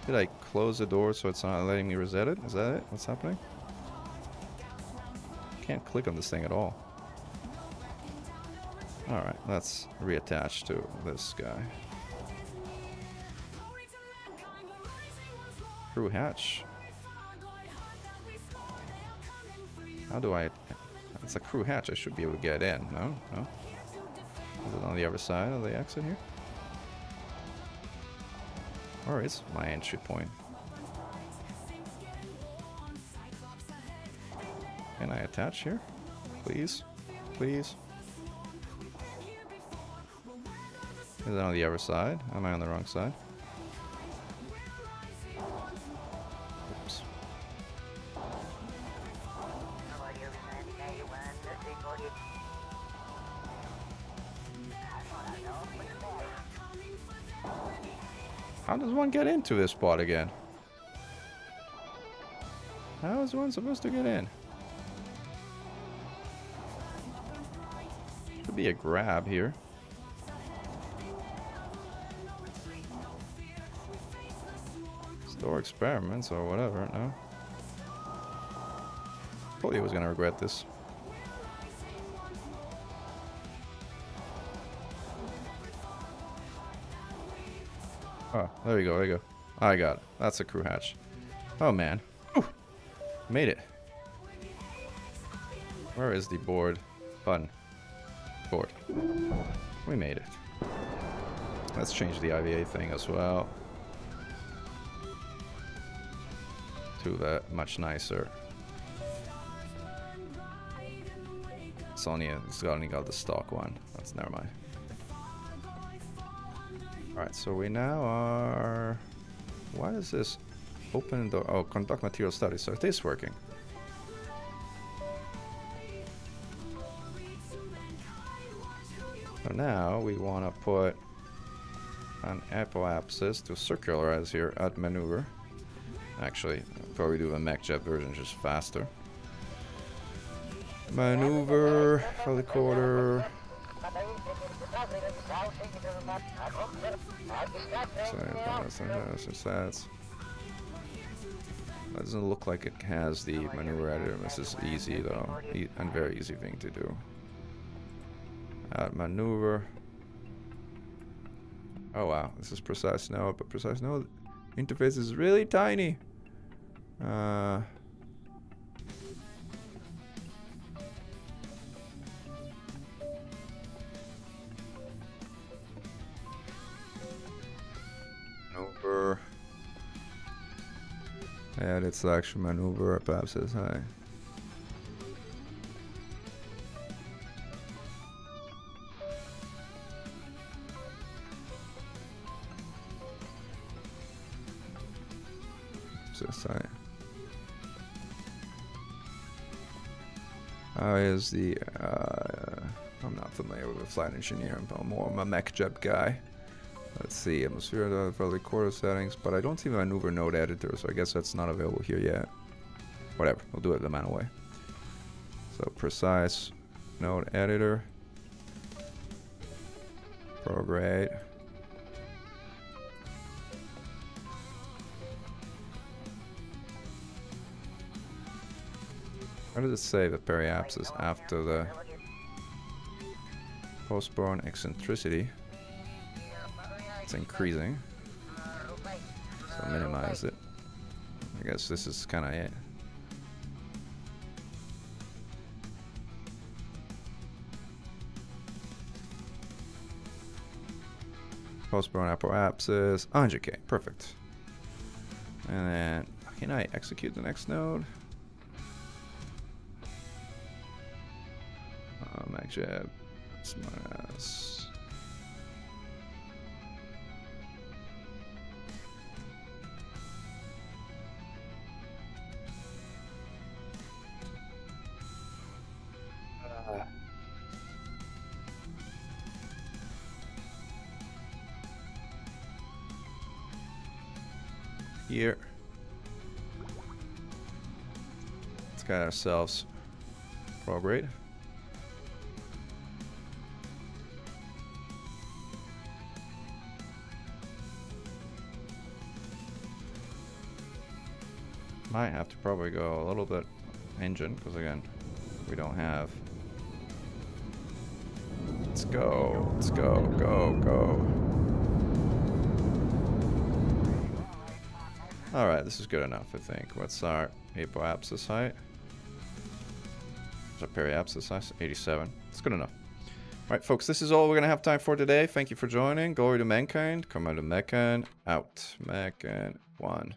Did I close the door so it's not letting me reset it? Is that it? What's happening? Can't click on this thing at all. Alright, let's reattach to this guy. Crew hatch. How do I... It's a crew hatch. I should be able to get in. No? No? Is it on the other side of the exit here? Or is my entry point? Can I attach here? Please? Please? Is it on the other side? Am I on the wrong side? Oops. How does one get into this spot again? How is one supposed to get in? Should be a grab here. Store experiments or whatever, no? Probably was gonna regret this. Oh, there you go, there you go. I got it. That's a crew hatch. Oh man. Whew. Made it. Where is the board button? Board. We made it. Let's change the IVA thing as well to that much nicer. It's only got the stock one. That's never mind. Alright, so we now are... Why is this open the... Oh, conduct material studies. So it is working. So now we want to put an apoapsis to circularize here at maneuver. Actually, I'll probably do the mech jet version just faster. Maneuver, helicorder. Doesn't look like it has the maneuver editor. This is easy though, and very easy thing to do. Maneuver. Oh wow, this is precise node, but precise node interface is really tiny. Maneuver. Edit selection maneuver, perhaps is high. How is the I'm not familiar with the flight engineer. I'm more of a mech jet guy. Let's see, atmosphere for the recorder settings, but I don't see the maneuver node editor, so I guess that's not available here yet. Whatever, we'll do it the manual way. So precise node editor. Prograde. Where does it say the periapsis after the postborn eccentricity? It's increasing. So minimize it. I guess this is kind of it. Postborn apoapsis, 100k, perfect. And then, can I execute the next node? MacJab, smartass. here. Let's get ourselves prograde. Might have to probably go a little bit engine, because again, we don't have. Let's go, go. Alright, this is good enough, I think. What's our apoapsis height? What's our periapsis height? 87. It's good enough. Alright, folks, this is all we're going to have time for today. Thank you for joining. Glory to mankind. Come out of Mechan. Out. Mechan 1.